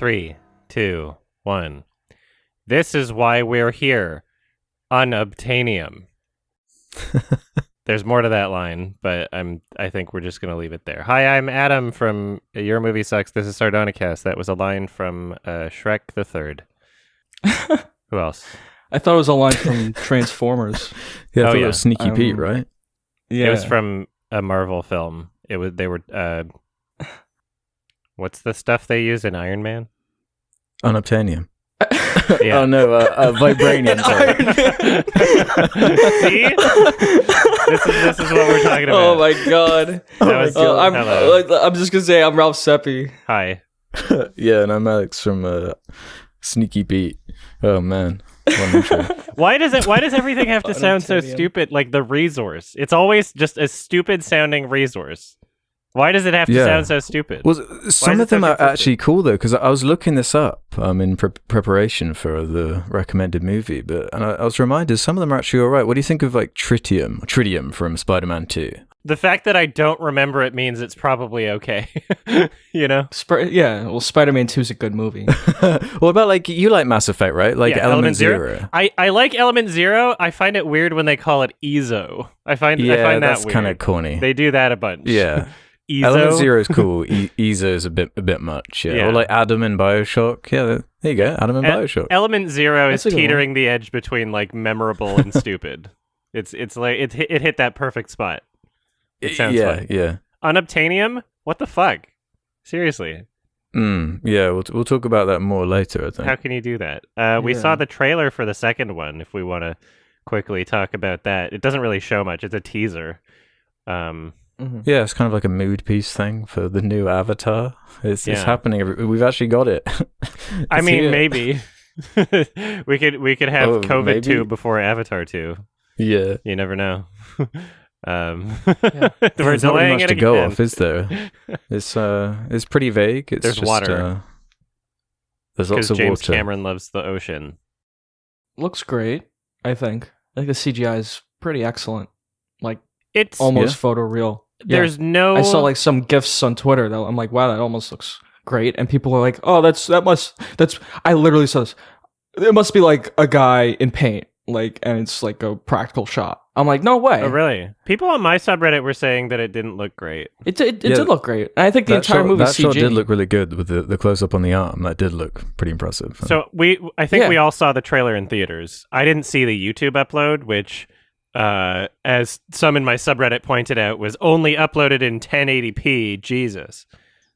3, 2, 1. This is why we're here. Unobtainium. There's more to that line, but I think we're just going to leave it there. Hi, I'm Adam from Your Movie Sucks. This is Sardonicast. That was a line from Shrek the Third. Who else? I thought it was a line from Transformers. Yeah, I thought it was Sneaky Pete, right? Yeah. It was from a Marvel film. They were what's the stuff they use in Iron Man? Unobtainium. Yeah. Oh no, vibranium. See? This is what we're talking about. Oh my god. I'm just gonna say I'm Ralph Seppi. Hi. Yeah, and I'm Alex from Sneaky Pete. Oh man. Why does everything have to sound so stupid? Like the resource. It's always just a stupid sounding resource. Why does it have to sound so stupid? Well, some of them are actually cool though, because I was looking this up in preparation for the recommended movie, and I was reminded some of them are actually all right. What do you think of like Tritium from Spider-Man 2? The fact that I don't remember it means it's probably okay. You know? Spider-Man 2 is a good movie. What about like, you like Mass Effect, right? Like Element Zero. I like Element Zero. I find it weird when they call it EZO. I find that that's weird. Kind of corny. They do that a bunch. Yeah. EZO? Element Zero is cool. EZO is a bit much. Yeah. Or like Adam in BioShock. Yeah, there you go. Adam in BioShock. Element Zero is teetering the edge between like memorable and stupid. It's like it hit that perfect spot. It sounds fun. Yeah. Unobtainium? What the fuck? Seriously. Yeah, we'll talk about that more later, I think. How can you do that? We saw the trailer for the second one, if we want to quickly talk about that. It doesn't really show much. It's a teaser. Yeah, it's kind of like a mood piece thing for the new Avatar. It's happening. We've actually got it. I mean, maybe. we could have COVID 2 before Avatar 2. Yeah. You never know. We're There's not really much to go again. off, is there? It's pretty vague. There's just, water. There's lots of James water. Cameron loves the ocean. Looks great, I think. I think the CGI is pretty excellent. Like, it's almost photoreal. There's no... I saw like some GIFs on Twitter that I'm like, wow, that almost looks great. And people are like, oh, I literally saw this. It must be like a guy in paint. Like, and it's like a practical shot. I'm like, no way. Oh, really? People on my subreddit were saying that it didn't look great. It did look great. And I think the entire movie CG. That shot did look really good with the close-up on the arm. That did look pretty impressive. So I think we all saw the trailer in theaters. I didn't see the YouTube upload, which, as some in my subreddit pointed out, was only uploaded in 1080p. Jesus.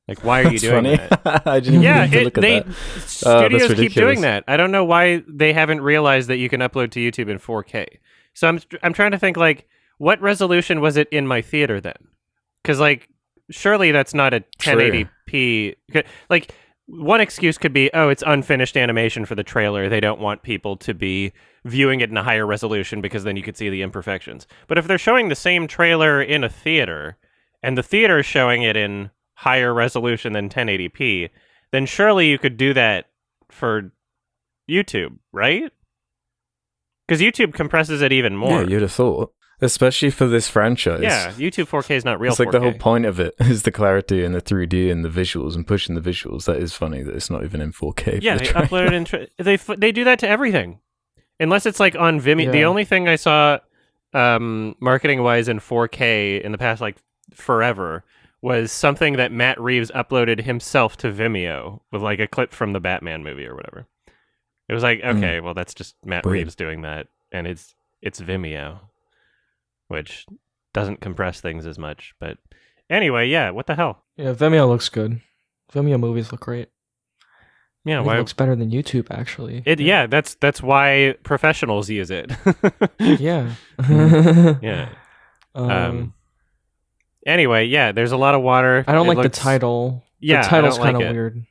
Like, why are you doing that? I didn't even look at that. Studios keep doing that. I don't know why they haven't realized that you can upload to YouTube in 4K. So I'm trying to think, like, what resolution was it in my theater then? Because, like, surely that's not a 1080p. Like, one excuse could be, oh, it's unfinished animation for the trailer. They don't want people to be viewing it in a higher resolution because then you could see the imperfections. But if they're showing the same trailer in a theater and the theater is showing it in higher resolution than 1080p, then surely you could do that for YouTube, right? Because YouTube compresses it even more. Yeah, you'd have thought. Especially for this franchise. Yeah, YouTube 4K is not real 4K. It's like the whole point of it is the clarity and the 3D and the visuals and pushing the visuals. That is funny that it's not even in 4K. Yeah, they upload it in... they do that to everything. Unless it's like on Vimeo. Yeah. The only thing I saw marketing-wise in 4K in the past, like, forever was something that Matt Reeves uploaded himself to Vimeo with like a clip from the Batman movie or whatever. It was like, okay, well, that's just Matt Reeves doing that, and it's Vimeo, which doesn't compress things as much. But anyway, yeah, what the hell? Yeah, Vimeo looks good. Vimeo movies look great. Yeah, it looks better than YouTube, actually. That's why professionals use it. Yeah. Yeah. Anyway, yeah, there's a lot of water. I don't like the title. Yeah, the title's kind of like weird.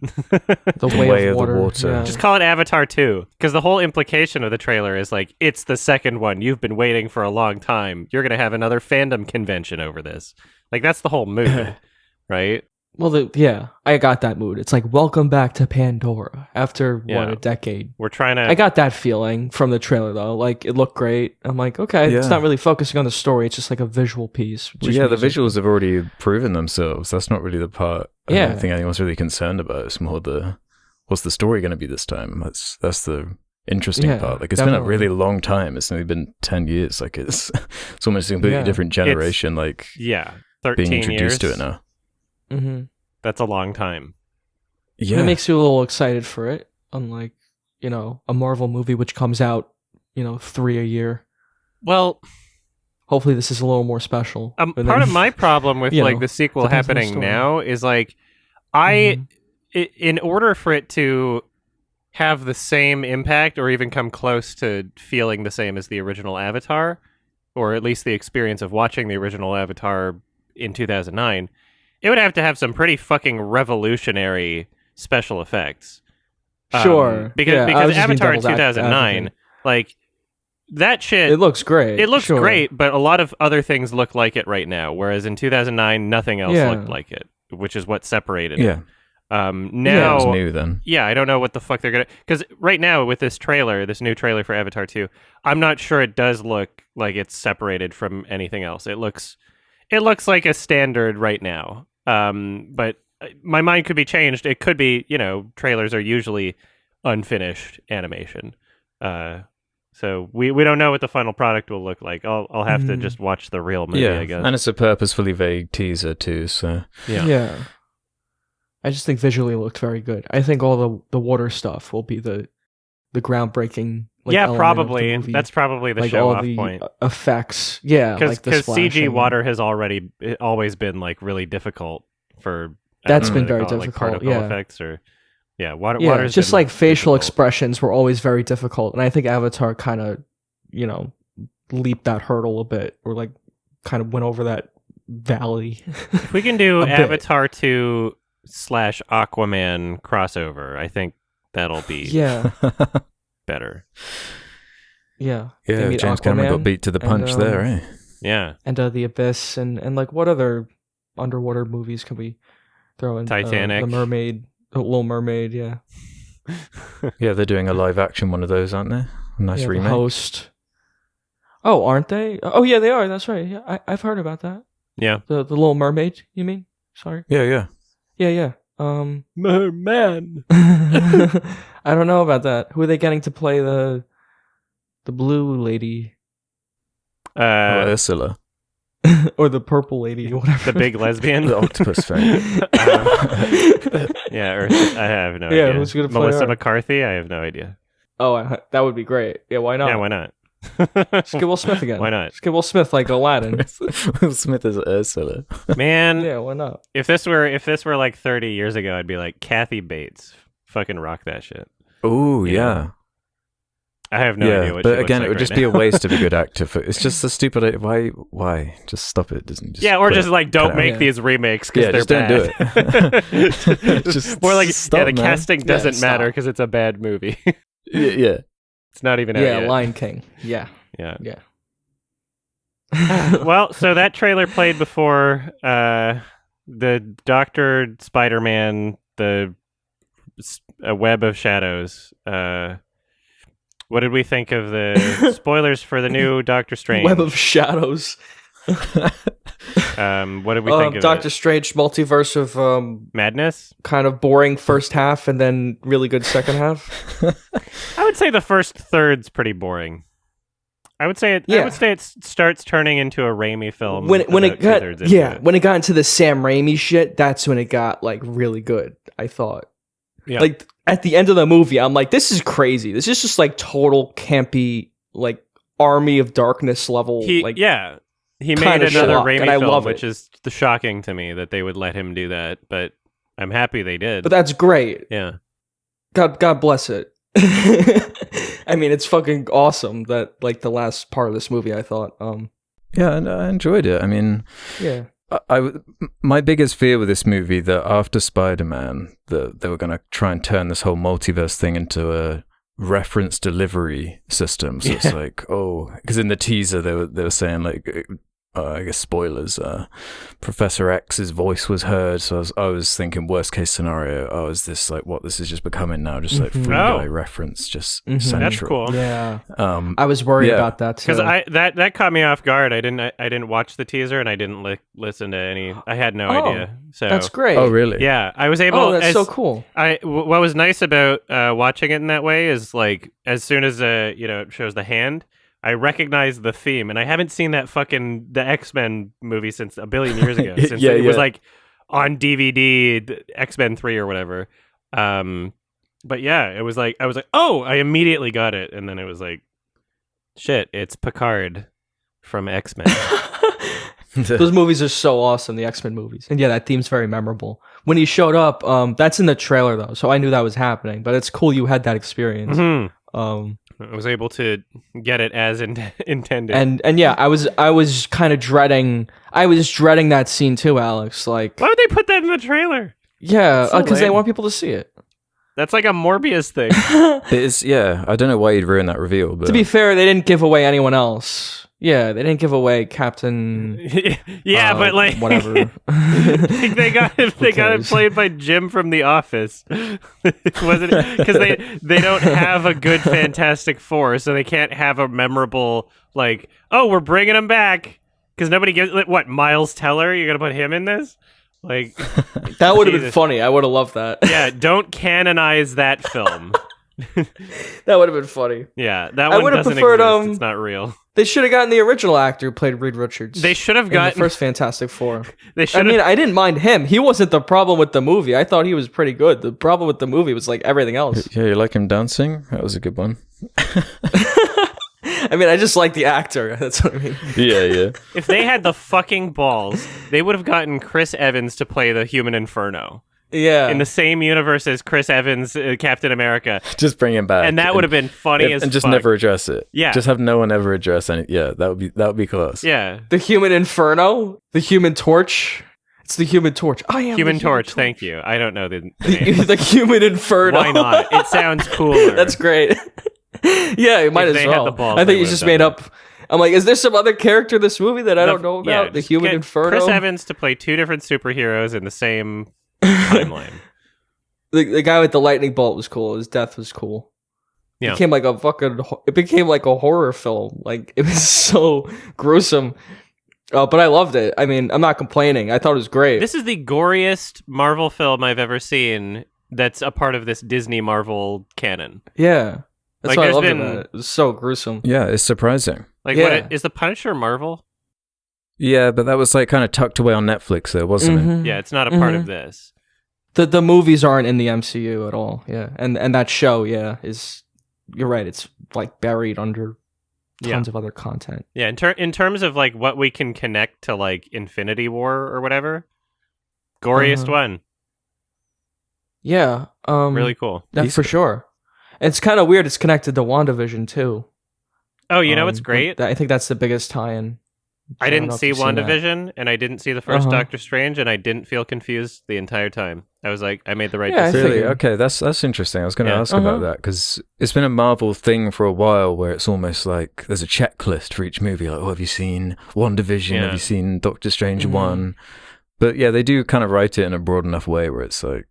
The way of water. The water. Yeah. Just call it Avatar 2, because the whole implication of the trailer is like, it's the second one. You've been waiting for a long time. You're going to have another fandom convention over this. Like, that's the whole mood, right? Well, I got that mood. It's like, welcome back to Pandora after, a decade. We're trying to... I got that feeling from the trailer, though. Like, it looked great. I'm like, okay, it's not really focusing on the story. It's just like a visual piece. The visuals have already proven themselves. That's not really the part I don't think anyone's really concerned about. It's more the what's the story going to be this time? That's the interesting part. Like, it's been a really long time. It's only been 10 years. Like, it's almost a completely different generation. 13 being introduced years. to it now. Mm-hmm. That's a long time. Yeah, it makes you a little excited for it. Unlike a Marvel movie which comes out 3 a year. Well, hopefully this is a little more special. Part of my problem with like the sequel happening now is like in order for it to have the same impact or even come close to feeling the same as the original Avatar, or at least the experience of watching the original Avatar in 2009, it would have to have some pretty fucking revolutionary special effects. Sure. Because Avatar in 2009, like, that shit... It looks great. It looks great, but a lot of other things look like it right now, whereas in 2009, nothing else looked like it, which is what separated it. Now, it was new then. Yeah, I don't know what the fuck they're gonna... Because right now, with this new trailer for Avatar 2, I'm not sure it does look like it's separated from anything else. It looks like a standard right now. But my mind could be changed. It could be, trailers are usually unfinished animation. So we don't know what the final product will look like. I'll have to just watch the real movie, I guess. And it's a purposefully vague teaser too, so... Yeah. I just think visually it looked very good. I think all the water stuff will be the groundbreaking probably. Of the movie. That's probably the like show all off the point. Effects. Yeah, because CG splashing. water has always been like really difficult for... That's been very difficult, like particle effects or... Yeah, water's just like facial expressions were always very difficult, and I think Avatar kind of, leaped that hurdle a bit, or like kind of went over that valley. If we can do Avatar 2 / Aquaman crossover, I think that'll be better. Yeah, James Cameron got beat to the punch there, eh? Yeah, and The Abyss, and like what other underwater movies can we throw in? Titanic, The Mermaid. Little Mermaid, yeah. Yeah, they're doing a live action one of those, aren't they? A nice remake. The Host. Oh, aren't they? Oh, yeah, they are. That's right. Yeah, I've heard about that. Yeah. The Little Mermaid, you mean? Sorry. Yeah. Yeah. Merman. I don't know about that. Who are they getting to play the blue lady? Ursula. Or the purple lady, whatever. The big lesbian? The octopus fan. I have no idea. Yeah, who's going to play Melissa her? McCarthy? I have no idea. Oh, that would be great. Yeah, why not? Yeah, why not? Just get Will Smith again. Why not? Just get Will Smith like Aladdin. Will Smith is Ursula. Man, yeah, why not? If this were like 30 years ago, I'd be like, Kathy Bates, fucking rock that shit. Oh, yeah. I have no idea what she but looks again, like it would just right be now. a waste of a good actor. It's just a stupid... Why? Just stop it. Or just like don't make these remakes because they're just don't bad. Do it. Just more like stop, the casting doesn't matter because it's a bad movie. Yeah. It's not even out yet. Lion King. Yeah. Well, so that trailer played before the Dr. Spider-Man, the Web of Shadows. What did we think of the spoilers for the new Doctor Strange? Web of Shadows. What did we think of Doctor Strange Multiverse of Madness? Kind of boring first half and then really good second half. I would say the first third's pretty boring. I would say it starts turning into a Raimi film when it got into the Sam Raimi shit. That's when it got like really good, I thought. Yeah. Like at the end of the movie, I'm like, this is crazy. This is just like total campy, like Army of Darkness level. He made another Raimi film, which it. is shocking to me that they would let him do that. But I'm happy they did. But that's great. Yeah. God bless it. I mean, it's fucking awesome that like the last part of this movie, I thought. Yeah, and I enjoyed it. I mean, yeah. My biggest fear with this movie that after Spider-Man, that they were going to try and turn this whole multiverse thing into a reference delivery system. So it's like, because in the teaser they were saying like I guess spoilers, Professor X's voice was heard, so I was thinking worst case scenario, is this like what this is just becoming now, just like Free Guy reference, just central. That's cool. Yeah. I was worried about that too. Because that caught me off guard. I didn't watch the teaser, and I didn't listen to any. I had no idea. So that's great. Oh, really? Yeah, I was able. Oh, that's so cool. What was nice about watching it in that way is like as soon as it shows the hand, I recognize the theme, and I haven't seen the X-Men movie since a billion years ago. Since it was like on DVD, X-Men 3 or whatever. But yeah, it was like I was like, oh, I immediately got it, and then it was like, shit, it's Picard from X-Men. Those movies are so awesome, the X-Men movies, and yeah, that theme's very memorable. When he showed up, that's in the trailer though, so I knew that was happening. But it's cool you had that experience. Mm-hmm. I was able to get it as intended, and yeah, I was kind of dreading. I was dreading that scene too, Alex. Like, why would they put that in the trailer? Yeah, because they want people to see it. That's like a Morbius thing. It is. Yeah, I don't know why you'd ruin that reveal. But to be fair, they didn't give away anyone else. Yeah, they didn't give away Captain. Yeah, but like whatever. they got it played by Jim from The Office. Wasn't it? Because they don't have a good Fantastic Four, so they can't have a memorable like. Oh, we're bringing him back because nobody gives. What, Miles Teller? You're gonna put him in this? Like that would have been funny. I would have loved that. Yeah, don't canonize that film. That would have been funny. Yeah, that one doesn't exist. It's not real. They should have gotten the original actor who played Reed Richards. They should have gotten the first Fantastic Four. I mean, I didn't mind him. He wasn't the problem with the movie. I thought he was pretty good. The problem with the movie was like everything else. Yeah, you like him dancing? That was a good one. I mean, I just like the actor. That's what I mean. Yeah. If they had the fucking balls, they would have gotten Chris Evans to play the Human Inferno. Yeah. In the same universe as Chris Evans, Captain America. Just bring him back. And that would have been funny as and just fuck. never address it. Yeah. Just have no one ever address any. Yeah, that would be close. Yeah. The Human Inferno? The Human Torch? It's the Human Torch. I am Human the Torch, Torch. Thank you. I don't know the name. The Human Inferno. Why not? It sounds cooler. That's great. Yeah, it might If as they well. had the balls, I they think you would just have made done up. I'm like, is there some other character in this movie that I don't know about? Yeah, The just Human get Inferno? Chris Evans to play two different superheroes in the same timeline. The guy with the lightning bolt was cool. His death was cool. Yeah. It became like a horror film. Like, it was so gruesome. But I loved it. I mean, I'm not complaining. I thought it was great. This is the goriest Marvel film I've ever seen that's a part of this Disney Marvel canon. Yeah. That's Like, what I there's loved been- about it. It was so gruesome. Yeah, it's surprising. Like, Yeah. is the Punisher Marvel? Yeah, but that was like kind of tucked away on Netflix there, wasn't it? Mhm. Yeah, it's not a part of this. The movies aren't in the MCU at all. Yeah. And that show, is, you're right. It's like buried under tons of other content. Yeah, in terms of like what we can connect to like Infinity War or whatever, goriest one. Yeah. Really cool. That's for sure. It's kind of weird. It's connected to WandaVision too. Oh, you know what's great? I think that's the biggest tie-in. I don't didn't know if see you've seen that. WandaVision, and I didn't see the first Doctor Strange, and I didn't feel confused the entire time. I was like, I made the right Yeah, I decision. Really? figured. Okay, that's interesting. I was going to Yeah. ask about that because it's been a Marvel thing for a while where it's almost like there's a checklist for each movie. Like, have you seen WandaVision? Yeah. Have you seen Doctor Strange 1? But yeah, they do kind of write it in a broad enough way where it's like,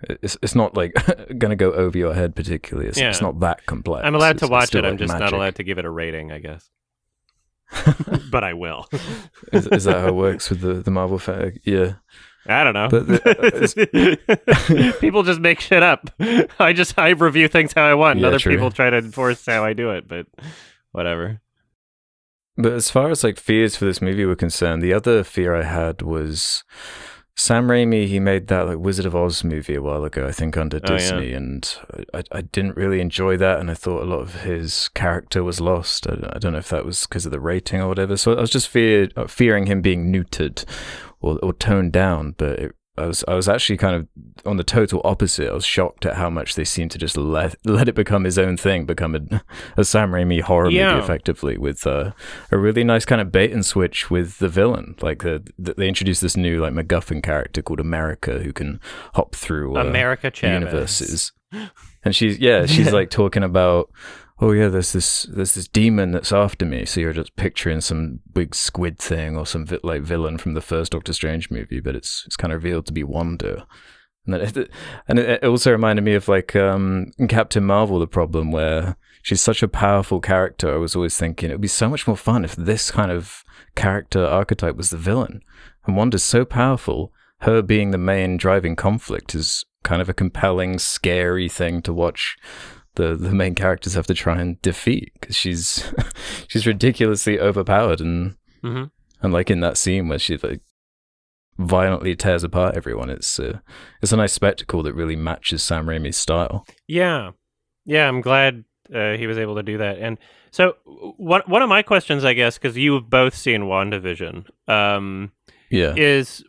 it's not like going to go over your head particularly. It's not that complex. I'm allowed to It's watch still it. I'm like just not magic. allowed to give it a rating, I guess. But I will. Is that how it works with the Marvel fan? Yeah. I don't know. But People just make shit up. I review things how I want, and Yeah, other true. people try to enforce how I do it, but whatever. But as far as like fears for this movie were concerned, the other fear I had was Sam Raimi. He made that like Wizard of Oz movie a while ago, I think, under Disney, and I didn't really enjoy that, and I thought a lot of his character was lost. I don't know if that was because of the rating or whatever. So I was just fearing him being neutered or toned down, but I was actually kind of on the total opposite. I was shocked at how much they seemed to just let it become his own thing, become a Sam Raimi horror movie effectively, with a really nice kind of bait and switch with the villain. Like they introduced this new like MacGuffin character called America who can hop through America Chavez. universes, and she's like talking about oh yeah, there's this demon that's after me. So you're just picturing some big squid thing or some villain from the first Doctor Strange movie, but it's kind of revealed to be Wanda. And it also reminded me of like in Captain Marvel, the problem where she's such a powerful character. I was always thinking it would be so much more fun if this kind of character archetype was the villain. And Wanda's so powerful, her being the main driving conflict is kind of a compelling, scary thing to watch the main characters have to try and defeat, because she's ridiculously overpowered and like in that scene where she like violently tears apart everyone. It's a nice spectacle that really matches Sam Raimi's style. Yeah, I'm glad he was able to do that. And so one of my questions, I guess, because you've both seen WandaVision, is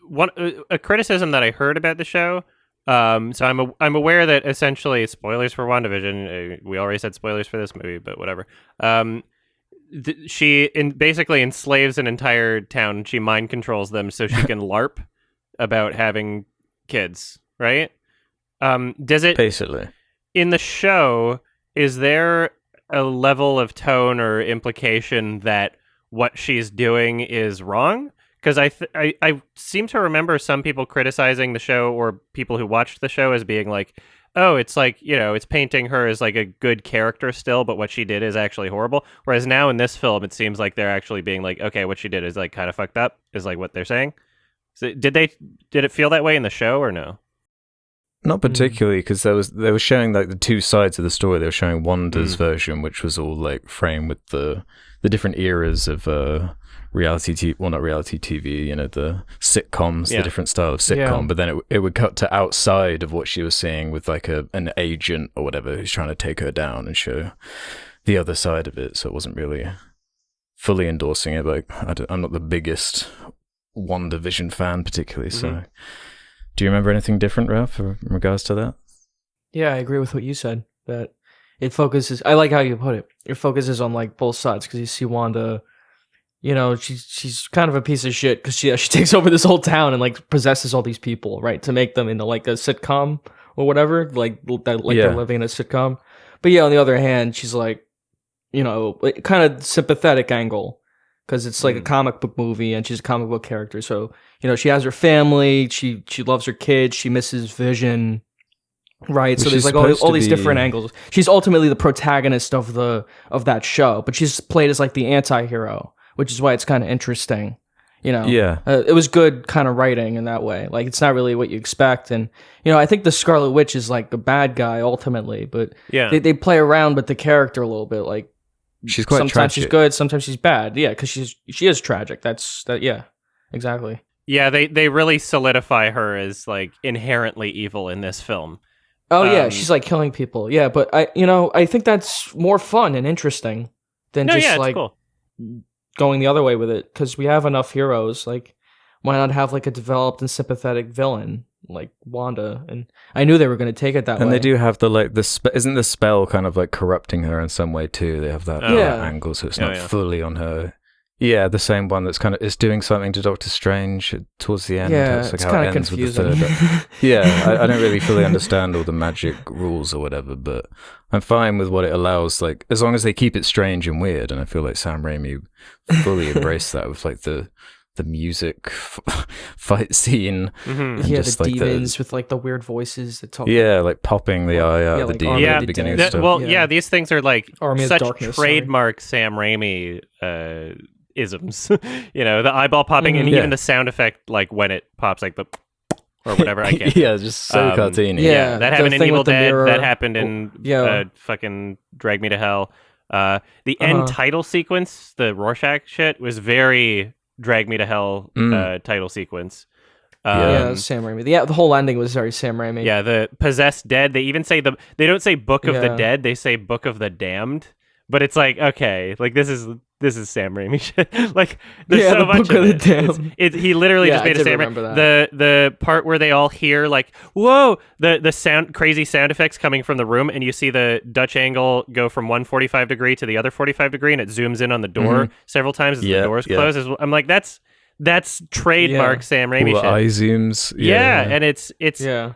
a criticism that I heard about the show. So I'm aware that essentially, spoilers for WandaVision. We already said spoilers for this movie, but whatever. She basically enslaves an entire town. She mind controls them so she can LARP about having kids, right? Does it basically in the show? Is there a level of tone or implication that what she's doing is wrong? Because I seem to remember some people criticizing the show, or people who watched the show, as being like, oh, it's like, it's painting her as like a good character still, but what she did is actually horrible. Whereas now in this film, it seems like they're actually being like, okay, what she did is like kind of fucked up, is like what they're saying. So did it feel that way in the show or no? Not particularly, because they were showing like the two sides of the story. They were showing Wanda's version, which was all like framed with the different eras of reality TV, well, not reality TV, the sitcoms, the different style of sitcom, but then it would cut to outside of what she was seeing with like an agent or whatever who's trying to take her down and show the other side of it. So it wasn't really fully endorsing it, but I'm not the biggest WandaVision fan particularly, so... Do you remember anything different, Ralph, in regards to that? Yeah, I agree with what you said, that it focuses... I like how you put it. It focuses on like both sides, because you see Wanda, she's kind of a piece of shit, because she takes over this whole town and like possesses all these people, right, to make them into like a sitcom or whatever, they're living in a sitcom. But yeah, on the other hand, she's like, kind of sympathetic angle, because it's like a comic book movie and she's a comic book character. So, she has her family, she loves her kids, she misses Vision, right? So there's like all these different angles. She's ultimately the protagonist of that show, but she's played as like the anti-hero, which is why it's kind of interesting. It was good kind of writing in that way. Like, it's not really what you expect. And, I think the Scarlet Witch is like the bad guy ultimately, but they play around with the character a little bit. Like, she's quite sometimes tragic. She's good, sometimes she's bad. Yeah, because she is tragic. Yeah, exactly. Yeah, they really solidify her as like inherently evil in this film. Oh yeah, she's like killing people. Yeah, but I think that's more fun and interesting than cool. Going the other way with it, because we have enough heroes. Like, why not have like a developed and sympathetic villain like Wanda? And I knew they were going to take it that way. And they do have isn't the spell kind of like corrupting her in some way too? They have that angle, so it's not fully on her. Yeah, the same one that's kind of is doing something to Doctor Strange towards the end. Yeah, it's like how it ends confusing. With the third. Yeah, I don't really fully understand all the magic rules or whatever, but I'm fine with what it allows. Like, as long as they keep it strange and weird, and I feel like Sam Raimi fully embraced that with like the music fight scene. And just the like demons with like the weird voises that talk. Yeah, like popping the eye out of the demon at the beginning of stuff. Well, these things are like such trademark Sam Raimi isms. The eyeball popping and even the sound effect, like when it pops, like the or whatever. I can't. Just so cartoony. Yeah, that happened in Evil Dead. That happened in fucking Drag Me to Hell. The end title sequence, the Rorschach shit, was very Drag Me to Hell title sequence. Sam Raimi. The whole ending was very Sam Raimi. Yeah, the possessed dead. They even say they don't say Book of the Dead. They say Book of the Damned. But it's like, okay, like this is Sam Raimi shit. Like, there's so much of it. He literally just made a Sam Raimi. The part where they all hear like, whoa, the sound, crazy sound effects coming from the room, and you see the Dutch angle go from one 45 degree to the other 45 degree, and it zooms in on the door several times as the doors close. I'm like, that's trademark Sam Raimi shit. Eye zooms. And it's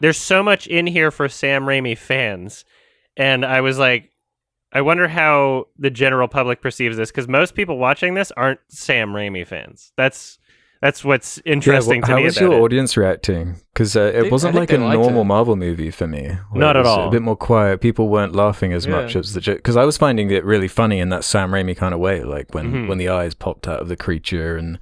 there's so much in here for Sam Raimi fans, and I was like, I wonder how the general public perceives this, because most people watching this aren't Sam Raimi fans. That's what's interesting to me about it. How was your audience reacting? Because it wasn't like a normal Marvel movie for me. Not at all. A bit more quiet. People weren't laughing as much as the joke. Because I was finding it really funny in that Sam Raimi kind of way, like when the eyes popped out of the creature and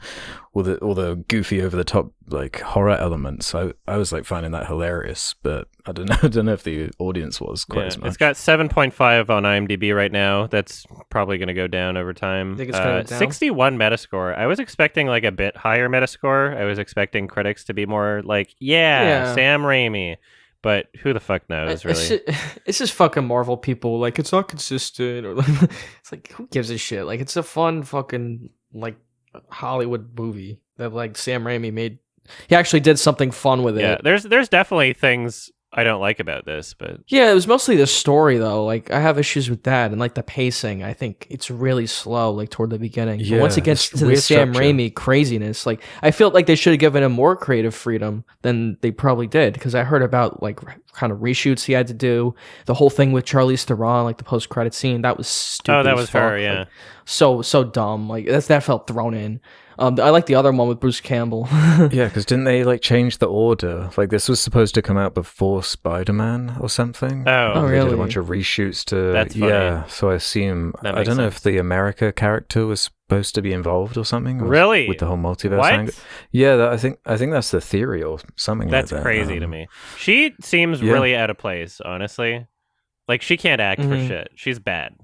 all the goofy over the top like horror elements. I was like finding that hilarious, but I don't know if the audience was quite as much. It's got 7.5 on IMDb right now. That's probably going to go down over time. I think it's going down. 61 Metascore. I was expecting like a bit higher Metascore. I was expecting critics to be more like, yeah. Sam Raimi. But who the fuck knows, really? It's just fucking Marvel people. Like, it's not consistent. Or like, it's like, who gives a shit? Like, it's a fun fucking, like, Hollywood movie that, like, Sam Raimi made. He actually did something fun with it. Yeah, there's definitely things I don't like about this, but... Yeah, it was mostly the story, though. Like, I have issues with that. And, like, the pacing, I think it's really slow, like, toward the beginning. Yeah, but once it gets to the Sam Raimi craziness, like, I feel like they should have given him more creative freedom than they probably did. Because I heard about, like, kind of reshoots he had to do. The whole thing with Charlize Theron, like, the post-credit scene, that was stupid. Oh, that was her, yeah. Like, so dumb. Like, that felt thrown in. I like the other one with Bruce Campbell. Yeah, because didn't they like change the order? Like this was supposed to come out before Spider-Man or something. Oh really? They did a bunch of reshoots to. That's funny. Yeah, so I assume I don't know if the America character was supposed to be involved or something. Really? With the whole multiverse what? angle. Yeah, I think that's the theory or something. That's like that. crazy to me. She seems really out of place, honestly. Like she can't act for shit. She's bad.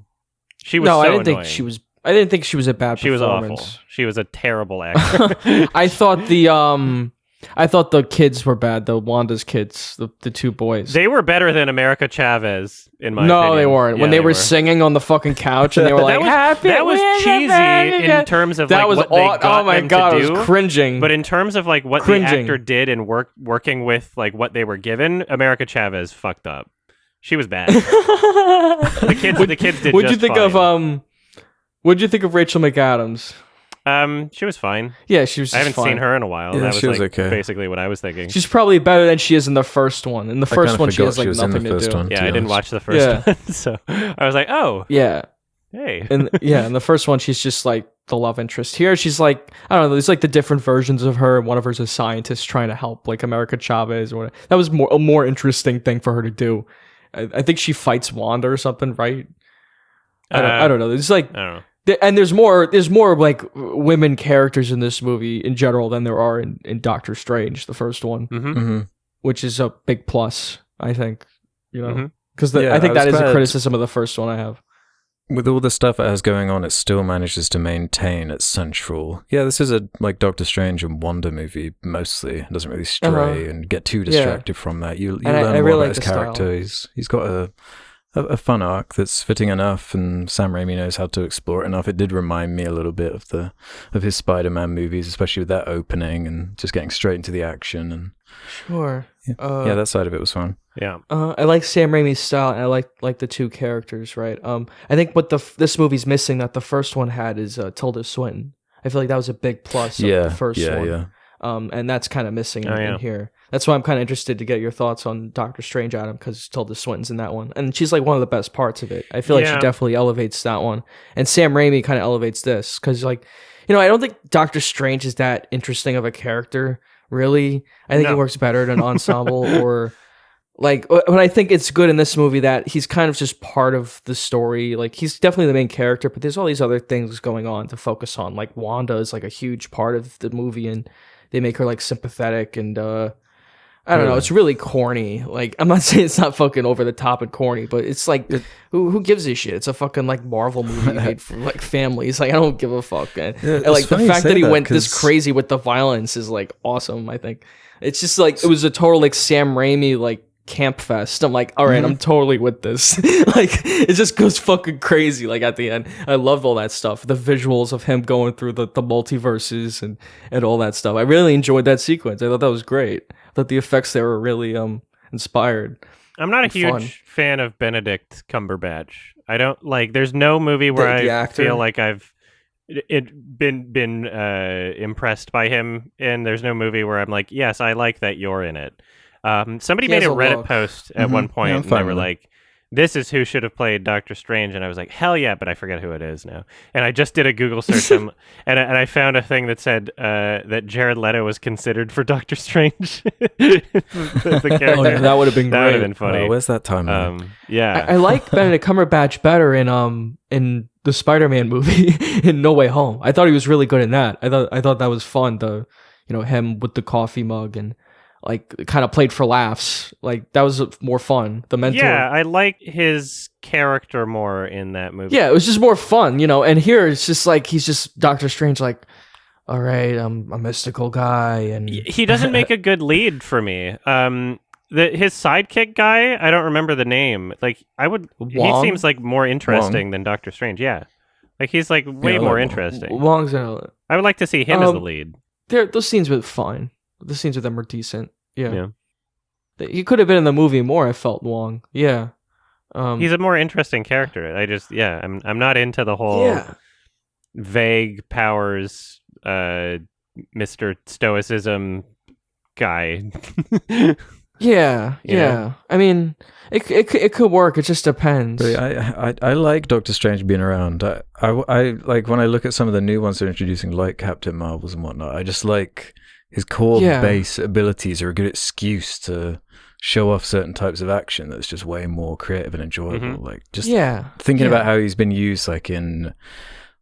She was I didn't annoying. think she was. I didn't think she was a bad She was performance. awful. She was a terrible actor. I thought the kids were bad. The Wanda's kids, the two boys. They were better than America Chavez, in my opinion. No, they weren't. Yeah, when they were singing on the fucking couch and they were like, that was cheesy in terms of like what they got oh my them god, to I do. was cringing. But in terms of like what the actor did and working with like what they were given, America Chavez fucked up. She was bad. the kids did. What'd you just think fine. What'd you think of Rachel McAdams? She was fine. Yeah, she was. I haven't fine. seen her in a while. Yeah, that she was like okay. Basically what I was thinking. She's probably better than she is in the first one. In the first one, she has like nothing to do. One, yeah, I didn't watch the first one, so I was like, oh, yeah, hey, in the first one, she's just like the love interest. Here, she's like, I don't know. There's like the different versions of her. One of her's a scientist trying to help, like America Chavez or whatever. That was a more interesting thing for her to do. I think she fights Wanda or something, right? I don't know. It's like I don't know. And there's more like women characters in this movie in general than there are in Doctor Strange, the first one, which is a big plus, I think. You know, because I think that is a criticism of the first one I have. With all the stuff it has going on, it still manages to maintain its central. Yeah, this is a like Doctor Strange and Wanda movie mostly. It doesn't really stray and get too distracted from that. You learn more about his character. He's got a fun arc that's fitting enough, and Sam Raimi knows how to explore it enough. It did remind me a little bit of his Spider-Man movies, especially with that opening and just getting straight into the action. And sure, yeah, that side of it was fun. Yeah, I like Sam Raimi's style, and I like the two characters. Right, I think what this movie's missing that the first one had is Tilda Swinton. I feel like that was a big plus of the first one. Yeah. And that's kind of missing in here. That's why I'm kind of interested to get your thoughts on Doctor Strange, Adam, because Tilda Swinton's in that one. And she's like one of the best parts of it. I feel like she definitely elevates that one. And Sam Raimi kind of elevates this because, like, you know, I don't think Doctor Strange is that interesting of a character, really. I think he works better in an ensemble or... Like, but I think it's good in this movie that he's kind of just part of the story. Like, he's definitely the main character, but there's all these other things going on to focus on. Like, Wanda is like a huge part of the movie, and they make her like sympathetic. And I don't know, it's really corny. Like, I'm not saying it's not fucking over the top and corny, but it's like, who gives a shit? It's a fucking like Marvel movie made for like families. Like, I don't give a fuck. And like the fact that he went this crazy with the violence is like awesome. I think it's just like it was a total like Sam Raimi like camp fest. I'm like, all right, I'm totally with this. Like, it just goes fucking crazy. Like at the end, I loved all that stuff. The visuals of him going through the multiverses and all that stuff. I really enjoyed that sequence. I thought that was great. I thought the effects there were really inspired. I'm not a huge fan of Benedict Cumberbatch. I don't like. There's no movie where I feel like I've been impressed by him, and there's no movie where I'm like, yes, I like that you're in it. Somebody made a Reddit post at one point, and they were like, this is who should have played Doctor Strange, and I was like, hell yeah, but I forget who it is now. And I just did a Google search, and I found a thing that said that Jared Leto was considered for Doctor Strange. the character. Oh, yeah, that would have been That great. would have been funny. Oh, where's that time? Yeah. I like Benedict Cumberbatch better in the Spider-Man movie in No Way Home. I thought he was really good in that. I thought that was fun. Him with the coffee mug and like kind of played for laughs. Like that was more fun. The mentor. Yeah, I like his character more in that movie. Yeah, it was just more fun, And here it's just like he's just Doctor Strange. Like, all right, I'm a mystical guy, and he doesn't make a good lead for me. His sidekick guy, I don't remember the name. Like Wong? He seems like more interesting than Doctor Strange. Yeah, like he's like way more interesting. Wong's in it. I would like to see him as the lead. Those scenes were fine. The scenes with them were decent. Yeah. He could have been in the movie more. I felt Wong. Yeah. He's a more interesting character. I'm not into the whole vague powers, Mr. Stoicism guy. Yeah. I mean, it could work. It just depends. But I like Doctor Strange being around. I like when I look at some of the new ones they're introducing, like Captain Marvels and whatnot. I just like his core base abilities are a good excuse to show off certain types of action that's just way more creative and enjoyable. Mm-hmm. Like just thinking about how he's been used, like in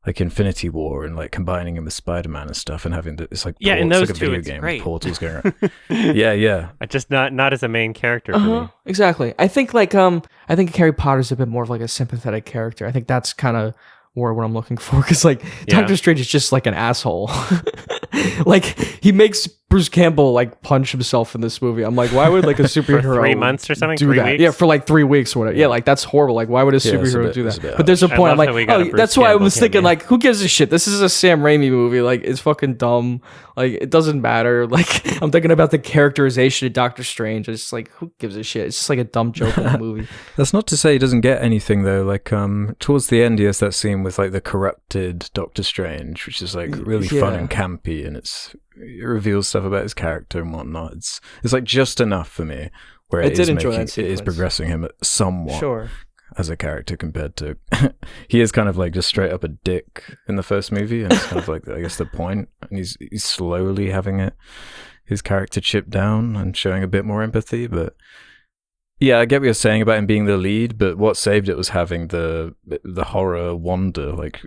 Infinity War, and like combining him with Spider-Man and stuff, and having it's like in those like a two, video it's game great. with portals going around. yeah. Just not as a main character for me. Exactly. I think Harry Potter's a bit more of like a sympathetic character. I think that's kind of more what I'm looking for, because like Doctor Strange is just like an asshole. Like he makes Bruce Campbell like punch himself in this movie. I'm like, why would like a superhero for 3 months or something do 3 that? weeks? Yeah, for like 3 weeks or whatever. Yeah, like that's horrible. Like why would a superhero do that? But there's a I point. I'm love that we like, got a oh, Bruce that's why I Campbell was thinking cameo. like, who gives a shit? This is a Sam Raimi movie. Like it's fucking dumb. Like it doesn't matter. Like I'm thinking about the characterization of Doctor Strange. It's just like, who gives a shit? It's just like a dumb joke in the movie. That's not to say he doesn't get anything though. Like towards the end, he has that scene with like the corrupted Doctor Strange, which is like really fun and campy, and it reveals stuff about his character and whatnot. It's like just enough for me where it is progressing him somewhat as a character compared to he is kind of like just straight up a dick in the first movie, and it's kind of like I guess the point, and he's slowly having his character chipped down and showing a bit more empathy. But yeah, I get what you're saying about him being the lead, but what saved it was having the horror wonder, like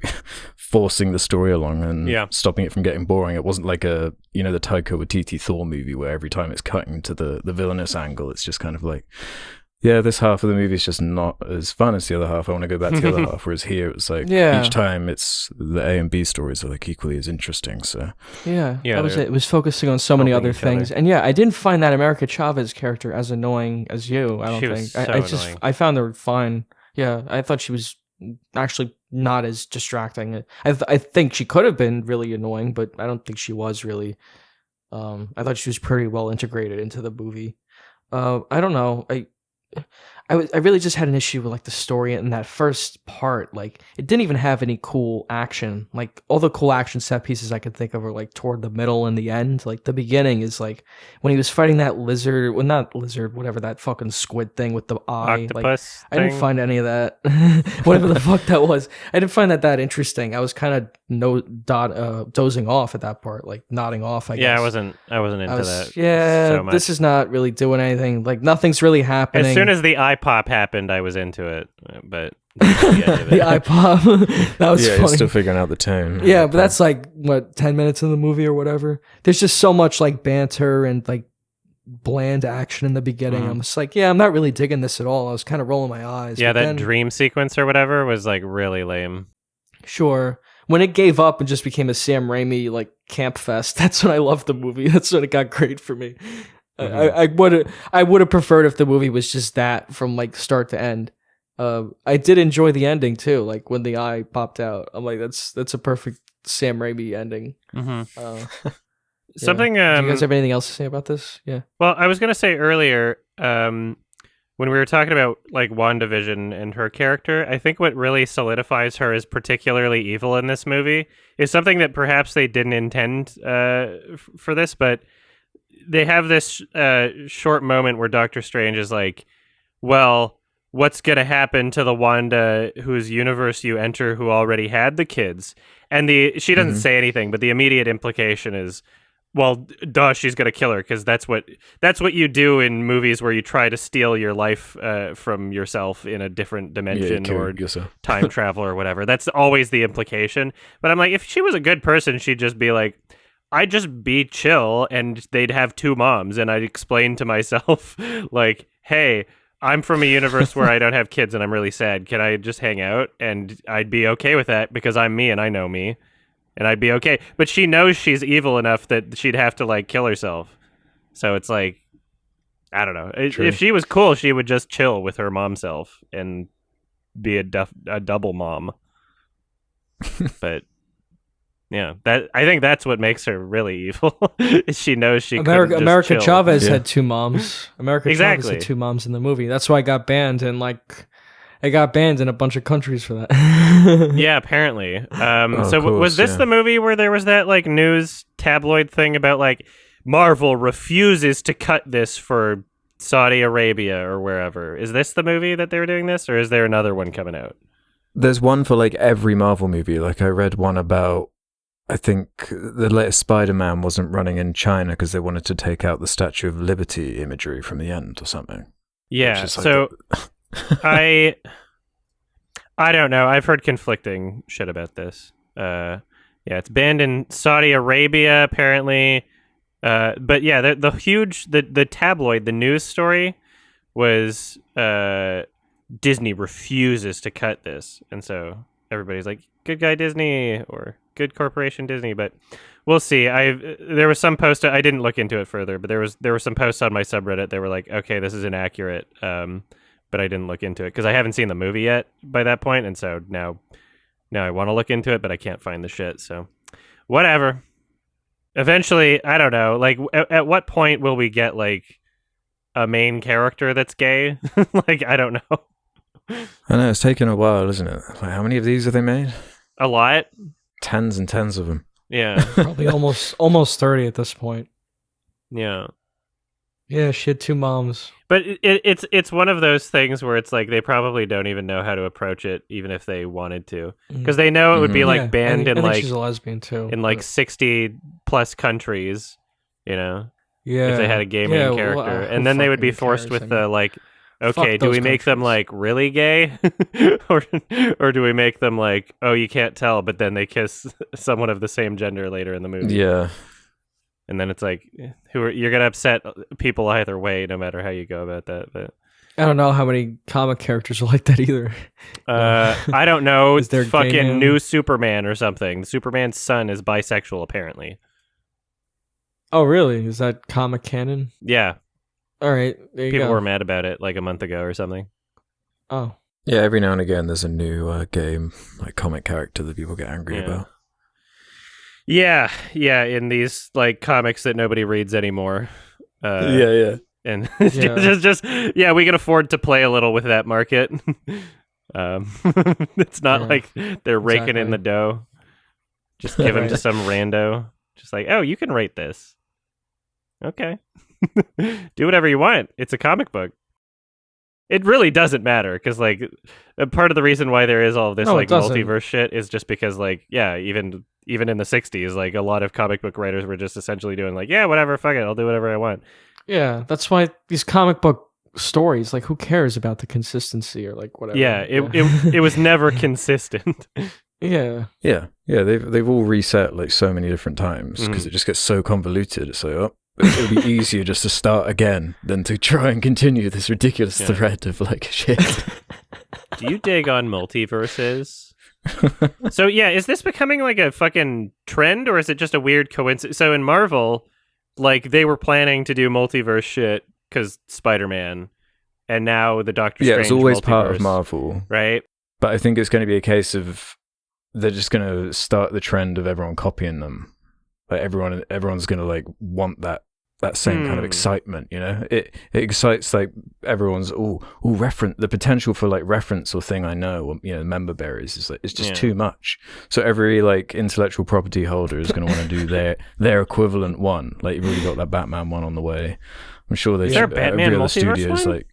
forcing the story along and stopping it from getting boring. It wasn't like the Taika Waititi Thor movie where every time it's cutting to the villainous angle, it's just kind of like, yeah, this half of the movie is just not as fun as the other half. I want to go back to the other half. Whereas here, it's like each time it's the A and B stories are like equally as interesting. So that was it. It was focusing on so many other things, and I didn't find that America Chavez character as annoying as you. I don't think. Was so annoying. I found her fine. Yeah, I thought she was actually not as distracting. I think she could have been really annoying, but I don't think she was really. I thought she was pretty well integrated into the movie. I don't know. I really just had an issue with like the story in that first part. Like it didn't even have any cool action. Like all the cool action set pieces I could think of were like toward the middle and the end. Like the beginning is like when he was fighting that lizard, well not lizard, whatever that fucking squid thing with the eye. Octopus I didn't find any of that. Whatever the fuck that was. I didn't find that interesting. I was kind of dozing off at that part, like nodding off. I guess. I wasn't into that. Yeah, so much. This is not really doing anything. Like nothing's really happening. As soon as the eye pop happened, I was into it, but the eye pop that was funny. You're still figuring out the tone. Yeah, but that's like what 10 minutes in the movie or whatever. There's just so much like banter and like bland action in the beginning. I'm just like, I'm not really digging this at all. I was kind of rolling my eyes. Yeah, that dream sequence or whatever was like really lame. Sure. When it gave up and just became a Sam Raimi like camp fest, that's when I loved the movie. That's when it got great for me. I would have preferred if the movie was just that from like start to end. I did enjoy the ending too, like when the eye popped out. I'm like, that's a perfect Sam Raimi ending. Something. Do you guys have anything else to say about this? Yeah. Well, I was gonna say earlier, when we were talking about like WandaVision and her character, I think what really solidifies her as particularly evil in this movie is something that perhaps they didn't intend for this, but they have this short moment where Doctor Strange is like, well, what's going to happen to the Wanda whose universe you enter who already had the kids? And she doesn't say anything, but the immediate implication is, well, duh, she's going to kill her, because that's what you do in movies where you try to steal your life from yourself in a different dimension or time travel or whatever. That's always the implication. But I'm like, if she was a good person, she'd just be like, I'd just be chill, and they'd have two moms, and I'd explain to myself, like, hey, I'm from a universe where I don't have kids and I'm really sad. Can I just hang out? And I'd be okay with that because I'm me and I know me. And I'd be okay. But she knows she's evil enough that she'd have to, like, kill herself. So it's like, I don't know. True. If she was cool, she would just chill with her mom self and be a double mom. But, yeah, I think that's what makes her really evil. She knows she America Chavez had two moms. Chavez had two moms in the movie. That's why it got banned, and, like... It got banned in a bunch of countries for that. Yeah, apparently. Was this the movie where there was that like news tabloid thing about like Marvel refuses to cut this for Saudi Arabia or wherever? Is this the movie that they were doing this, or is there another one coming out? There's one for like every Marvel movie. Like I read one about, I think the latest Spider-Man wasn't running in China because they wanted to take out the Statue of Liberty imagery from the end or something. Yeah, so... I don't know. I've heard conflicting shit about this. Yeah, it's banned in Saudi Arabia apparently. But yeah, the tabloid, the news story was Disney refuses to cut this, and so everybody's like, "Good guy Disney" or "Good corporation Disney." But we'll see. There was some post. I didn't look into it further, but there were some posts on my subreddit that were like, "Okay, this is inaccurate." But I didn't look into it because I haven't seen the movie yet by that point, and so now I want to look into it, but I can't find the shit. So, whatever. Eventually, I don't know. Like, at what point will we get like a main character that's gay? Like, I don't know. I know it's taken a while, isn't it? Like, how many of these have they made? A lot. Tens and tens of them. Yeah, probably almost 30 at this point. Yeah. Yeah, she had two moms. But it's one of those things where it's like they probably don't even know how to approach it, even if they wanted to, because they know it would be like banned in like she's a lesbian too, in like 60 plus countries, you know. Yeah, if they had a gay main character, and then they would be forced with the like, okay, do we make them like really gay, or do we make them like, oh, you can't tell, but then they kiss someone of the same gender later in the movie? Yeah. And then it's like, you're gonna upset people either way, no matter how you go about that. But I don't know how many comic characters are like that either. I don't know. Is there fucking new Superman or something? Superman's son is bisexual, apparently. Oh, really? Is that comic canon? Yeah. All right. People were mad about it like a month ago or something. Oh. Yeah. Every now and again, there's a new game like comic character that people get angry about. Yeah, in these like comics that nobody reads anymore. Yeah. And just we can afford to play a little with that market. It's not like they're raking in the dough. Just give them to some rando. Just like, oh, you can rate this. Okay. Do whatever you want. It's a comic book. It really doesn't matter because, like, part of the reason why there is all of this multiverse shit is just because, like, even in the 60s, like, a lot of comic book writers were just essentially doing, like, whatever, fuck it, I'll do whatever I want. Yeah, that's why these comic book stories, like, who cares about the consistency or, like, whatever. Yeah, it was never consistent. Yeah. They've all reset, like, so many different times because it just gets so convoluted. It's like, it would be easier just to start again than to try and continue this ridiculous thread of like shit. Do you dig on multiverses? So is this becoming like a fucking trend, or is it just a weird coincidence? So in Marvel, like they were planning to do multiverse shit because Spider-Man, and now the Doctor Strange. Yeah, it's always part of Marvel, right? But I think it's going to be a case of they're just going to start the trend of everyone copying them. Like everyone's going to like want that same kind of excitement, you know. It excites like everyone's reference, the potential for like reference or thing I know, or, you know, member berries is like it's just too much. So every like intellectual property holder is going to want to do their equivalent one. Like you've already got that Batman one on the way. I'm sure is there a Batman multiverse one? Like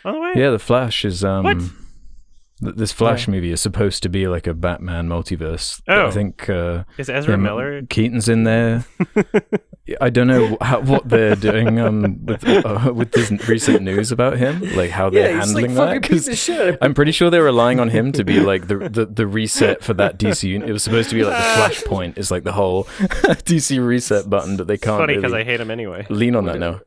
On the way? Yeah, The Flash is What? This Flash movie is supposed to be like a Batman multiverse. Oh. I think is Ezra Miller? Keaton's in there. I don't know what they're doing with this recent news about him, like how they're handling that. Because I'm pretty sure they're relying on him to be like the reset for that DC unit. It was supposed to be like the Flashpoint is like the whole DC reset button, but they can't. Funny because really I hate him anyway. lean on that now.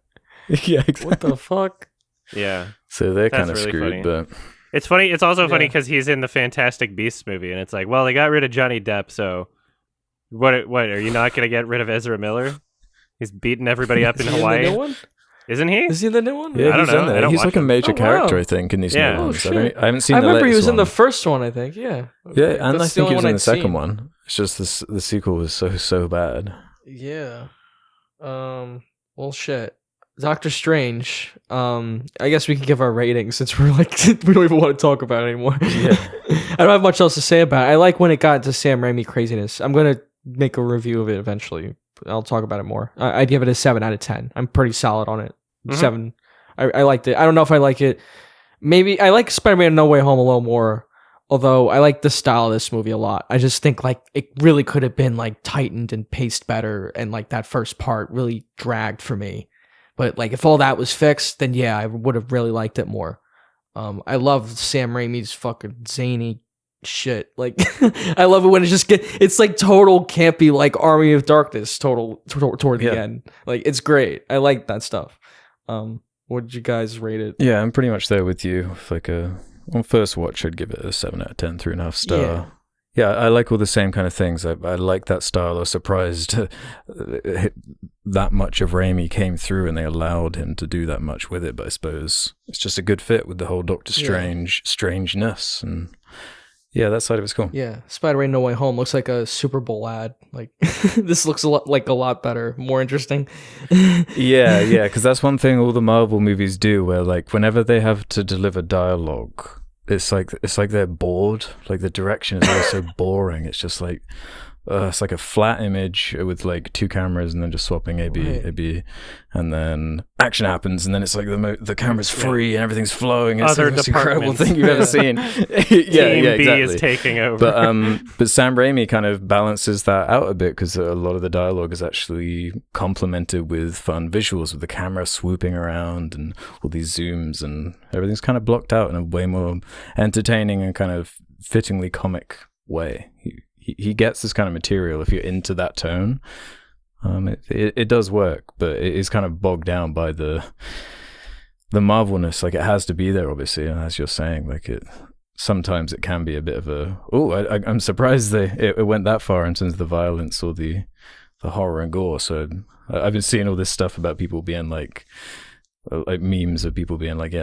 Yeah, exactly. What the fuck? Yeah. So they're That's kind of really screwed, funny. but It's funny. It's also funny because he's in the Fantastic Beasts movie, and it's like, well, they got rid of Johnny Depp, so what? Are you not going to get rid of Ezra Miller? He's beating everybody up in Hawaii. In the new one? Isn't he? Is he in the new one? yeah, I don't he's know. in there. I don't He's watch like a him. major character, wow. I think, in these Yeah. new Oh, ones. shit. I haven't seen I the remember he latest was in the one. first one, I think. Yeah. Yeah, and I That's the think he only was one in the I'd second seen. one. It's just the sequel was so bad. Yeah. Well, shit. Doctor Strange. I guess we can give our ratings since we're like we don't even want to talk about it anymore. Yeah. I don't have much else to say about it. I like when it got into Sam Raimi craziness. I'm gonna make a review of it eventually. I'll talk about it more. I'd give it a 7 out of 10. I'm pretty solid on it. 7. I liked it. I don't know if I like it. Maybe I like Spider-Man No Way Home a little more. Although I like the style of this movie a lot. I just think like it really could have been like tightened and paced better, and like that first part really dragged for me. But like if all that was fixed, then yeah, I would have really liked it more. I love Sam Raimi's fucking zany shit. Like I love it when it's like total campy, like Army of Darkness toward the end. Like it's great. I like that stuff. What did you guys rate it? Yeah, I'm pretty much there with you. With like on first watch, I'd give it a 7 out of 10, 3.5 star. Yeah, I like all the same kind of things. I like that style. I was surprised that much of Raimi came through and they allowed him to do that much with it. But I suppose it's just a good fit with the whole Doctor Strange strangeness. And yeah, that side of it's cool. Yeah, Spider-Man No Way Home looks like a Super Bowl ad. Like this looks a lot better, more interesting. Yeah, because that's one thing all the Marvel movies do, where like whenever they have to deliver dialogue, it's like they're bored. Like the direction is always so boring. It's just like it's like a flat image with like 2 cameras and then just swapping A B, and then action happens and then it's like the camera's free and everything's flowing. It's Other the most incredible departments. thing you've ever seen. Team B exactly. is taking over. But Sam Raimi kind of balances that out a bit because a lot of the dialogue is actually complemented with fun visuals with the camera swooping around and all these zooms, and everything's kind of blocked out in a way more entertaining and kind of fittingly comic way. He gets this kind of material if you're into that tone. It does work, but it is kind of bogged down by the Marvelness. Like it has to be there, obviously, and as you're saying, like sometimes it can be a bit of a I'm surprised it went that far in terms of the violence or the horror and gore. So I've been seeing all this stuff about people being like memes of people being like,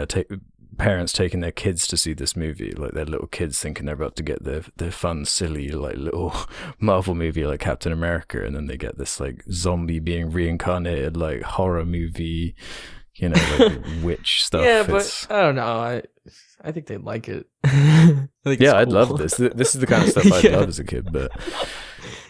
parents taking their kids to see this movie, like their little kids thinking they're about to get their fun, silly, like little Marvel movie like Captain America, and then they get this like zombie being reincarnated, like horror movie, like witch stuff. Yeah, but I don't know. I think they'd like it. I'd love this. This is the kind of stuff I'd love as a kid, but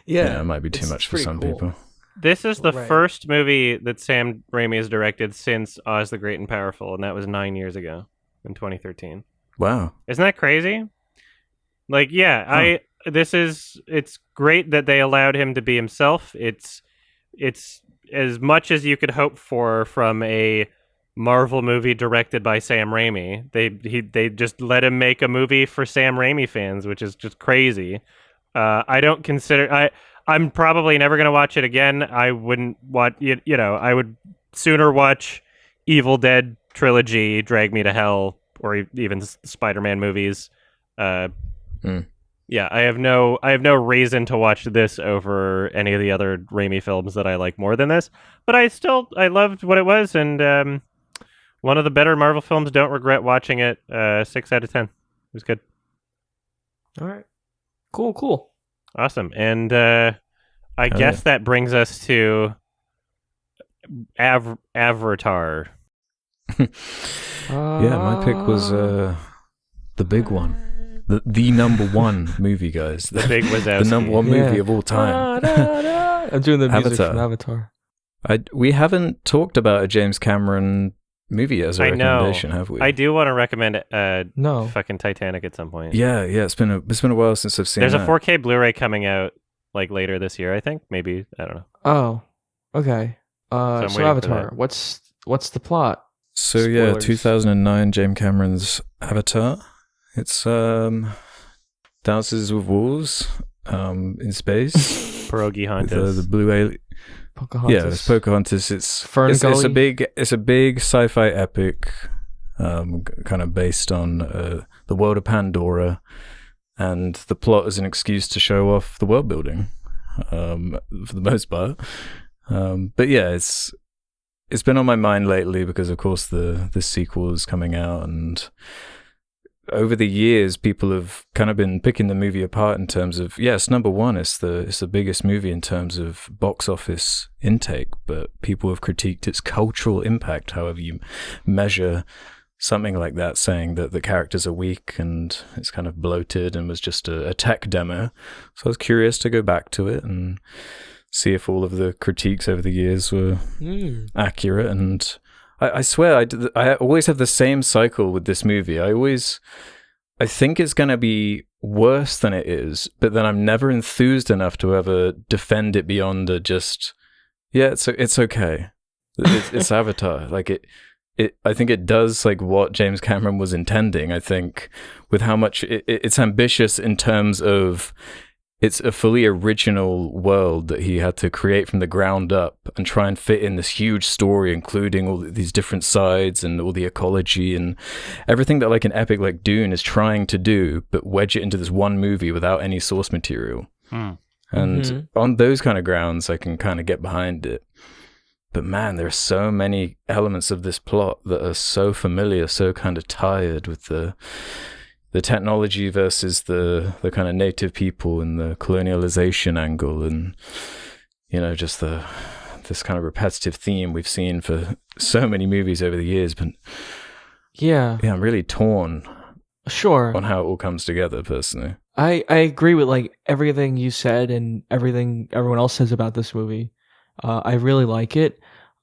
it might be too much for some people. This is the first movie that Sam Raimi has directed since Oz the Great and Powerful, and that was 9 years ago. In 2013. Wow. Isn't that crazy? Like, it's great that they allowed him to be himself. It's as much as you could hope for from a Marvel movie directed by Sam Raimi. They just let him make a movie for Sam Raimi fans, which is just crazy. I'm probably never going to watch it again. I wouldn't watch, I would sooner watch Evil Dead trilogy, Drag Me to Hell, or even Spider-Man movies. I have no reason to watch this over any of the other Raimi films that I like more than this. But I loved what it was, and one of the better Marvel films. Don't regret watching it. 6 out of 10. It was good. All right, cool, awesome. And I guess that brings us to Avatar. My pick was the big one, the number one movie, guys. The Big Wazowski. The number one movie of all time. I'm doing the music from Avatar. We haven't talked about a James Cameron movie as a recommendation, have we? I do want to recommend No. fucking Titanic at some point. Yeah, it's been a while since I've seen There's that. a 4K Blu-ray coming out like later this year, I think. Maybe, I don't know. Oh, okay. So I'm waiting for Avatar. that. What's the plot? So Spoilers. 2009 James Cameron's Avatar. It's Dances with Wolves in space. Pierogi With, Hunters. the blue alien. Pocahontas. Yeah, it's Pocahontas. It's Ferngully? it's a big sci-fi epic, kind of based on the world of Pandora, and the plot is an excuse to show off the world building, for the most part. But yeah, it's been on my mind lately because, of course, the sequel is coming out, and over the years, people have kind of been picking the movie apart in terms of, yes, number one, it's the biggest movie in terms of box office intake, but people have critiqued its cultural impact, however you measure something like that, saying that the characters are weak and it's kind of bloated and was just a tech demo. So I was curious to go back to it and see if all of the critiques over the years were accurate. And I swear, I always have the same cycle with this movie. I think it's going to be worse than it is, but then I'm never enthused enough to ever defend it beyond it's okay. It's Avatar. Like I think it does like what James Cameron was intending. I think with how much it's ambitious in terms of it's a fully original world that he had to create from the ground up and try and fit in this huge story, including all these different sides and all the ecology and everything that like an epic like Dune is trying to do, but wedge it into this one movie without any source material. And on those kind of grounds, I can kind of get behind it. But man, there are so many elements of this plot that are so familiar, so kind of tired with the technology versus the kind of native people and the colonialization angle, and just this kind of repetitive theme we've seen for so many movies over the years. But yeah, I'm really torn on how it all comes together personally. I agree with like everything you said and everything everyone else says about this movie. I really like it.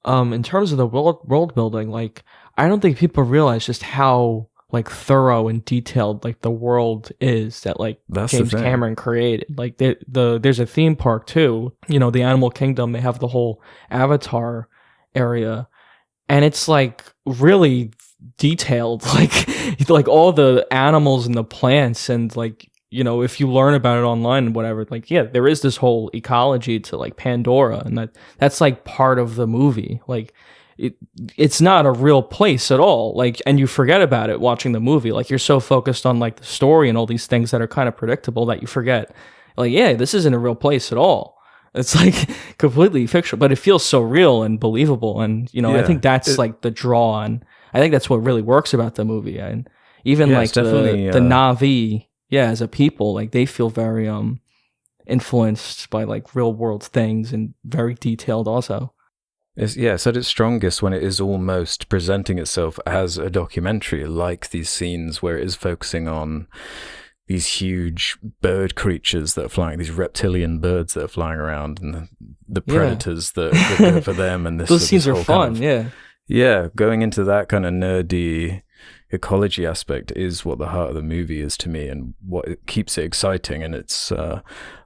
In terms of the world building, like I don't think people realize just how like thorough and detailed like the world is that like James Cameron created. Like there's a theme park too, the Animal Kingdom. They have the whole Avatar area, and it's like really detailed, like all the animals and the plants, and like if you learn about it online and whatever, like there is this whole ecology to like Pandora, and that's like part of the movie. Like it's not a real place at all. Like, and you forget about it watching the movie. Like you're so focused on like the story and all these things that are kind of predictable that you forget. Like, this isn't a real place at all. It's like completely fictional, but it feels so real and believable. And I think that's like the draw, and I think that's what really works about the movie. And even like the Na'vi, as a people, like they feel very influenced by like real world things and very detailed also. It's at its strongest when it is almost presenting itself as a documentary, like these scenes where it is focusing on these huge bird creatures that are flying, these reptilian birds that are flying around, and the predators that go for them. And those scenes are fun, going into that kind of nerdy ecology aspect is what the heart of the movie is to me, and what it keeps it exciting. And it's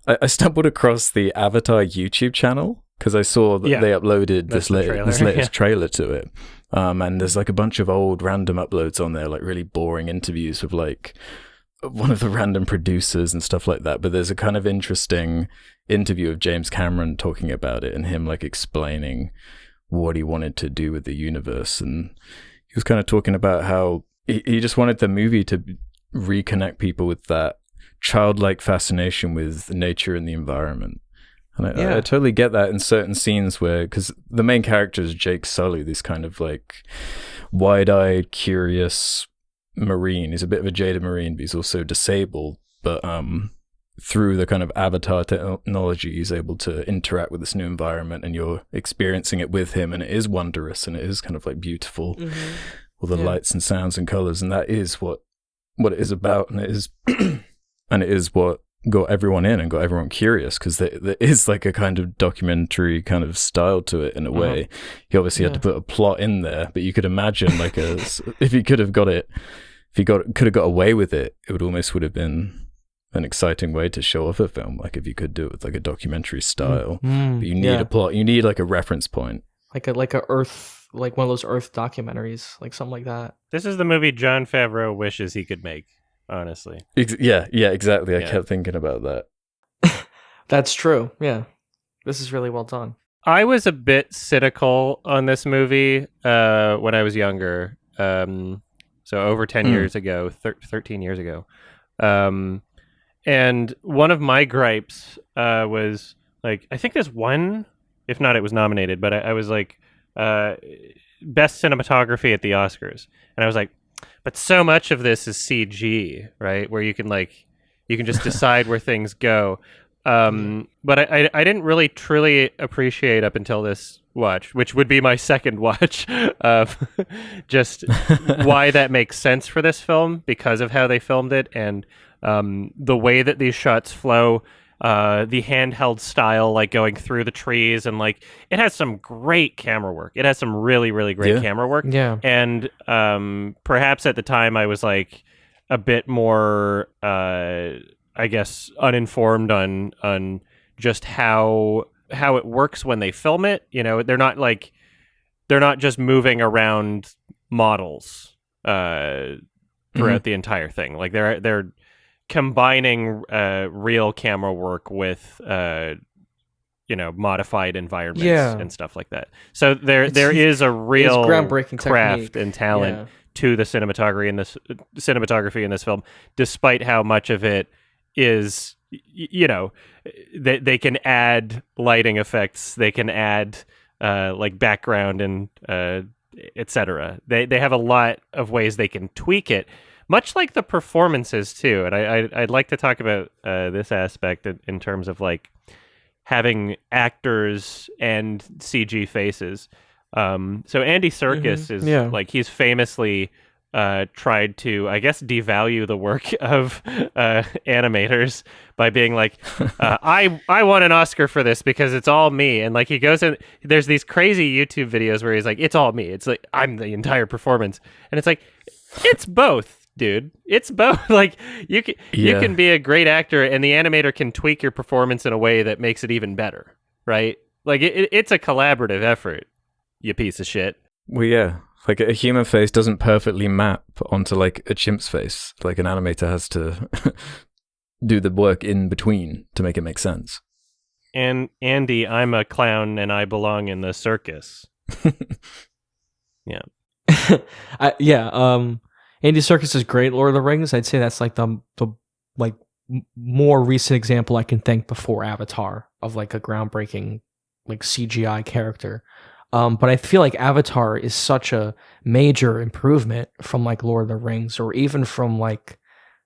I stumbled across the Avatar YouTube channel because I saw that they uploaded this latest trailer to it, and there's like a bunch of old random uploads on there, like really boring interviews with like one of the random producers and stuff like that. But there's a kind of interesting interview of James Cameron talking about it and him like explaining what he wanted to do with the universe, and he was kind of talking about how he just wanted the movie to reconnect people with that childlike fascination with nature and the environment. And I totally get that in certain scenes because the main character is Jake Sully, this kind of like wide-eyed, curious Marine. He's a bit of a jaded Marine, but he's also disabled. But through the kind of avatar technology, he's able to interact with this new environment, and you're experiencing it with him, and it is wondrous, and it is kind of like beautiful. All the lights and sounds and colors, and that is what it is about, and it is and it is what got everyone in and got everyone curious, because there is like a kind of documentary kind of style to it in a way. He obviously had to put a plot in there, but you could imagine like if he could have got it, if he could have got away with it, it would have been an exciting way to show off a film. Like if you could do it with like a documentary style, but you need a plot, you need like a reference point, like a Earth, like one of those Earth documentaries, like something like that. This is the movie Jon Favreau wishes he could make. Honestly. Yeah, exactly. I kept thinking about that. That's true. Yeah. This is really well done. I was a bit cynical on this movie when I was younger. So over 10 years ago, 13 years ago. And one of my gripes was like, I think there's one, if not, it was nominated, but I was like, best cinematography at the Oscars. And I was like, but so much of this is CG, right? Where you can just decide where things go. But I didn't really truly appreciate up until this watch, which would be my second watch, just why that makes sense for this film because of how they filmed it and the way that these shots flow. The handheld style, like going through the trees, and like it has some great camera work. It has some really, really great camera work. Yeah. And perhaps at the time I was like a bit more, I guess, uninformed on just how it works when they film it. You know, they're not just moving around models throughout the entire thing. Like they're combining real camera work with modified environments and stuff like that. So there is a real groundbreaking craft technique and talent to the cinematography in this film, despite how much of it is, they can add lighting effects, they can add like background and etc. They have a lot of ways they can tweak it. Much like the performances too, and I'd like to talk about this aspect in terms of like having actors and CG faces. So Andy Serkis is like he's famously tried to, I guess, devalue the work of animators by being like, I won an Oscar for this because it's all me. And like he goes in, there's these crazy YouTube videos where he's like, it's all me. It's like I'm the entire performance, and it's like it's both. Dude, it's both. Like you can be a great actor and the animator can tweak your performance in a way that makes it even better, right? Like it's a collaborative effort, you piece of shit. Well, yeah, like a human face doesn't perfectly map onto like a chimp's face. Like an animator has to do the work in between to make it make sense. And Andy, I'm a clown and I belong in the circus. Yeah. Andy Serkis is great, Lord of the Rings. I'd say that's like the like more recent example I can think before Avatar of like a groundbreaking like CGI character. But I feel like Avatar is such a major improvement from like Lord of the Rings, or even from like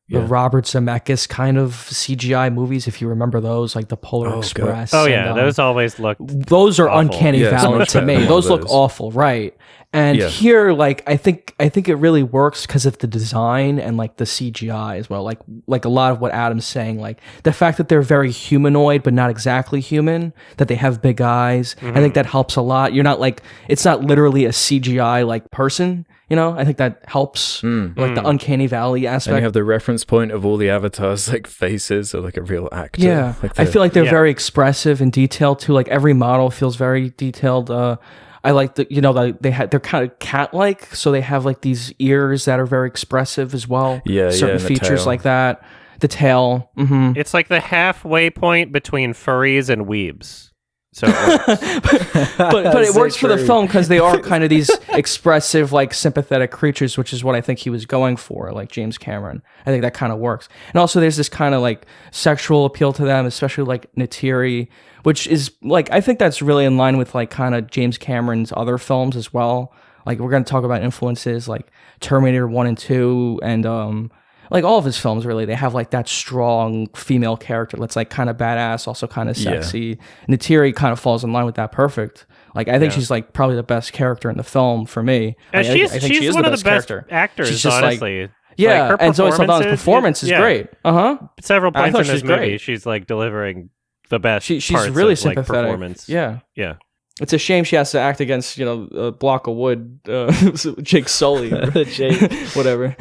the Robert Zemeckis kind of CGI movies, if you remember those, like the Polar Express. God. Oh yeah, those always look. Those are awful. Uncanny Valley to me. Those look awful, right? And here, like I think it really works because of the design and like the CGI as well. Like a lot of what Adam's saying, like the fact that they're very humanoid but not exactly human, that they have big eyes. I think that helps a lot. You're not like, it's not literally a CGI like person. You know, I think that helps, like the Uncanny Valley aspect. And you have the reference point of all the avatars, like faces or like a real actor. Yeah, like I feel like they're very expressive and detailed too. Like every model feels very detailed. I like they're kind of cat-like, so they have like these ears that are very expressive as well. Yeah, certain features like that. The tail. It's like the halfway point between furries and weebs. So but it works for the film because they are kind of these expressive, like sympathetic creatures, which is what I think he was going for, like James Cameron. I think that kind of works. And also there's this kind of like sexual appeal to them, especially like Neytiri, which is like, I think that's really in line with like kind of James Cameron's other films as well. Like we're going to talk about influences like Terminator 1 and 2 and like all of his films, really, they have like that strong female character that's like kind of badass, also kind of sexy. Neytiri kind of falls in line with that perfect. Like I think she's like probably the best character in the film for me. She's one of the best actors, honestly. Yeah, like, and Zoe Saldana's performance is great. Several points in this she's movie, great. she's like delivering the best. She's parts really of, like, sympathetic. performance. Yeah. It's a shame she has to act against a block of wood, Jake Sully, whatever.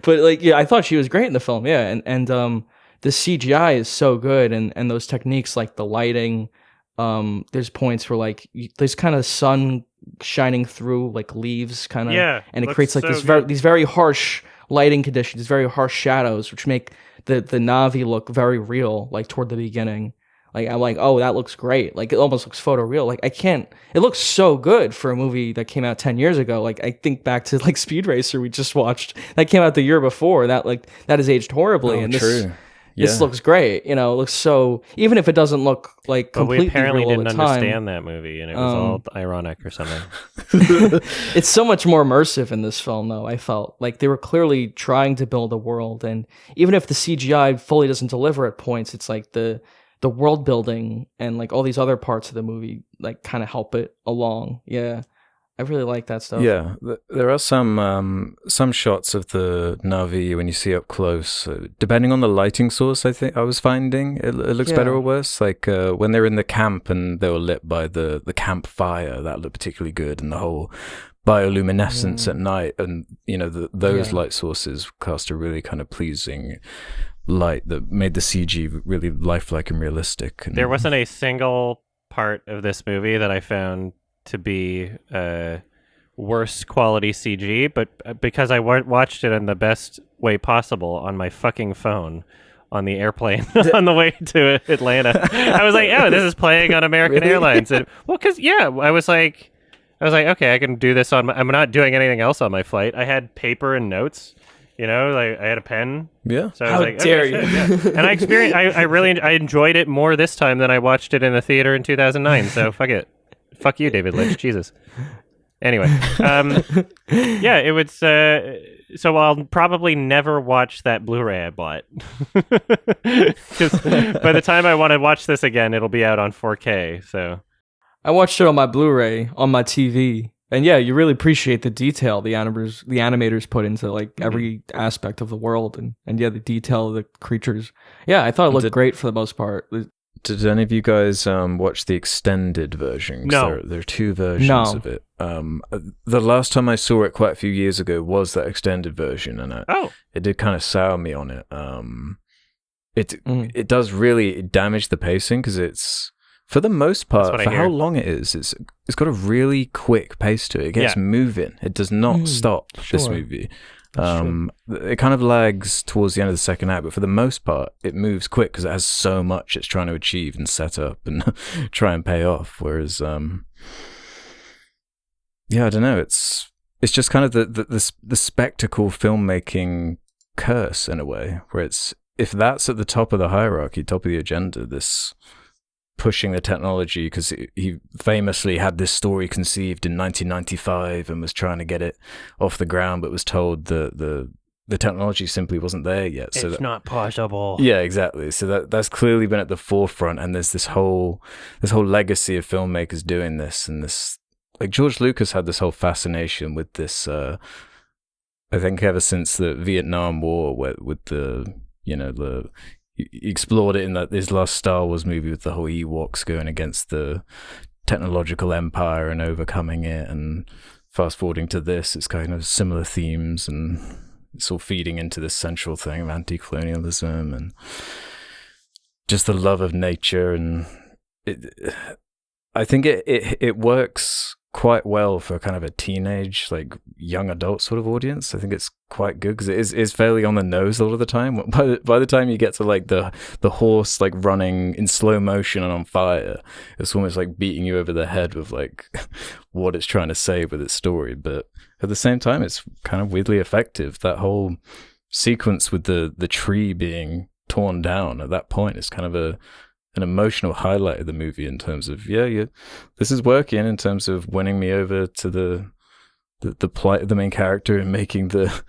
But like, I thought she was great in the film. Yeah, and the CGI is so good, and those techniques like the lighting. There's points where like there's kind of sun shining through like leaves, kind of, and it creates like these very harsh lighting conditions, these very harsh shadows, which make the Na'vi look very real, like toward the beginning. Like, I'm like, oh, that looks great. Like, it almost looks photoreal. Like, it looks so good for a movie that came out 10 years ago. Like, I think back to, like, Speed Racer we just watched. That came out the year before. That has aged horribly. Oh, and true. This looks great. It looks so... Even if it doesn't look, like, completely real all the time. But we apparently didn't understand that movie, and it was all ironic or something. It's so much more immersive in this film, though, I felt. Like, they were clearly trying to build a world, and even if the CGI fully doesn't deliver at points, it's like the world building and like all these other parts of the movie like kind of help it along. Yeah, I really like that stuff. Yeah, there are some shots of the Na'vi when you see up close, depending on the lighting source. I think I was finding it looks better or worse. Like when they're in the camp and they were lit by the campfire, that looked particularly good, and the whole bioluminescence at night, and those light sources cast a really kind of pleasing light that made the CG really lifelike and realistic. And there wasn't a single part of this movie that I found to be worse quality CG, but because I watched it in the best way possible on my fucking phone on the airplane on the way to Atlanta, I was like, oh, this is playing on American Airlines. And, well, because, I was like, okay, I can do this I'm not doing anything else on my flight. I had paper and notes. Like I had a pen. Yeah. So I was like, dare you? And I experienced. I enjoyed it more this time than I watched it in the theater in 2009. So fuck it. Fuck you, David Lynch. Jesus. Anyway, it was. So I'll probably never watch that Blu-ray I bought, because by the time I want to watch this again, it'll be out on 4K. So I watched it on my Blu-ray on my TV. And yeah, you really appreciate the detail the animators put into like every aspect of the world, and the detail of the creatures. Yeah, I thought it looked great for the most part. Did any of you guys watch the extended version? No. There are two versions of it. The last time I saw it quite a few years ago was that extended version, and it did kind of sour me on it. It does really damage the pacing because it's, for the most part, for how long it is, it's got a really quick pace to it. It gets moving. It does not stop, this movie. It kind of lags towards the end of the second act, but for the most part, it moves quick because it has so much it's trying to achieve and set up and try and pay off. Whereas, I don't know. It's just kind of the spectacle filmmaking curse in a way, where it's, if that's at the top of the hierarchy, top of the agenda, this pushing the technology, because he famously had this story conceived in 1995 and was trying to get it off the ground, but was told that the technology simply wasn't there yet. So it's not possible. Yeah, exactly. So that's clearly been at the forefront, and there's this whole legacy of filmmakers doing this, and this, like, George Lucas had this whole fascination with this. I think ever since the Vietnam War, with the he explored it in his last Star Wars movie with the whole Ewoks going against the technological empire and overcoming it, and fast forwarding to this, it's kind of similar themes, and it's all feeding into this central thing of anti-colonialism and just the love of nature. And I think it works quite well for kind of a teenage, like, young adult sort of audience. I think it's quite good because it is fairly on the nose a lot of the time. By the time you get to like the horse like running in slow motion and on fire, it's almost like beating you over the head with like what it's trying to say with its story. But at the same time, it's kind of weirdly effective. That whole sequence with the tree being torn down at that point is kind of an emotional highlight of the movie in terms of, this is working in terms of winning me over to the plight of the main character and making the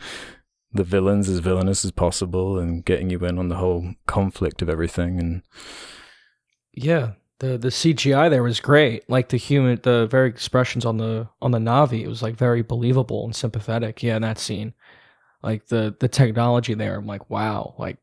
villains as villainous as possible and getting you in on the whole conflict of everything. And the CGI there was great. Like the very expressions on the Na'vi, it was like very believable and sympathetic. Yeah, in that scene. like the technology there. I'm like, wow, like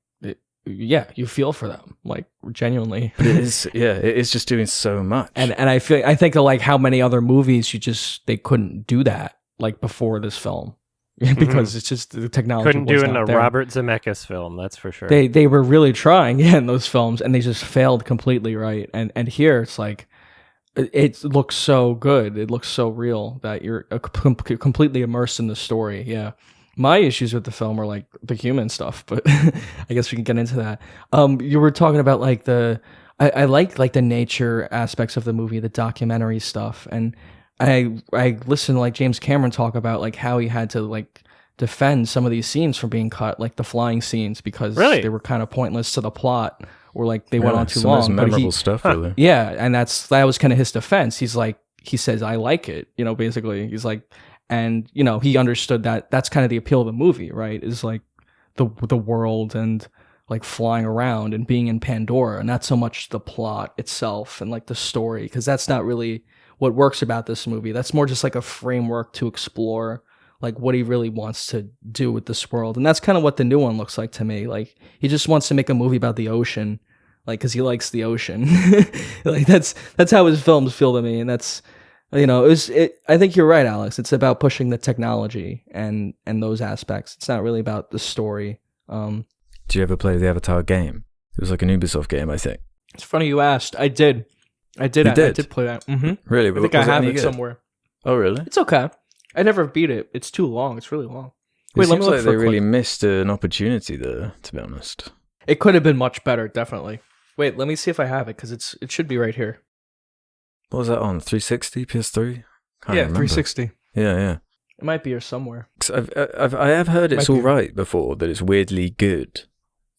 yeah, you feel for them, like genuinely. But it is just doing so much. And I think of like how many other movies they couldn't do that like before this film. Because it's just the technology couldn't do in a there. Robert Zemeckis film, that's for sure. They were really trying in those films, and they just failed completely, right? And here it's like it looks so good, it looks so real that you're completely immersed in the story. Yeah, my issues with the film are like the human stuff, but I guess we can get into that. You were talking about like I like the nature aspects of the movie, the documentary stuff, and I listened to like James Cameron talk about like how he had to like defend some of these scenes from being cut, like the flying scenes, because they were kind of pointless to the plot, or like they went on too long. Some memorable stuff, really. Yeah, and that was kind of his defense. He says I like it, basically. He's like, and he understood that that's kind of the appeal of the movie, right? Is like the world and like flying around and being in Pandora, and not so much the plot itself and like the story, because that's not really what works about this movie. That's more just like a framework to explore like what he really wants to do with this world. And that's kind of what the new one looks like to me. Like he just wants to make a movie about the ocean, like because he likes the ocean. Like that's how his films feel to me. And that's, I think you're right, Alex. It's about pushing the technology and those aspects. It's not really about the story. Did you ever play the Avatar game? It was like an Ubisoft game, I think. It's funny you asked. I did play that. Mm-hmm. Really? I think I have it somewhere. Oh, really? It's okay. I never beat it. It's too long. It's really long. It seems like they really missed an opportunity there, to be honest. It could have been much better, definitely. Wait, let me see if I have it, because it should be right here. What was that on? 360, PS3? Can't remember. 360. Yeah. It might be here somewhere. I have heard it's all right before, that it's weirdly good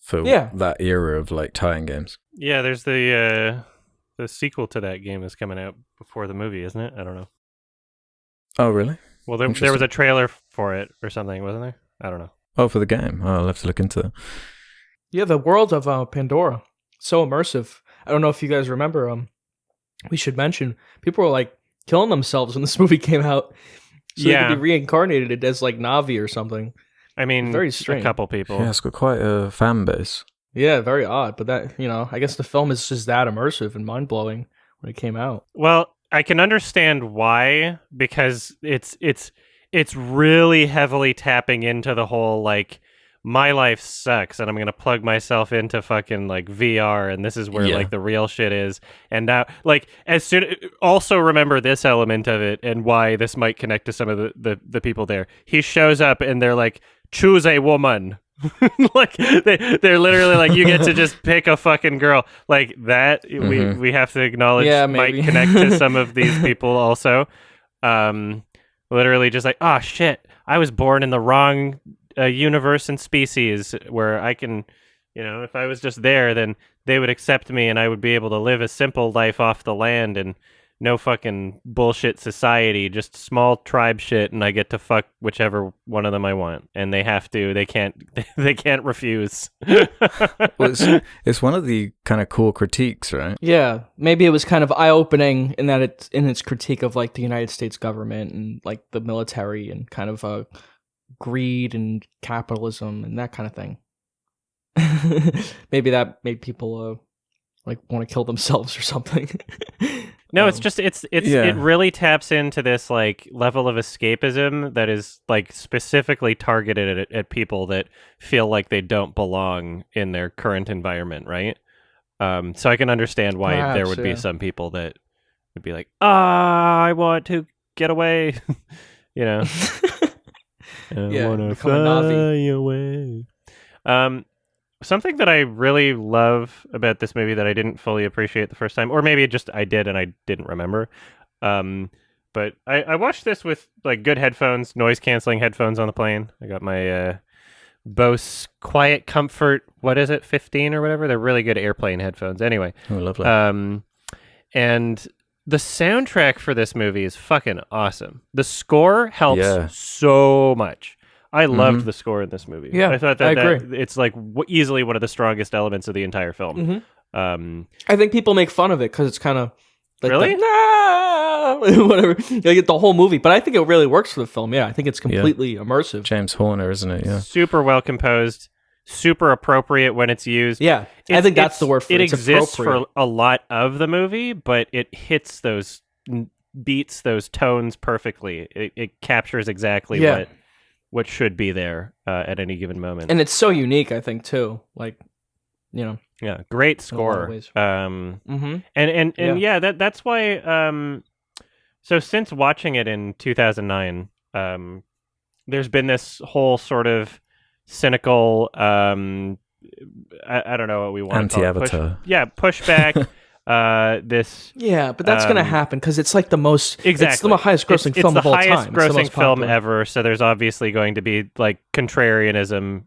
for that era of like tie-in games. Yeah, there's the sequel to that game is coming out before the movie, isn't it? I don't know. Oh, really? Well, there was a trailer for it or something, wasn't there? I don't know. Oh, for the game? Oh, I'll have to look into that. Yeah, the world of Pandora. So immersive. I don't know if you guys remember, we should mention, people were like killing themselves when this movie came out. So they could be reincarnated as like Na'vi or something. I mean, very strange. A couple people. Yeah, it's got quite a fan base. Yeah, very odd. But that, I guess the film is just that immersive and mind-blowing when it came out. Well, I can understand why, because it's really heavily tapping into the whole like my life sucks and I'm gonna plug myself into fucking like VR and this is where like the real shit is. And now like also remember this element of it and why this might connect to some of the people there. He shows up and they're like, choose a woman. Like they're literally like, you get to just pick a fucking girl like that. We have to acknowledge might connect to some of these people also. Literally just like, oh shit, I was born in the wrong universe and species where I can, if I was just there, then they would accept me and I would be able to live a simple life off the land and no fucking bullshit society, just small tribe shit, and I get to fuck whichever one of them I want, and they can't refuse. Well, it's one of the kind of core critiques, right? Yeah, maybe it was kind of eye-opening in that it's in its critique of like the United States government and like the military and kind of greed and capitalism and that kind of thing. Maybe that made people like want to kill themselves or something. No, it's just it really taps into this like level of escapism that is like specifically targeted at people that feel like they don't belong in their current environment, right? So I can understand why there would be some people that would be like, I want to get away, I want to fly away. Something that I really love about this movie that I didn't fully appreciate the first time, or maybe I did and I didn't remember. But I watched this with like good headphones, noise canceling headphones on the plane. I got my Bose Quiet Comfort, 15 or whatever? They're really good airplane headphones. Anyway. Oh, lovely. And the soundtrack for this movie is fucking awesome. The score helps so much. I loved the score in this movie. Yeah, I thought I agree. That it's like easily one of the strongest elements of the entire film. I think people make fun of it because it's kind of like really? whatever. You get the whole movie, but I think it really works for the film. Yeah, I think it's completely immersive. James Horner, isn't it? Yeah, super well composed, super appropriate when it's used. Yeah, I think that's the word for it. It exists for a lot of the movie, but it hits those beats, those tones perfectly. It captures exactly what should be there at any given moment. And it's so unique, I think, too. Like, yeah, great score. And that's why. So since watching it in 2009, there's been this whole sort of cynical. I don't know what we want. Anti-Avatar. Pushback. But that's gonna happen because it's like the most it's the highest grossing film of all time. It's the highest grossing film ever, so there's obviously going to be like contrarianism,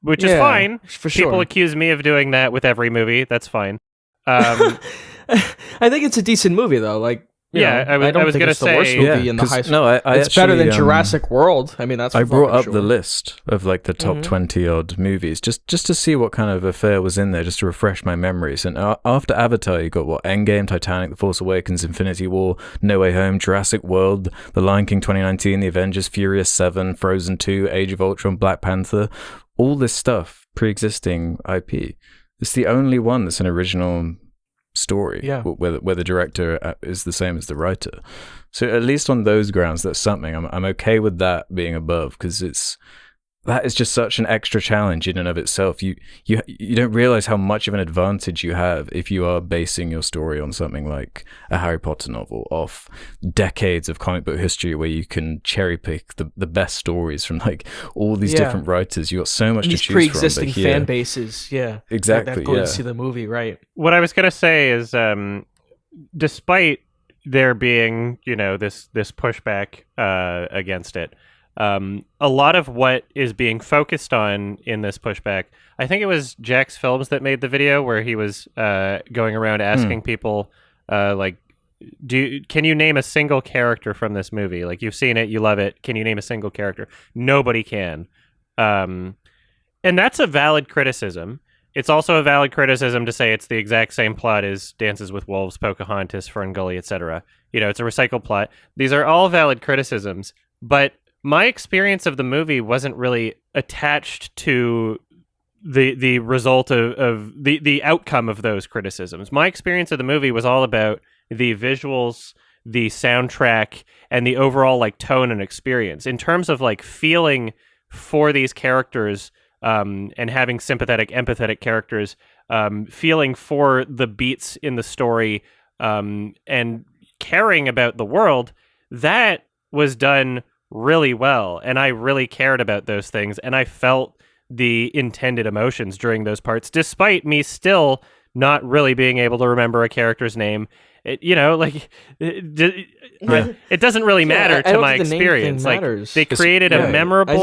which is fine. For sure. People accuse me of doing that with every movie. That's fine. I think it's a decent movie though. Like, I was going to say, the worst movie in the highest. No, it's actually, better than Jurassic World. I mean, that's. I brought up the list of like the top 20 odd movies just to see what kind of affair was in there, just to refresh my memories. And after Avatar, you got Endgame, Titanic, The Force Awakens, Infinity War, No Way Home, Jurassic World, The Lion King 2019, The Avengers, Furious 7, Frozen 2, Age of Ultron, Black Panther. All this stuff, pre-existing IP. It's the only one that's an original story, where the director is the same as the writer. So at least on those grounds, that's something. I'm okay with that being above, because that is just such an extra challenge in and of itself. You don't realize how much of an advantage you have if you are basing your story on something like a Harry Potter novel off decades of comic book history, where you can cherry pick the best stories from like all these different writers. You got so much to choose from. These pre-existing fan bases, exactly. That go to see the movie, right? What I was gonna say is, despite there being this pushback against it. A lot of what is being focused on in this pushback, I think it was Jack's Films that made the video where he was going around asking people, can you name a single character from this movie? Like, you've seen it, you love it. Can you name a single character? Nobody can. And that's a valid criticism. It's also a valid criticism to say it's the exact same plot as Dances with Wolves, Pocahontas, Ferngully, etc. It's a recycled plot. These are all valid criticisms, but my experience of the movie wasn't really attached to the result of the outcome of those criticisms. My experience of the movie was all about the visuals, the soundtrack, and the overall like tone and experience. In terms of like feeling for these characters, and having sympathetic, empathetic characters, feeling for the beats in the story, and caring about the world, that was done really well, and I really cared about those things, and I felt the intended emotions during those parts, despite me still not really being able to remember a character's name. It doesn't really matter to my experience. Like, they created a memorable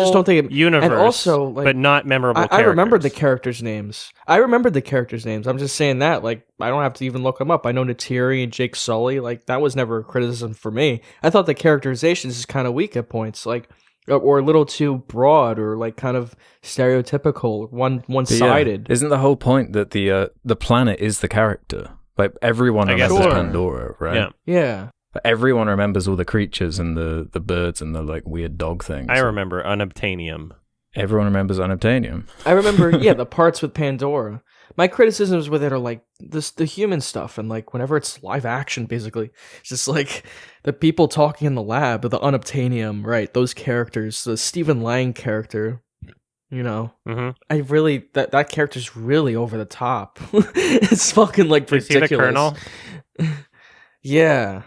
universe, and also, but not memorable characters. I remembered the characters' names. I'm just saying that, like, I don't have to even look them up. I know Neytiri and Jake Sully. Like, that was never a criticism for me. I thought the characterizations is kind of weak at points, like, or a little too broad, or like kind of stereotypical, one-sided. Yeah. Isn't the whole point that the planet is the character? Like, everyone remembers Pandora, right? Yeah. But everyone remembers all the creatures and the birds and the like weird dog things. I remember Unobtainium. Everyone remembers Unobtainium. I remember, the parts with Pandora. My criticisms with it are like the human stuff, and like whenever it's live action, basically, it's just like the people talking in the lab, the Unobtainium, right? Those characters, the Stephen Lang character. I really that character's really over the top. It's fucking like ridiculous. Is he the Colonel? Yeah.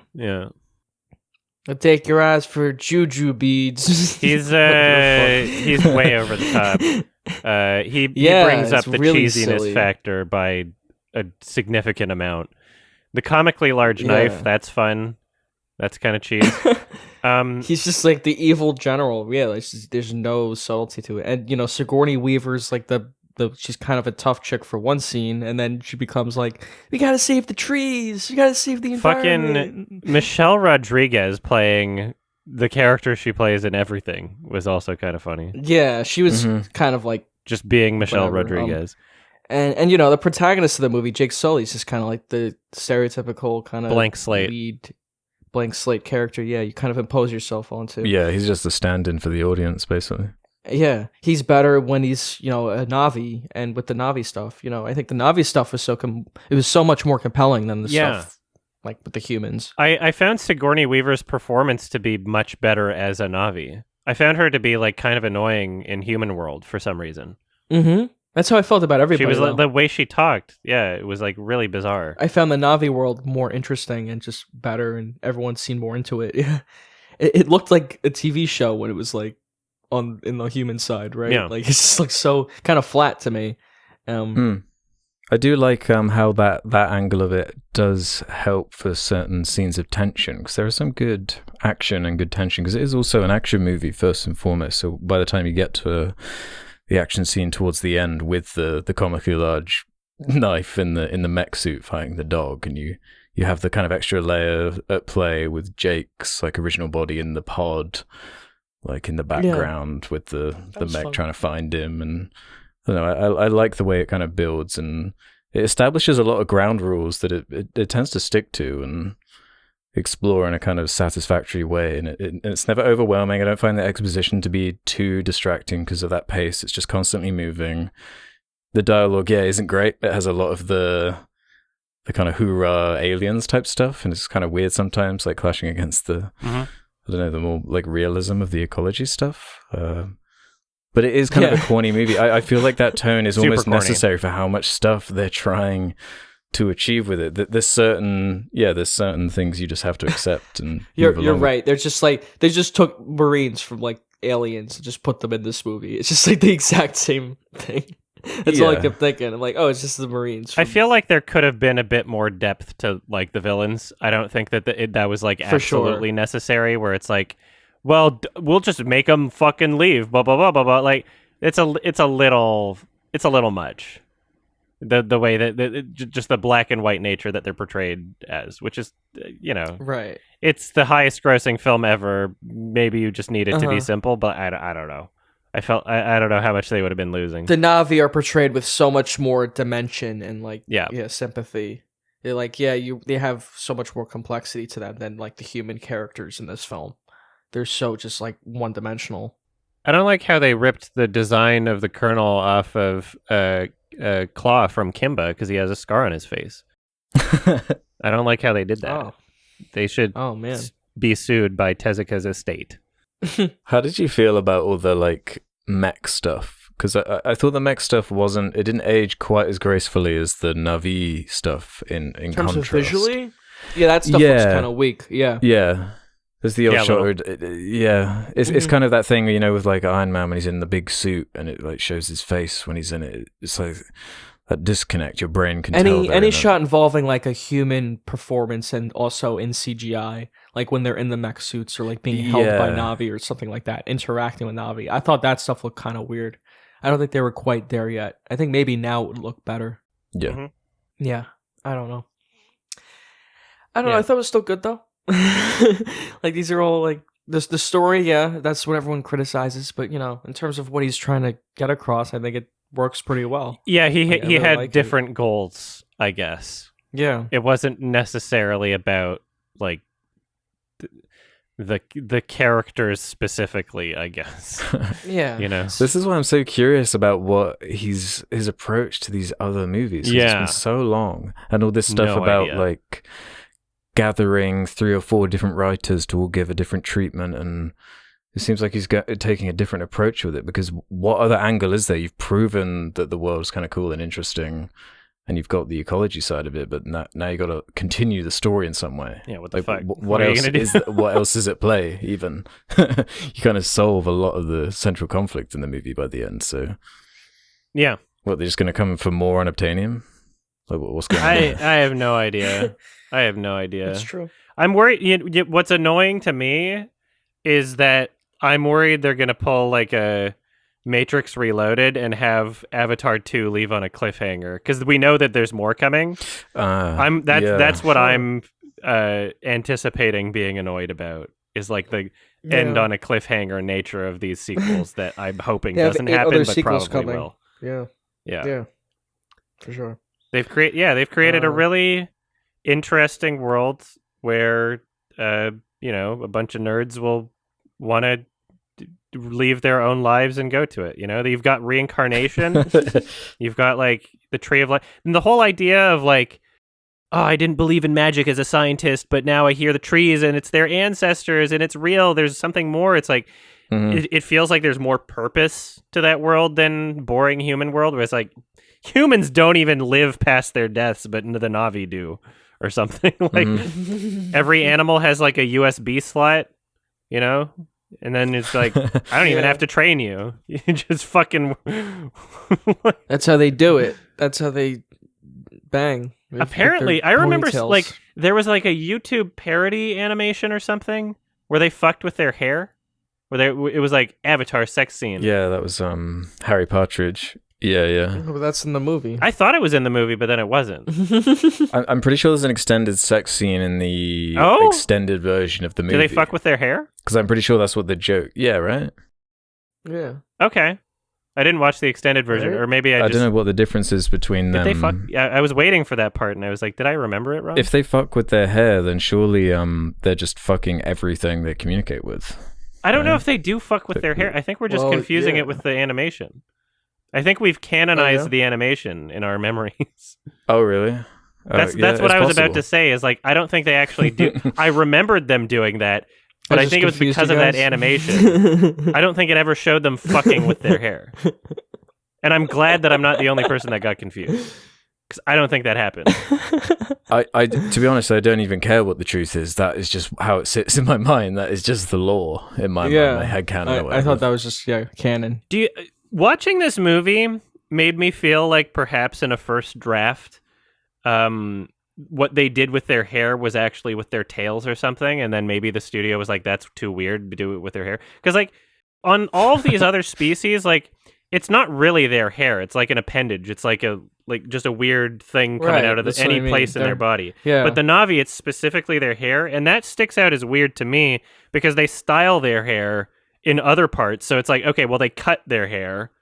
I'll take your ass for juju beads. He's way over the top. He brings up the really cheesiness factor by a significant amount. The comically large knife, that's fun. That's kind of cheap. He's just like the evil general. Yeah, there's no subtlety to it. And Sigourney Weaver's like she's kind of a tough chick for one scene, and then she becomes like, we gotta save the trees, we gotta save the environment. Fucking Michelle Rodriguez playing the character she plays in everything was also kind of funny. Yeah, she was kind of like just being Michelle Rodriguez. And the protagonist of the movie, Jake Sully, is just kind of like the stereotypical kind of blank slate lead. blank slate character. Yeah, you kind of impose yourself onto. Yeah, he's just a stand-in for the audience, basically. Yeah, he's better when he's, a Na'vi, and with the Na'vi stuff, I think the Na'vi stuff was it was so much more compelling than the stuff like with the humans. I found Sigourney Weaver's performance to be much better as a Na'vi. I found her to be like kind of annoying in human world for some reason. Mm-hmm. That's how I felt about everybody. She was like, the way she talked. Yeah, it was like really bizarre. I found the Na'vi world more interesting and just better, and everyone seemed more into it. Yeah, it looked like a TV show when it was like in the human side, right? Yeah. Like it just looks so kind of flat to me. I do like how that angle of it does help for certain scenes of tension, because there is some good action and good tension, because it is also an action movie first and foremost. So by the time you get to the action scene towards the end with the comically large knife in the mech suit fighting the dog, and you have the kind of extra layer at play with Jake's like original body in the pod, like in the background with the mech trying to find him, and I don't know, I like the way it kind of builds, and it establishes a lot of ground rules that it tends to stick to and explore in a kind of satisfactory way, and it's never overwhelming. I don't find the exposition to be too distracting because of that pace. It's just constantly moving. The dialogue, isn't great. It has a lot of the kind of hoorah aliens type stuff, and it's kind of weird sometimes, like clashing against the I don't know, the more like realism of the ecology stuff. But it is kind of a corny movie. I feel like that tone is almost necessary for how much stuff they're trying to achieve with it. There's certain things you just have to accept. And you're right. They're just like, they just took Marines from like Aliens and just put them in this movie. It's just like the exact same thing. That's all I kept thinking. I'm like, oh, it's just the Marines. I feel like there could have been a bit more depth to like the villains. I don't think that that was like absolutely necessary. Where it's like, well, we'll just make them fucking leave. Blah blah blah blah blah. Like it's a little much. The way that just the black and white nature that they're portrayed as, which is right. It's the highest grossing film ever. Maybe you just need it to be simple, but I don't know. I don't know how much they would have been losing. The Na'vi are portrayed with so much more dimension and like sympathy. They're like they have so much more complexity to them than like the human characters in this film. They're so just like one dimensional. I don't like how they ripped the design of the Colonel off of Claw from Kimba because he has a scar on his face. I don't like how they did that. Oh. They should be sued by Tezuka's estate. How did you feel about all the like mech stuff? Because I thought the mech stuff didn't age quite as gracefully as the Na'vi stuff in terms contrast. Of visually? Yeah, that stuff looks kind of weak. Yeah. There's the old shot. It's kind of that thing, with like Iron Man when he's in the big suit and it like shows his face when he's in it. It's like that disconnect. Your brain can tell. Any shot involving like a human performance and also in CGI, like when they're in the mech suits or like being held by Na'vi or something like that, interacting with Na'vi. I thought that stuff looked kind of weird. I don't think they were quite there yet. I think maybe now it would look better. Yeah. Mm-hmm. Yeah. I don't know. I thought it was still good though. Like these are all like the story. Yeah, that's what everyone criticizes. But in terms of what he's trying to get across, I think it works pretty well. Yeah, he had different goals, I guess. Yeah, it wasn't necessarily about like the characters specifically, I guess. Yeah, This is why I'm so curious about what his approach to these other movies. It's been so long, and all this stuff about like gathering 3 or 4 different writers to all give a different treatment, and it seems like he's taking a different approach with it, because what other angle is there? You've proven that the world's kind of cool and interesting, and you've got the ecology side of it, but now you got to continue the story in some way. Yeah, what the fuck? What else is at play, even? You kind of solve a lot of the central conflict in the movie by the end, so... Yeah. What, they're just going to come for more unobtainium? Like, what's going on? I have no idea. That's true. I'm worried. What's annoying to me is that I'm worried they're going to pull like a Matrix Reloaded and have Avatar 2 leave on a cliffhanger, because we know that there's more coming. That's what I'm anticipating being annoyed about, is like the end on a cliffhanger nature of these sequels that I'm hoping doesn't happen, but probably coming. Will. Yeah, for sure. They've created a really interesting world where a bunch of nerds will want to leave their own lives and go to it. You've got reincarnation. You've got like the tree of life, and the whole idea of like, oh, I didn't believe in magic as a scientist, but now I hear the trees and it's their ancestors and it's real. There's something more. It's like, it feels like there's more purpose to that world than boring human world, where it's like humans don't even live past their deaths, but the Na'vi do or something. Like every animal has like a USB slot, and then it's like, I don't even have to train you. You just fucking... That's how they do it. That's how they bang. Apparently, I remember like there was like a YouTube parody animation or something where they fucked with their hair. It was like Avatar sex scene. Yeah, that was Harry Partridge. Yeah. But that's in the movie. I thought it was in the movie, but then it wasn't. I'm pretty sure there's an extended sex scene in the extended version of the movie. Do they fuck with their hair? Because I'm pretty sure that's what the joke... Yeah, right? Yeah. Okay. I didn't watch the extended version, or maybe I don't know what the difference is between them. Did they fuck? Yeah, I was waiting for that part, and I was like, did I remember it wrong? If they fuck with their hair, then surely they're just fucking everything they communicate with. I don't know if they do fuck with their hair. I think we're just confusing it with the animation. I think we've canonized the animation in our memories. Oh, really? That's what I was about to say, is like, I don't think they actually do. I remembered them doing that, but I think it was because of that animation. I don't think it ever showed them fucking with their hair. And I'm glad that I'm not the only person that got confused, because I don't think that happened. To be honest, I don't even care what the truth is. That is just how it sits in my mind. That is just the lore in my mind, my headcanon. I thought that was just canon. Watching this movie made me feel like perhaps in a first draft, what they did with their hair was actually with their tails or something, and then maybe the studio was like, that's too weird to do it with their hair. Because like on all of these other species, like it's not really their hair. It's like an appendage. It's like just a weird thing coming out of any place in their body. Yeah. But the Na'vi, it's specifically their hair, and that sticks out as weird to me because they style their hair in other parts. So it's like, okay, well, they cut their hair,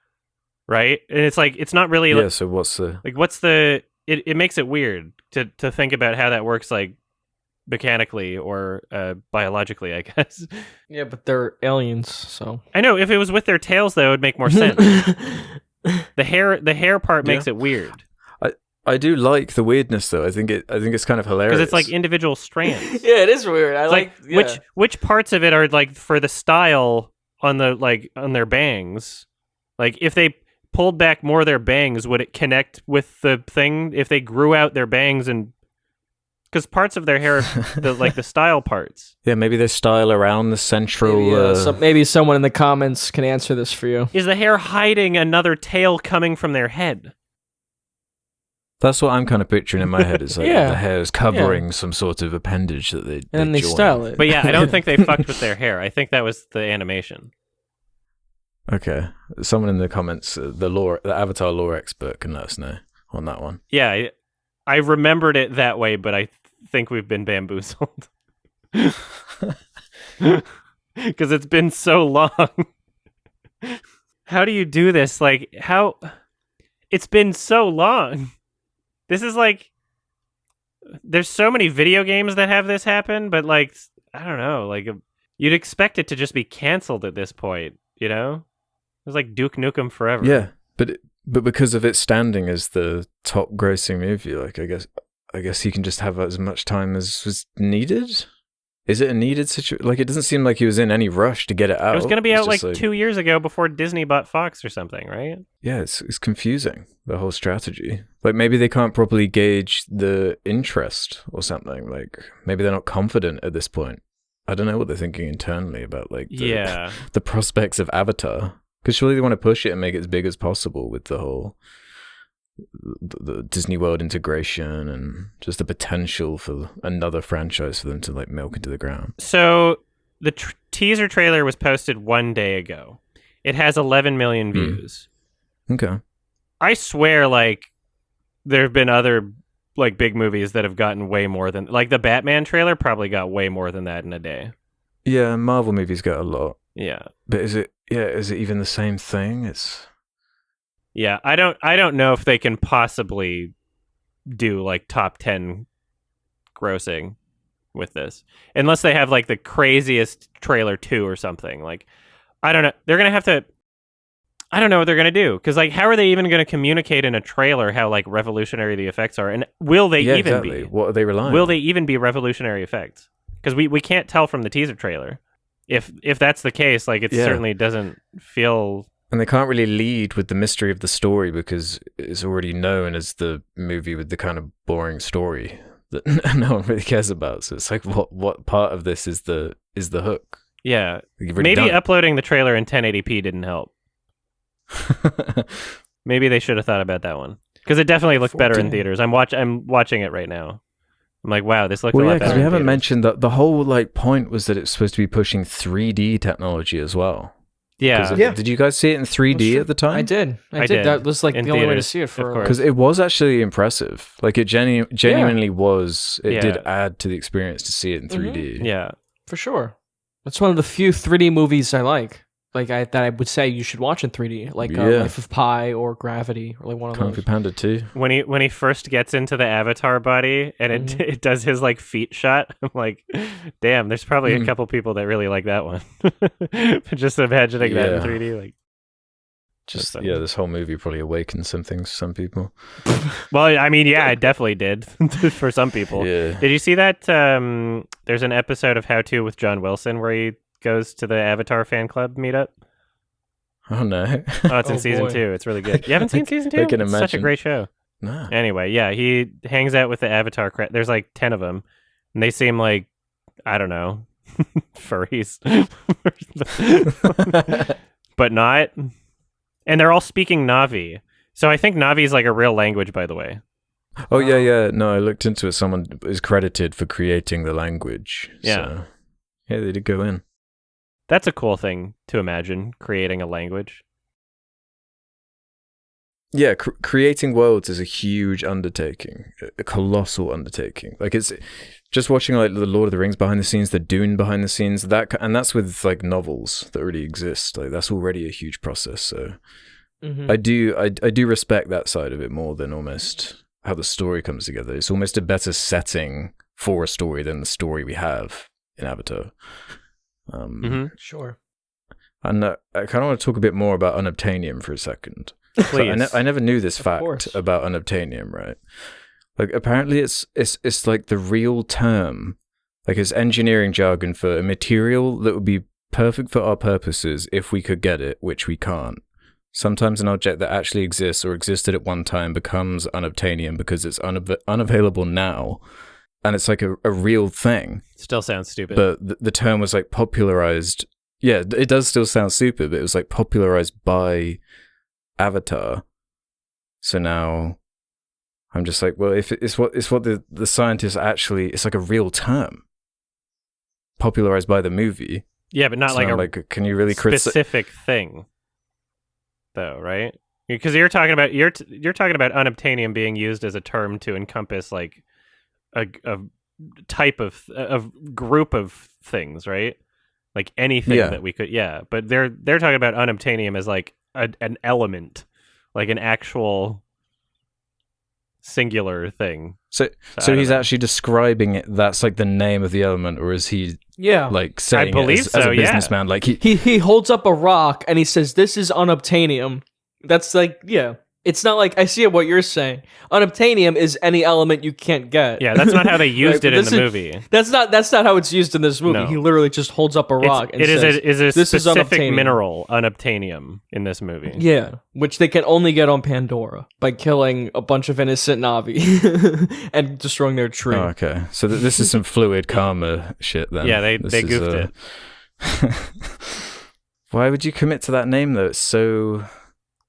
right? And it's like, it's not really... Yeah, so what's the... It makes it weird to think about how that works, like, mechanically or biologically, I guess. Yeah, but they're aliens, so... I know, if it was with their tails, though, it would make more sense. The hair part makes it weird. I do like the weirdness, though. I think it's kind of hilarious. Because it's like individual strands. Yeah, it is weird. I like which parts of it are like for the style on their bangs. Like if they pulled back more of their bangs, would it connect with the thing if they grew out their bangs? And because parts of their hair are the style parts. Yeah, maybe they style around the central... Maybe someone in the comments can answer this for you. Is the hair hiding another tail coming from their head? That's what I'm kind of picturing in my head. Is like the hair is covering some sort of appendage that they style it. But yeah, I don't think they fucked with their hair. I think that was the animation. Okay, someone in the comments, the Avatar lore expert, can let us know on that one. Yeah, I remembered it that way, but I think we've been bamboozled because it's been so long. How do you do this? Like how? It's been so long. This is like, there's so many video games that have this happen, but like, I don't know, like you'd expect it to just be canceled at this point, It was like Duke Nukem Forever. Yeah, but because of its standing as the top grossing movie, like I guess he can just have as much time as was needed. Is it a needed situation? Like, it doesn't seem like he was in any rush to get it out. It was going to be out like 2 years ago before Disney bought Fox or something, right? Yeah, it's confusing, the whole strategy. Like, maybe they can't properly gauge the interest or something. Like, maybe they're not confident at this point. I don't know what they're thinking internally about, like, the prospects of Avatar. Because surely they want to push it and make it as big as possible with the whole... the Disney World integration and just the potential for another franchise for them to like milk into the ground. So the teaser trailer was posted 1 day ago. It has 11 million views. Okay. I swear, like, there have been other like big movies that have gotten way more than, like, the Batman trailer probably got way more than that in a day. Yeah, Marvel movies get a lot. Yeah. But is it even the same thing? Yeah, I don't know if they can possibly do like top 10 grossing. with this, unless they have like the craziest trailer 2 or something. Like, I don't know. They're gonna have to. I don't know what they're gonna do, because like, how are they even gonna communicate in a trailer how like revolutionary the effects are, and will they even be? What are they relying? Will on? they even be revolutionary effects? Because we can't tell from the teaser trailer. If that's the case, like, it certainly doesn't feel. And they can't really lead with the mystery of the story because it's already known as the movie with the kind of boring story that no one really cares about. So it's like, what part of this is the hook? Yeah, maybe uploading the trailer in 1080p didn't help. Maybe they should have thought about that one, because it definitely looked better in theaters. I'm watching it right now. I'm like, wow, this looked a lot better. Because we haven't mentioned that the whole like point was that it's supposed to be pushing 3D technology as well. Yeah. Did you guys see it in 3D at the time? I did. That was like the only way to see it for. Because it was actually impressive. Like, it genuinely was. It did add to the experience to see it in 3D. Mm-hmm. Yeah, for sure. That's one of the few 3D movies I like. Like, that I would say you should watch in 3D, like Life of Pi or Gravity, or like one of those. Kung Fu Panda 2. When he first gets into the Avatar body and it does his like feet shot, I'm like, damn, there's probably a couple people that really like that one. Just imagining that in 3D, like, this whole movie probably awakened some things for some people. Well, I mean, it definitely did for some people. Yeah. Did you see that? There's an episode of How To with John Wilson where he goes to the Avatar fan club meetup. Oh no! It's in season 2. It's really good. You haven't seen season 2? It's such a great show. No. Anyway, he hangs out with the Avatar. There's like 10 of them, and they seem like, I don't know, furries, but not. And they're all speaking Na'vi. So I think Na'vi is like a real language, by the way. Oh yeah. No, I looked into it. Someone is credited for creating the language. Yeah. So, yeah, they did go in. That's a cool thing to imagine, creating a language. Yeah, creating worlds is a huge undertaking, a colossal undertaking. Like, it's just watching like the Lord of the Rings behind the scenes, the Dune behind the scenes, and that's with like novels that already exist. Like, that's already a huge process. So I do respect that side of it more than almost how the story comes together. It's almost a better setting for a story than the story we have in Avatar. Sure. And I kind of want to talk a bit more about unobtainium for a second. Please. So I never knew this fact about unobtainium, right? Like, apparently it's like the real term, like, it's engineering jargon for a material that would be perfect for our purposes if we could get it, which we can't. Sometimes an object that actually exists or existed at one time becomes unobtainium because it's unavailable now. And it's like a real thing. Still sounds stupid. But the term was like popularized. Yeah, it does still sound stupid, but it was like popularized by Avatar. So now I'm just like, well, if it's what the scientists actually, it's like a real term popularized by the movie. Yeah, but not like can you really specific thing, though, right? Because you're talking about unobtainium being used as a term to encompass like a type of group of things, right? Like anything that we could, but they're talking about unobtainium as like an element, like an actual singular thing. So he's actually describing it. That's like the name of the element, or is he like saying I believe it as a businessman? Like he holds up a rock and he says, "This is unobtainium." That's like It's not like, I see what you're saying. Unobtainium is any element you can't get. Yeah, that's not how they used it in the movie. That's not how it's used in this movie. No. He literally just holds up a rock and says, this is a specific mineral, unobtainium, in this movie. Yeah, which they can only get on Pandora by killing a bunch of innocent Na'vi and destroying their tree. Oh, okay. So this is some fluid karma shit then. Yeah, they goofed it. Why would you commit to that name though? It's so...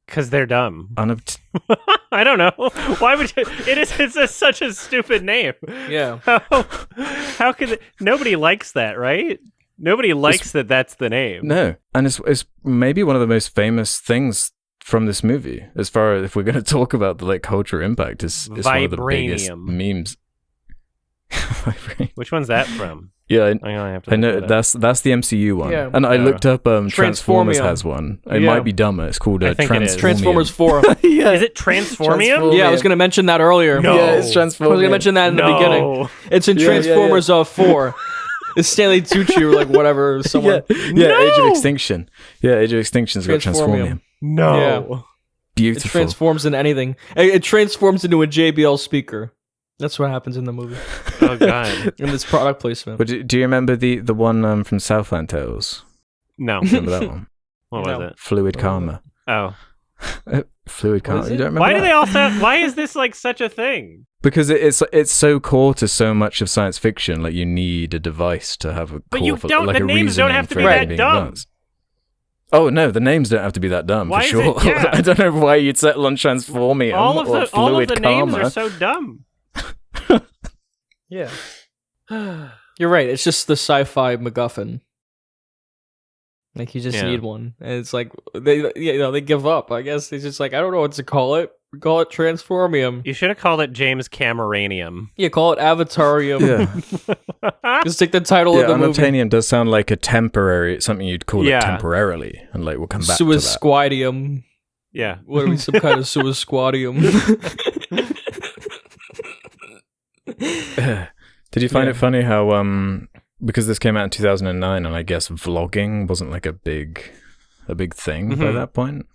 Because they're dumb. I don't know. Why would you? It's such a stupid name. Yeah. How could nobody likes that, right? Nobody likes that's the name. No, and it's maybe one of the most famous things from this movie. As far as if we're going to talk about the like cultural impact, it's one of the biggest memes. Which one's that from? Yeah, I have to I know look that up. that's the MCU one. Yeah. And I looked up Transformers Transformium. has one. It Yeah. might be dumber. It's called I think it is. Transformers 4. Yeah. Is it Transformium? Transform- Yeah, I was going to mention that earlier. No. Yeah, it's I Transformers. was going to mention that in the beginning. It's in Yeah, Transformers 4. It's Stanley Tucci or like whatever. Someone. Yeah, Age of Extinction. Yeah, Age of Extinction's got Transformium. Transformium. No. Yeah. It Beautiful. transforms into anything. It transforms into a JBL speaker. That's what happens in the movie. Oh god. In this product placement. But do you remember the one from Southland Tales? No. Remember that one? What was it? Fluid Karma. Oh. Fluid Karma. is You it? don't remember Why do that? they all sound? Why is this like such a thing? Because it's so core to so much of science fiction. Like you need a device to have a core But you for, don't- like the a names don't reasoning have to for be everything that being dumb. advanced. Oh no, the names don't have to be that dumb Why for is sure. it- yeah. I don't know why you'd settle on Transformium All of or the Fluid names Karma. are so dumb. Yeah. You're right. It's just the sci-fi MacGuffin. Like you just Yeah. need one, and it's like they give up. I guess they just like I don't know what to call it. We call it Transformium. You should have called it James Cameranium. Yeah, call it Avatarium. Yeah, Just take the title of the movie. unobtainium does sound like a temporary, something you'd call Yeah. it temporarily, and like we'll come back to that. Suisquadium. Yeah. What are we? Some kind of Suisquadium. Did you find Yeah. it funny how because this came out in 2009 and I guess vlogging wasn't like a big thing by Mhm. that point?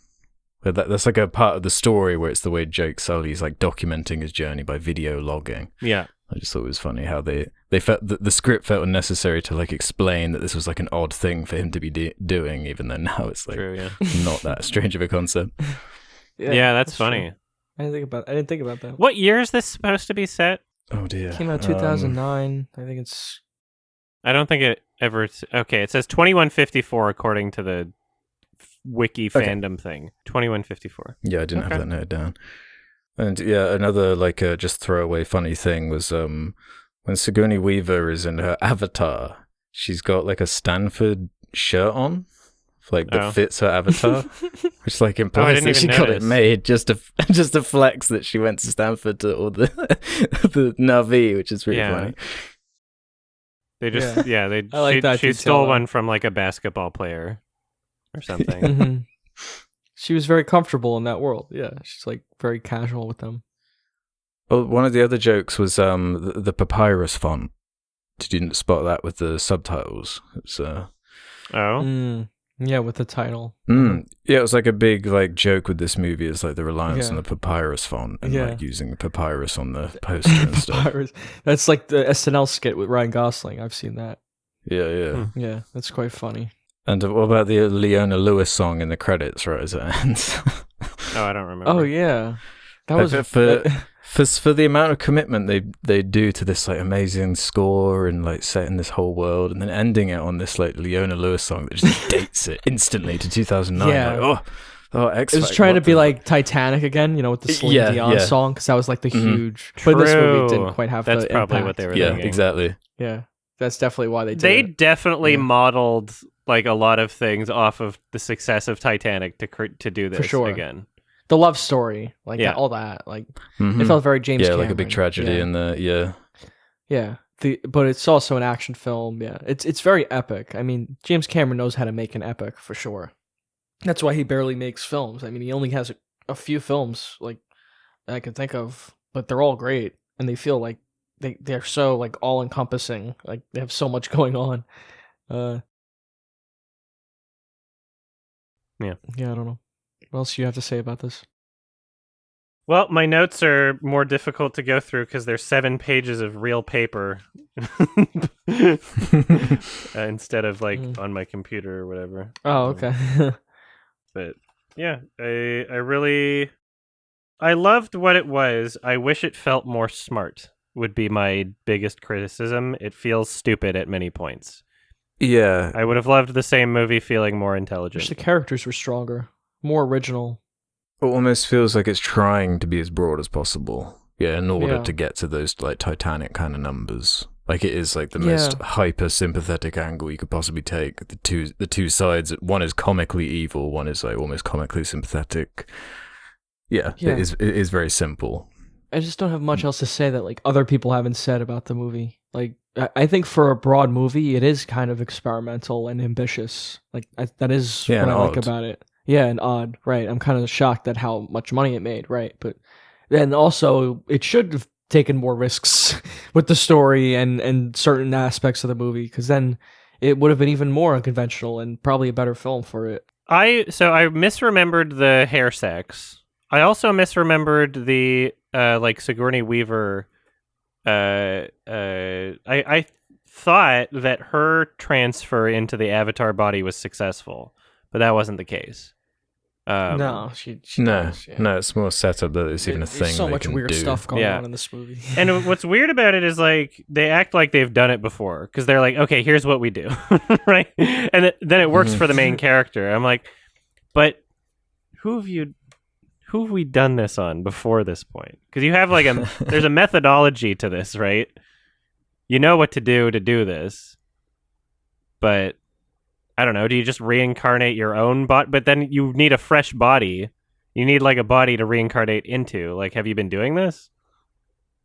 But that's like a part of the story where it's the way Jake Sully's like documenting his journey by video logging. Yeah. I just thought it was funny how they felt that the script felt unnecessary to like explain that this was like an odd thing for him to be doing, even though now it's like True. Yeah. not that strange of a concept. Yeah, that's true. funny. I didn't think about that. What year is this supposed to be set? Oh dear. Came out 2009. I think it's. I don't think it ever. Okay, it says 2154 according to the wiki Okay. fandom thing. 2154. Yeah, I didn't Okay. have that noted down. And yeah, another like just throwaway funny thing was when Sigourney Weaver is in her avatar, she's got like a Stanford shirt on, like that Oh. fits her avatar, which like implies didn't that she even got it notice. made just to flex that she went to Stanford to all the the Navi, which is really Yeah. funny. They just they I like that she detail, stole though. one from like a basketball player or something. Mhm. She was very comfortable in that world. Yeah, she's like very casual with them. Oh, one of the other jokes was the papyrus font. Did you spot that with the subtitles? It's Oh. Yeah, with the title. Yeah, it was like a big like joke with this movie. It's like the reliance Yeah. on the papyrus font and Yeah. like using the papyrus on the poster and stuff. Papyrus. That's like the SNL skit with Ryan Gosling. I've seen that. Yeah, yeah. Hmm. Yeah, that's quite funny. And what about the Leona Lewis song in the credits right as it ends? Oh, I don't remember. Oh yeah, that Like, was for the amount of commitment they do to this like amazing score and like setting this whole world and then ending it on this like Leona Lewis song that just dates it instantly to 2009. Yeah. Like, oh, It was trying to be like Titanic again, with the Celine Yeah, Dion yeah. song, because that was like the Mhm. huge. But this movie True. didn't quite have That's the probably impact. what they were Yeah, thinking. exactly. Yeah, that's definitely why they did They it. definitely Yeah. modeled like a lot of things off of the success of Titanic to do this sure. again. The love story, like Yeah. all that, like Mhm. it felt very James yeah, Cameron. like a big tragedy Yeah. in the Yeah. But it's also an action film. Yeah, it's very epic. I mean, James Cameron knows how to make an epic for sure. That's why he barely makes films. I mean, he only has a few films like that I can think of, but they're all great, and they feel like they're so like all encompassing. Like they have so much going on. Yeah. Yeah, I don't know. What else do you have to say about this? Well, my notes are more difficult to go through because there's 7 pages of real paper instead of like on my computer or whatever. Oh, okay. But yeah, I loved what it was. I wish it felt more smart would be my biggest criticism. It feels stupid at many points. yeah. I would have loved the same movie feeling more Wish intelligent. the characters were stronger, more original. It almost feels like it's trying to be as broad as possible. Yeah, in order Yeah. to get to those like Titanic kind of numbers. Like it is like the Yeah. most hyper sympathetic angle you could possibly take. The two sides. One is comically evil. One is like almost comically sympathetic. Yeah. Yeah. It is very simple. I just don't have much else to say that like other people haven't said about the movie. Like I think for a broad movie, it is kind of experimental and ambitious. Like that is what I like about it. Yeah, and odd, right? I'm kind of shocked at how much money it made, right? But then also, it should have taken more risks with the story and certain aspects of the movie, because then it would have been even more unconventional and probably a better film for it. I misremembered the hair sex. I also misremembered the Sigourney Weaver. I thought that her transfer into the Avatar body was successful, but that wasn't the case. No, she no, does, yeah. no, it's more set up that it's even a thing. There's so much weird stuff going on in this movie. And what's weird about it is like they act like they've done it before because they're like, okay, here's what we do, right? And then it works for the main character. I'm like, but who have we done this on before this point? Because you have there's a methodology to this, right? You know what to do this, but I don't know. Do you just reincarnate your own body? But then you need a fresh body. You need a body to reincarnate into. Like, have you been doing this?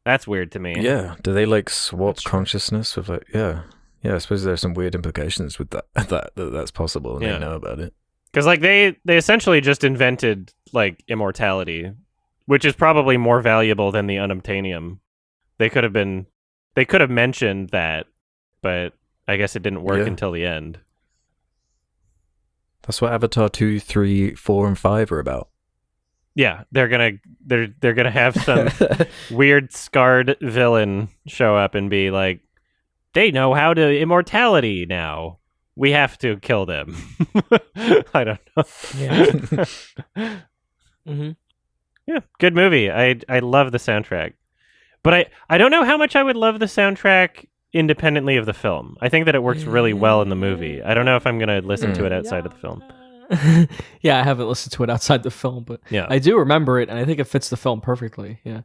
That's weird to me. Yeah. Do they swap consciousness with yeah? Yeah. I suppose there's some weird implications with that's possible, and they know about it. Because they essentially just invented immortality, which is probably more valuable than the unobtainium. They could have mentioned that, but I guess it didn't work until the end. That's what Avatar 2, 3, 4, and 5 are about. Yeah, they're gonna have some weird scarred villain show up and be like, they know how to immortality now. We have to kill them. I don't know. Yeah. Mm-hmm. Yeah, good movie. I love the soundtrack, but I don't know how much I would love the soundtrack independently of the film. I think that it works really well in the movie. I don't know if I'm going to listen to it outside of the film. Yeah, I haven't listened to it outside the film, but yeah. I do remember it, and I think it fits the film perfectly. Yeah.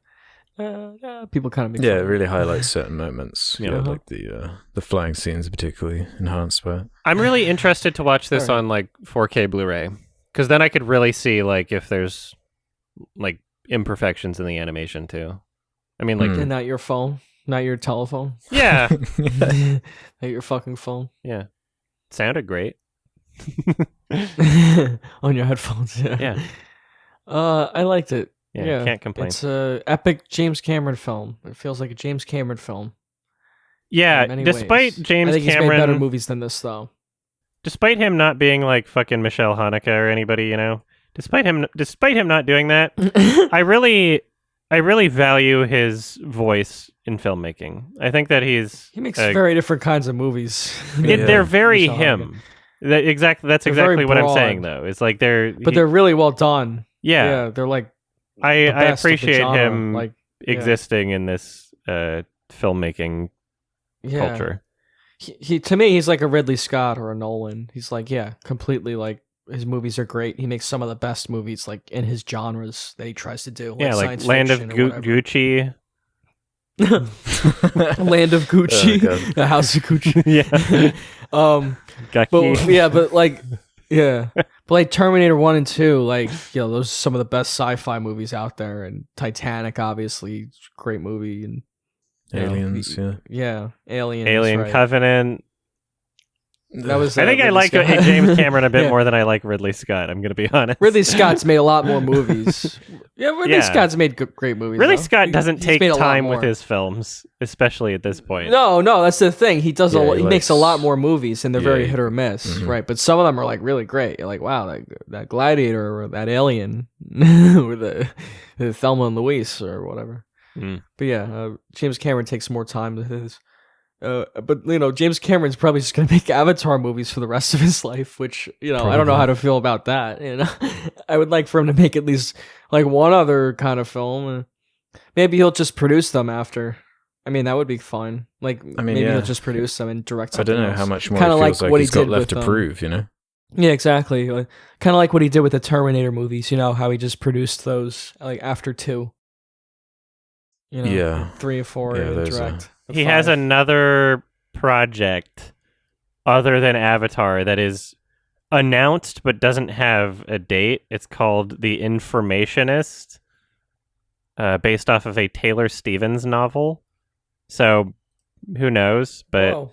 People kind of make it really highlights certain moments. Like the flying scenes are particularly enhanced by it. I'm really interested to watch this on 4K Blu-ray, because then I could really see if there's imperfections in the animation too. I mean, and not your phone. Not your telephone? Yeah. Not your fucking phone? Yeah. Sounded great. On your headphones, yeah. I liked it. Yeah, can't complain. It's an epic James Cameron film. It feels like a James Cameron film. Yeah, despite James I think Cameron... he's made better movies than this, though. Despite him not being fucking Michelle Hanukkah or anybody, despite him not doing that, I really value his voice in filmmaking. I think that he makes very different kinds of movies. They're very him. That's exactly what I'm saying, though. It's they're really well done. Yeah, they're I appreciate him existing in this filmmaking culture. He to me, he's like a Ridley Scott or a Nolan. He's completely his movies are great. He makes some of the best movies in his genres that he tries to do. Like Land of Gucci. Land of Gucci. The House of Gucci. Yeah. But Terminator 1 and 2, those are some of the best sci-fi movies out there, and Titanic, obviously, great movie, and Aliens, Aliens, Alien right. Covenant. That was. I think I like James Cameron a bit more than I like Ridley Scott. I'm going to be honest. Ridley Scott's made a lot more movies. Ridley Scott's made great movies. Ridley Scott doesn't take time with his films, especially at this point. No, that's the thing. He does. He makes a lot more movies, and they're very hit or miss, right? But some of them are really great. You're like, wow, that Gladiator or that Alien, or the Thelma and Louise or whatever. Mm. But James Cameron takes more time with his. But James Cameron's probably just gonna make Avatar movies for the rest of his life, which I don't know how to feel about that. I would like for him to make at least one other kind of film. Maybe he'll just produce them after. I mean, that would be fine. Maybe he'll just produce them and direct something I don't know else. how much more it feels like he's got left to prove. Yeah, exactly. Kind of like what he did with the Terminator movies. How he just produced those after 2. 3 or 4 and direct. He has another project other than Avatar that is announced but doesn't have a date. It's called The Informationist, based off of a Taylor Stevens novel. So who knows? But Whoa.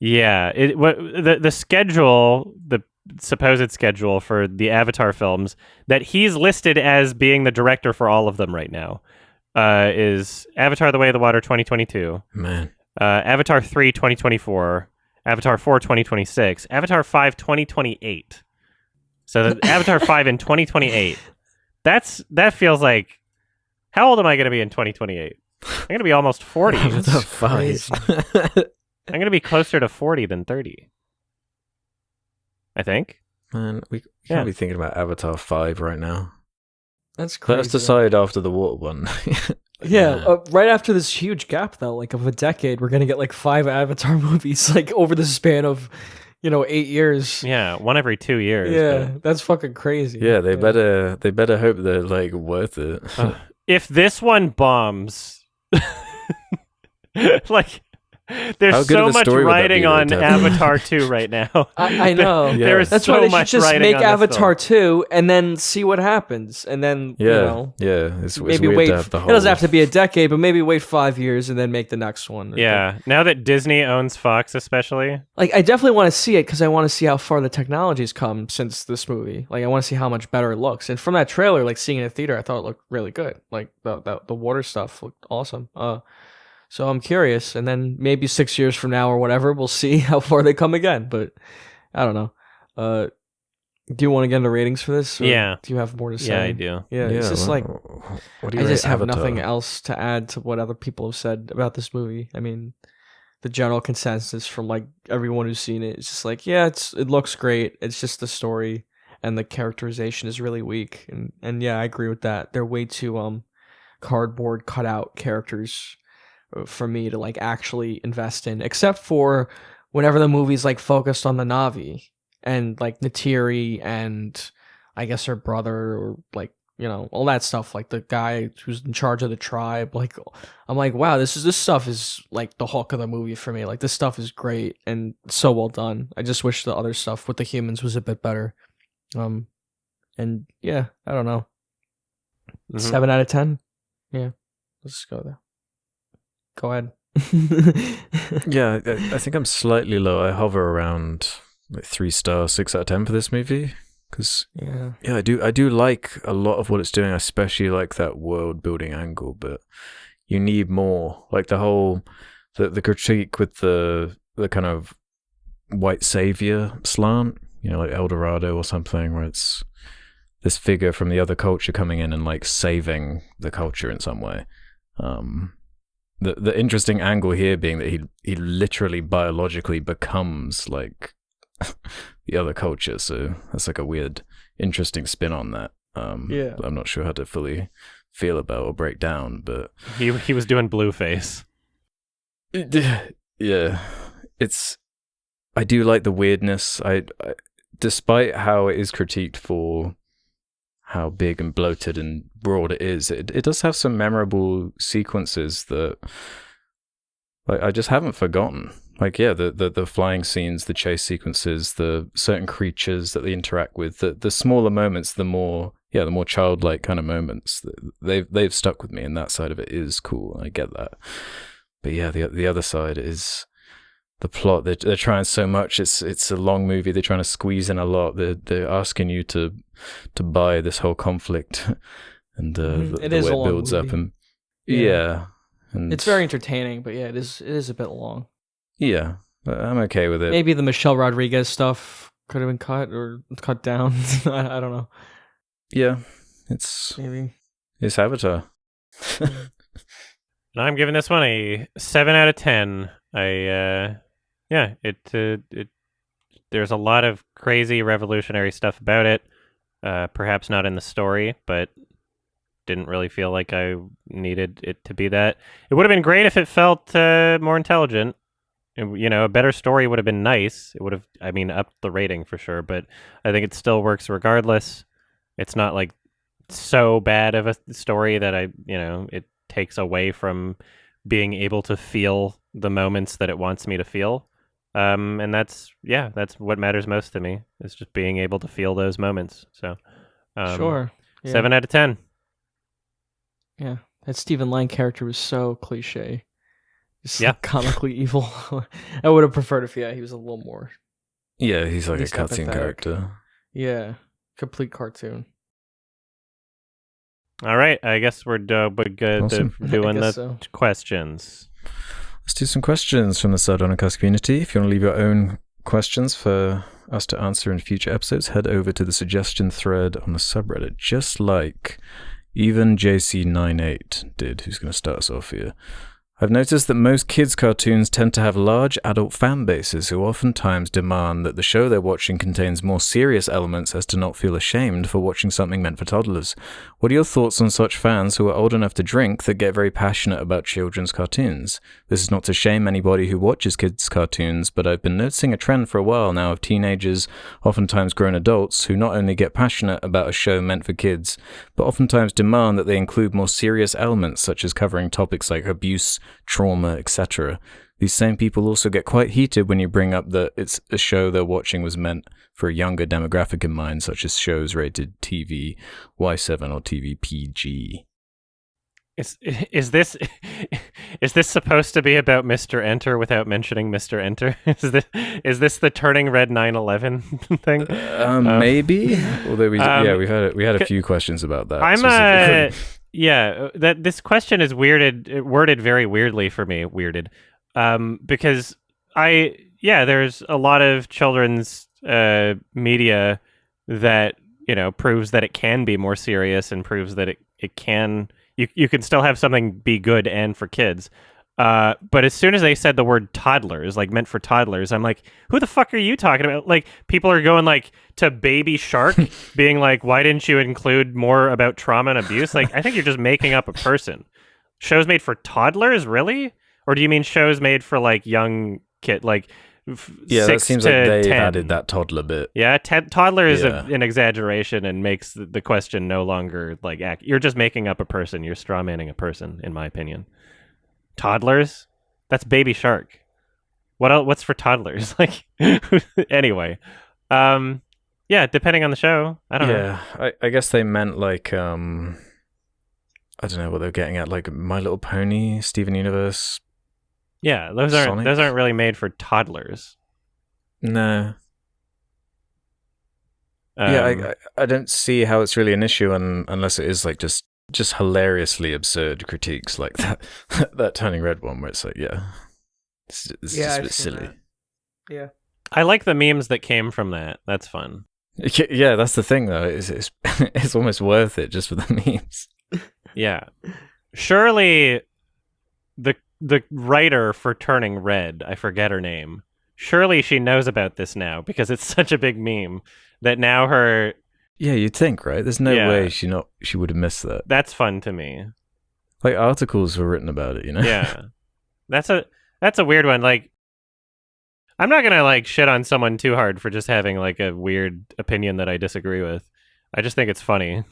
yeah, the schedule, the supposed schedule for the Avatar films that he's listed as being the director for all of them right now is Avatar: The Way of the Water 2022, Man. Avatar 3 2024, Avatar 4 2026, Avatar 5 2028. So the Avatar 5 in 2028. That feels like, how old am I going to be in 2028? I'm going to be almost 40. Avatar 5. I'm going to be closer to 40 than 30. I think. Man, we can't be thinking about Avatar 5 right now. That's crazy. Let's decide after the water one. Right after this huge gap, though, like of a decade, we're going to get like 5 Avatar movies, like over the span of, 8 years. Yeah, one every 2 years. Yeah, that's fucking crazy. Yeah, they better hope they're like worth it. If this one bombs, like, there's so much writing on Avatar 2 right now. I know. There is That's so why they should much just writing make on Avatar 2 and then see what happens. And then, it's maybe weird wait. to have the whole... It doesn't have to be a decade, but maybe wait 5 years and then make the next one. Yeah, now that Disney owns Fox especially. Like, I definitely want to see it because I want to see how far the technology's come since this movie. Like, I want to see how much better it looks. And from that trailer, like, seeing it in a theater, I thought it looked really good. Like, the water stuff looked awesome. So I'm curious, and then maybe 6 years from now or whatever, we'll see how far they come again. But I don't know. Do you want to get into ratings for this? Yeah. Do you have more to say? Yeah, I do. Yeah, it's just what do you I just rate have Avatar? nothing else to add to what other people have said about this movie. I mean, the general consensus from like everyone who's seen it is just like, yeah, it looks great. It's just the story and the characterization is really weak. And yeah, I agree with that. They're way too cardboard cutout characters for me to like actually invest in, except for whenever the movie's like focused on the Na'vi and like Neytiri and I guess her brother or like, all that stuff, like the guy who's in charge of the tribe. Like, I'm like, wow, this stuff is like the hook of the movie for me. Like, this stuff is great and so well done. I just wish the other stuff with the humans was a bit better. And yeah, I don't know. 7 out of 10. Yeah, let's go there. Go ahead. Yeah, I think I'm slightly low. I hover around like 3 stars, 6 out of 10 for this movie. Because I do like a lot of what it's doing. I especially like that world building angle, but you need more. Like the whole the critique with the kind of white savior slant, like El Dorado or something, where it's this figure from the other culture coming in and like saving the culture in some way. The interesting angle here being that he literally biologically becomes like the other culture, so that's like a weird, interesting spin on that. I'm not sure how to fully feel about or break down, but he was doing Blueface. Yeah, I do like the weirdness. I despite how it is critiqued for how big and bloated and broad it is, it does have some memorable sequences that like I just haven't forgotten. Like, yeah, the flying scenes, the chase sequences, the certain creatures that they interact with, the smaller moments, the more childlike kind of moments, they've stuck with me, and that side of it is cool. I get that, but yeah, the other side is the plot. They're trying so much. It's a long movie. They're trying to squeeze in a lot. They're asking you to buy this whole conflict, and the way it builds up, and and it's very entertaining. But yeah, it is a bit long. Yeah, I'm okay with it. Maybe the Michelle Rodriguez stuff could have been cut or cut down. I don't know. Yeah, it's Avatar. And I'm giving this one a 7 out of 10. There's a lot of crazy revolutionary stuff about it. Perhaps not in the story, but didn't really feel like I needed it to be that. It would have been great if it felt more intelligent. A better story would have been nice. It would have, upped the rating for sure, but I think it still works regardless. It's not like so bad of a story that it takes away from being able to feel the moments that it wants me to feel. And that's what matters most to me, is just being able to feel those moments. So, sure. Yeah. 7 out of 10. Yeah. That Stephen Lang character was so cliche. Just like, comically evil. I would have preferred if he was a little more. Yeah, he's like a cartoon character. Yeah, complete cartoon. All right, I guess we're good Awesome. doing the questions. Let's do some questions from the Sardonicast community. If you want to leave your own questions for us to answer in future episodes, head over to the suggestion thread on the subreddit, just like even JC98 did, who's going to start us off here. I've noticed that most kids' cartoons tend to have large adult fan bases who oftentimes demand that the show they're watching contains more serious elements as to not feel ashamed for watching something meant for toddlers. What are your thoughts on such fans who are old enough to drink that get very passionate about children's cartoons? This is not to shame anybody who watches kids' cartoons, but I've been noticing a trend for a while now of teenagers, oftentimes grown adults, who not only get passionate about a show meant for kids, but oftentimes demand that they include more serious elements such as covering topics like abuse, trauma, etc. These same people also get quite heated when you bring up that it's a show they're watching was meant for a younger demographic in mind, such as shows rated TV Y7 or TV PG. Is this supposed to be about Mr. Enter without mentioning Mr. Enter? Is this the Turning Red 9/11 thing? Maybe. Although we had a few questions about that. That this question is worded very weirdly for me. Because there's a lot of children's media that proves that it can be more serious and proves that it can. You can still have something be good and for kids. But as soon as they said the word toddlers, like meant for toddlers, I'm like, who the fuck are you talking about? Like, people are going like to Baby Shark, being like, why didn't you include more about trauma and abuse? Like, I think you're just making up a person. Shows made for toddlers, really? Or do you mean shows made for like young kid, like 6 that seems to like they've 10? added that toddler bit. Yeah, toddler is an exaggeration and makes the question no longer like you're just making up a person. You're strawmanning a person, in my opinion. Toddlers? That's Baby Shark. What else? What's for toddlers? Like, anyway. Depending on the show. I don't know. Yeah, I guess they meant like, I don't know what they're getting at, like My Little Pony, Steven Universe. Yeah, those aren't really made for toddlers. No. I don't see how it's really an issue unless it is like just hilariously absurd critiques like that Turning Red one where it's like, it's just a bit silly. That. Yeah. I like the memes that came from that. That's fun. Yeah, that's the thing though. It's almost worth it just for the memes. Yeah. Surely the writer for Turning Red, I forget her name. Surely she knows about this now because it's such a big meme that now her. Yeah, you'd think, right? There's no way she would have missed that. That's fun to me. Like articles were written about it, Yeah. That's a weird one. Like, I'm not gonna like shit on someone too hard for just having like a weird opinion that I disagree with. I just think it's funny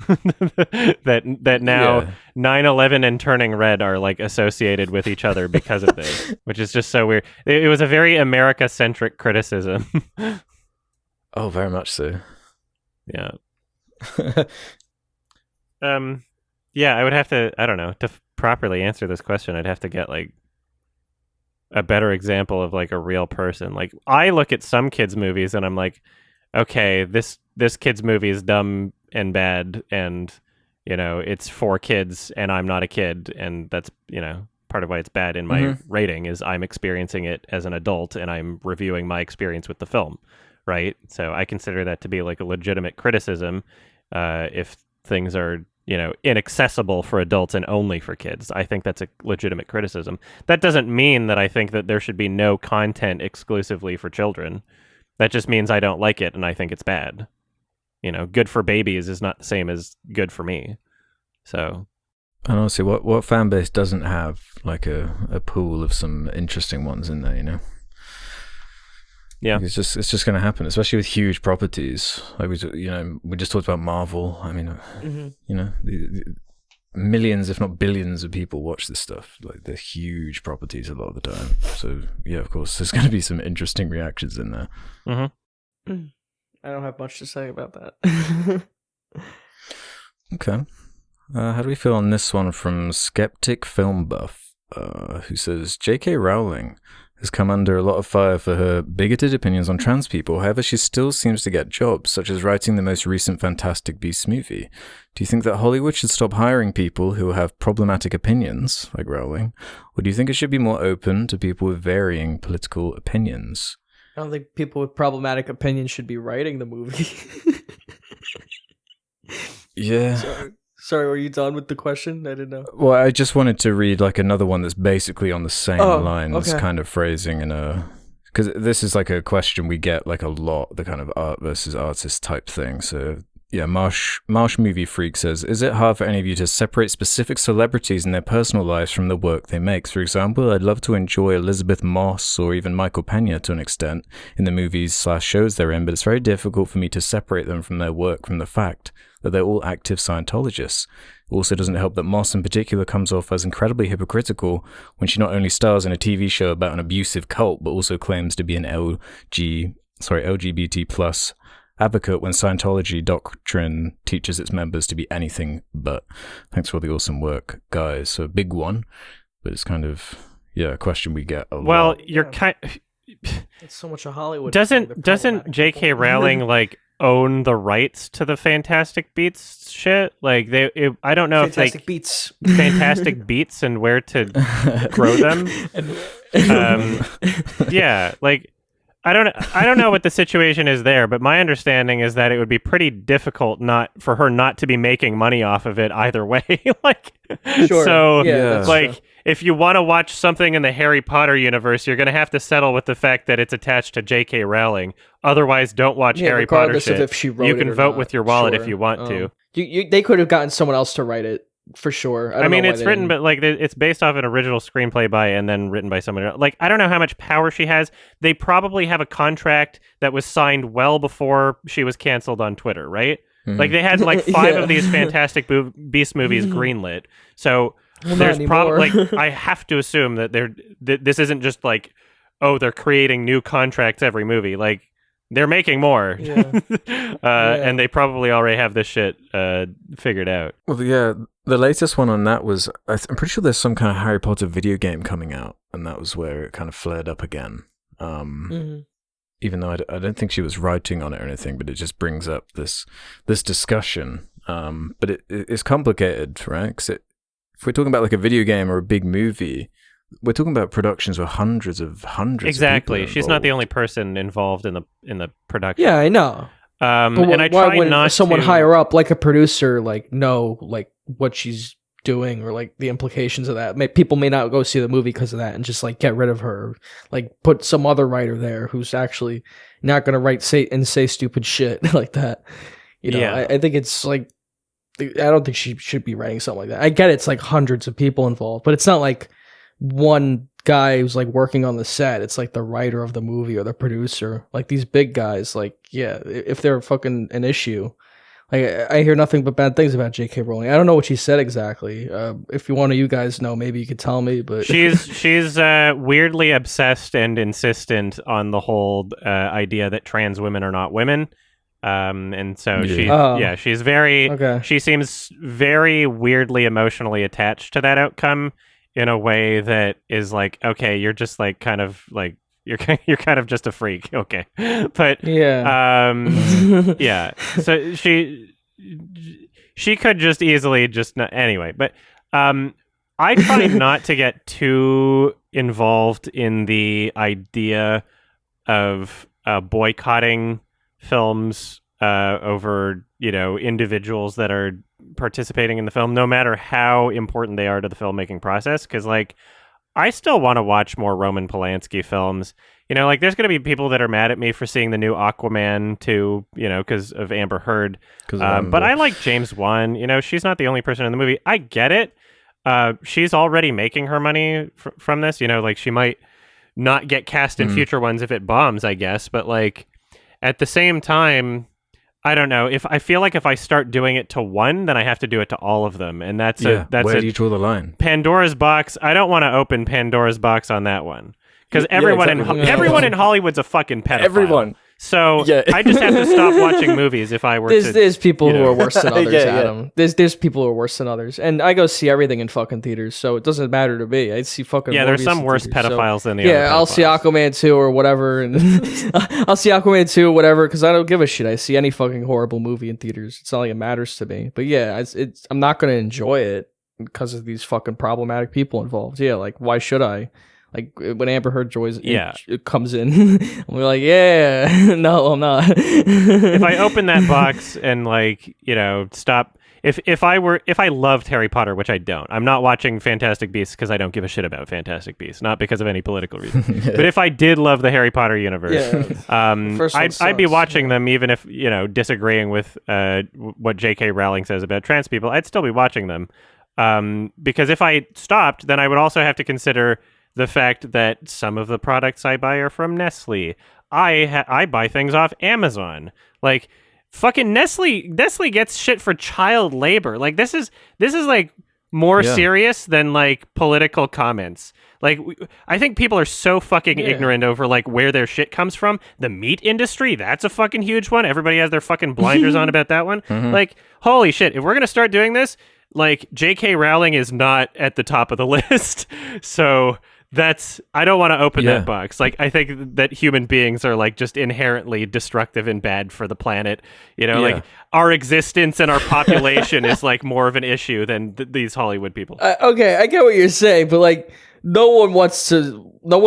that now 9/11 and Turning Red are like associated with each other because of this, which is just so weird. It was a very America-centric criticism. Oh, very much so. Yeah. I would have to, I don't know, to properly answer this question, I'd have to get like a better example of like a real person. Like, I look at some kids' movies and I'm like, okay, this kid's movie is dumb and bad, and it's for kids, and I'm not a kid, and that's part of why it's bad in my rating is I'm experiencing it as an adult and I'm reviewing my experience with the film, right? So I consider that to be like a legitimate criticism. If things are inaccessible for adults and only for kids, I think that's a legitimate criticism. That doesn't mean that I think that there should be no content exclusively for children. That just means I don't like it and I think it's bad. Good for babies is not the same as good for me. So, and honestly, what fan base doesn't have like a pool of some interesting ones in there, Yeah, it's just going to happen, especially with huge properties. Like we just talked about Marvel. I mean, the millions, if not billions, of people watch this stuff. Like, they're huge properties a lot of the time. So yeah, of course, there's going to be some interesting reactions in there. I don't have much to say about that. Okay. How do we feel on this one from Skeptic Film Buff? who says, J.K. Rowling has come under a lot of fire for her bigoted opinions on trans people. However, she still seems to get jobs, such as writing the most recent Fantastic Beasts movie. Do you think that Hollywood should stop hiring people who have problematic opinions, like Rowling? Or do you think it should be more open to people with varying political opinions? I don't think people with problematic opinions should be writing the movie. Yeah. Sorry, were you done with the question? I didn't know. Well, I just wanted to read like another one that's basically on the same lines, kind of phrasing in a... Because this is like a question we get like a lot, the kind of art versus artist type thing. So yeah, Marsh Movie Freak says, is it hard for any of you to separate specific celebrities and their personal lives from the work they make? For example, I'd love to enjoy Elizabeth Moss or even Michael Pena to an extent in the movies/shows they're in, but it's very difficult for me to separate them from their work from the fact that they're all active Scientologists. It also doesn't help that Moss in particular comes off as incredibly hypocritical when she not only stars in a TV show about an abusive cult, but also claims to be an LGBT plus advocate when Scientology doctrine teaches its members to be anything but. Thanks for the awesome work, guys. So a big one, but it's kind of, a question we get a lot. Well, you're kind... It's so much of Hollywood. Doesn't J.K. Rowling, like, own the rights to the Fantastic Beasts shit? Like, I don't know Fantastic if Beats. Fantastic Beats and where to grow them. Yeah, like, I don't know what the situation is there, but my understanding is that it would be pretty difficult for her not to be making money off of it either way. Like, sure. So, like, true. If you want to watch something in the Harry Potter universe, you're going to have to settle with the fact that it's attached to J.K. Rowling. Otherwise, don't watch Harry Potter shit. Of if she wrote you can it or vote not. with your wallet Sure. if you want to. They could have gotten someone else to write it. For sure. I mean, it's written, but like it's based off an original screenplay by and then written by someone else. Like, I don't know how much power she has. They probably have a contract that was signed well before she was canceled on Twitter, right? Mm-hmm. Like, they had like 5 of these Fantastic Beast movies greenlit. So there's probably like I have to assume that this isn't just like, oh, they're creating new contracts every movie. Like, they're making more. And they probably already have this shit figured out. Well, yeah, the latest one on that was, I'm pretty sure there's some kind of Harry Potter video game coming out, and that was where it kind of flared up again. Even though I don't think she was writing on it or anything, but it just brings up this discussion. But it's complicated, right? Because if we're talking about like a video game or a big movie, we're talking about productions with hundreds of exactly. of people She's not the only person involved in the production. Yeah, I know. And I try not someone to... higher up, like a producer, like know like what she's doing or like the implications of that. People may not go see the movie because of that and just like get rid of her. Like put some other writer there who's actually not going to say stupid shit like that. You know, I think it's like, I don't think she should be writing something like that. I get it's like hundreds of people involved, but it's not like one guy who's like working on the set. It's like the writer of the movie or the producer. Like these big guys, like, yeah, if they're fucking an issue, like I hear nothing but bad things about J.K. Rowling. I don't know what she said exactly. If you guys know, maybe you could tell me. But she's weirdly obsessed and insistent on the whole idea that trans women are not women. And so she's very, she seems very weirdly emotionally attached to that outcome in a way that is like, okay, you're just like kind of like, you're kind of just a freak. Okay. But yeah. So she could just easily just not, anyway, but, I try not to get too involved in the idea of, boycotting films over individuals that are participating in the film, no matter how important they are to the filmmaking process, because like I still want to watch more Roman Polanski films. Like there's going to be people that are mad at me for seeing the new Aquaman 2, because of Amber Heard. But I like James Wan. She's not the only person in the movie. I get it. She's already making her money from this. Like she might not get cast in future ones if it bombs, I guess. But like at the same time, I don't know. If I feel like if I start doing it to one, then I have to do it to all of them, and that's where do you draw the line? Pandora's box. I don't want to open Pandora's box on that one because everyone in Hollywood's a fucking pedophile. Everyone. So I just have to stop watching movies if I were to. There's people who are worse than others, Yeah. Adam. There's people who are worse than others, and I go see everything in fucking theaters, so it doesn't matter to me. I see fucking there's Morbius some in worse theaters, pedophiles than the yeah, other. I'll see Aquaman 2 or whatever, and I'll see Aquaman 2 or whatever because I don't give a shit. I see any fucking horrible movie in theaters. It's not like it matters to me. But yeah, I'm not gonna enjoy it because of these fucking problematic people involved. Yeah, like why should I? Like when Amber Heard it comes in, we're like, yeah, no, I'm not. If I open that box and like, stop. If I loved Harry Potter, which I don't, I'm not watching Fantastic Beasts because I don't give a shit about Fantastic Beasts, not because of any political reason. But if I did love the Harry Potter universe, I'd be watching them even if disagreeing with what J.K. Rowling says about trans people. I'd still be watching them because if I stopped, then I would also have to consider the fact that some of the products I buy are from Nestle. I buy things off Amazon. Like fucking Nestle gets shit for child labor. Like this is like more serious than like political comments. Like I think people are so fucking ignorant over like where their shit comes from. The meat industry, that's a fucking huge one. Everybody has their fucking blinders on about that one. Mm-hmm. Like holy shit, if we're going to start doing this, like J.K. Rowling is not at the top of the list. So I don't want to open that box. Like, I think that human beings are like just inherently destructive and bad for the planet. Like our existence and our population is like more of an issue than these Hollywood people. Okay, I get what you're saying, but like, no one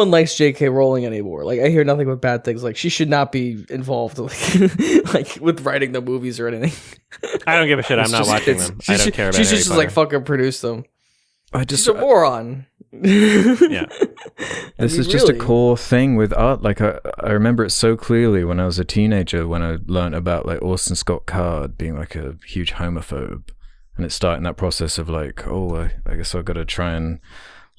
likes J.K. Rowling anymore. Like, I hear nothing but bad things. Like, she should not be involved, like with writing the movies or anything. I don't give a shit. I'm not watching them. I don't care about. She should just Potter. like fucking produce them. She's a moron. Yeah. This is just a core thing with art. Like I remember it so clearly when I was a teenager when I learned about like Orson Scott Card being like a huge homophobe, and it started that process of like, I guess I've got to try and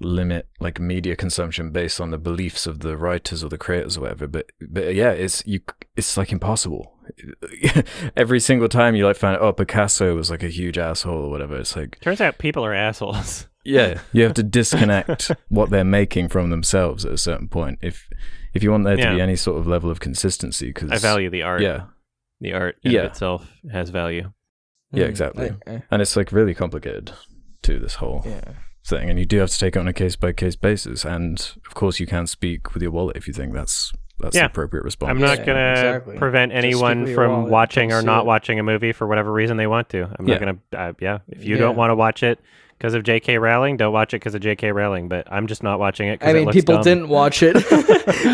limit like media consumption based on the beliefs of the writers or the creators or whatever. But yeah, it's like impossible. Every single time you like find out, Picasso was like a huge asshole or whatever. It's like turns out people are assholes. Yeah, you have to disconnect what they're making from themselves at a certain point if you want there to be any sort of level of consistency. Because I value the art. Yeah, the art in itself has value. Yeah, exactly. And it's like really complicated to this whole thing, and you do have to take it on a case by case basis. And of course, you can speak with your wallet if you think that's the appropriate response. I'm not gonna prevent anyone from watching or not watching a movie for whatever reason they want to. I'm not gonna. If you don't want to watch it because of J.K. Rowling, don't watch it because of J.K. Rowling. But I'm just not watching it. I mean, people didn't watch it.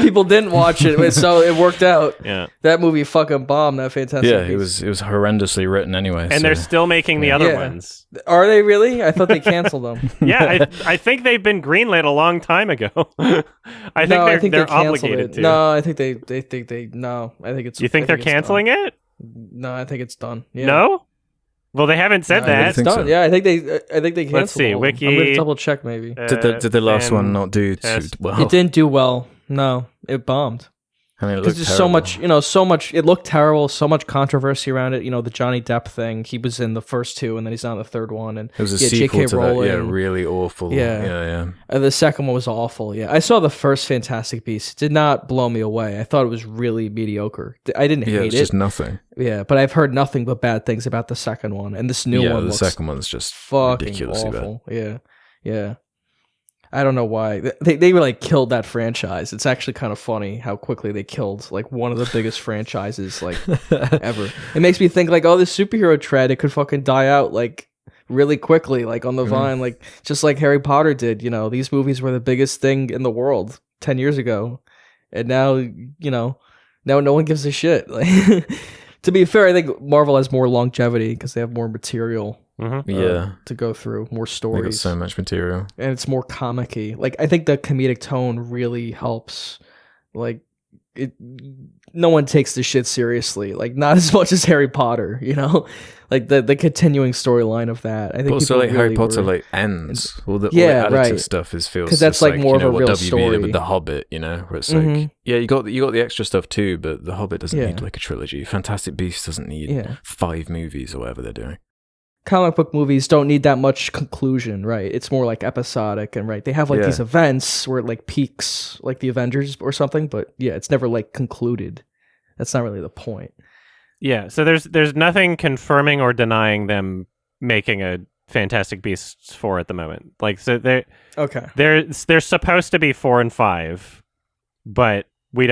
People didn't watch it, so it worked out. Yeah, that movie fucking bombed. That Fantastic. Yeah, it was horrendously written anyway. And they're still making the other ones. Are they really? I thought they canceled them. Yeah, I think they've been greenlit a long time ago. I think they're obligated to. No, I think they. No, I think it's. You think they're canceling it? No, I think it's done. Yeah. No. Well, they haven't said that. It's done. So. Yeah, I think they canceled. Let's see. Wiki. I'm gonna double check maybe. Did the last one not do too well? It didn't do well. No, it bombed. I mean, it looked there's so much, it looked terrible, so much controversy around it. The Johnny Depp thing, he was in the first two and then he's not in the third one. And it was a sequel to Rowling, that, really awful. Yeah. The second one was awful. Yeah. I saw the first Fantastic Beasts. It did not blow me away. I thought it was really mediocre. I didn't hate it. It's just nothing. Yeah, but I've heard nothing but bad things about the second one. And this new one looks second one's just fucking ridiculously awful. Bad. Yeah. I don't know why they like killed that franchise. It's actually kind of funny how quickly they killed like one of the biggest franchises like ever. It makes me think like, this superhero trend, it could fucking die out like really quickly, like on the vine, like just like Harry Potter did. These movies were the biggest thing in the world 10 years ago, and now now no one gives a shit. Like, to be fair, I think Marvel has more longevity because they have more material. To go through more stories. They got so much material, and it's more comic-y. Like I think the comedic tone really helps. Like no one takes this shit seriously. Like not as much as Harry Potter. Like the continuing storyline of that. I think also like really Harry Potter ends. All the additive stuff feels because that's like more of a real story. With the Hobbit, where it's like you got the extra stuff too, but the Hobbit doesn't need like a trilogy. Fantastic Beasts doesn't need 5 movies or whatever they're doing. Comic book movies don't need that much conclusion, right? It's more like episodic, and they have like these events where it like peaks, like the Avengers or something, but it's never like concluded. That's not really the point. Yeah, so there's nothing confirming or denying them making a Fantastic Beasts 4 at the moment. Like, so they're supposed to be 4 and 5, but we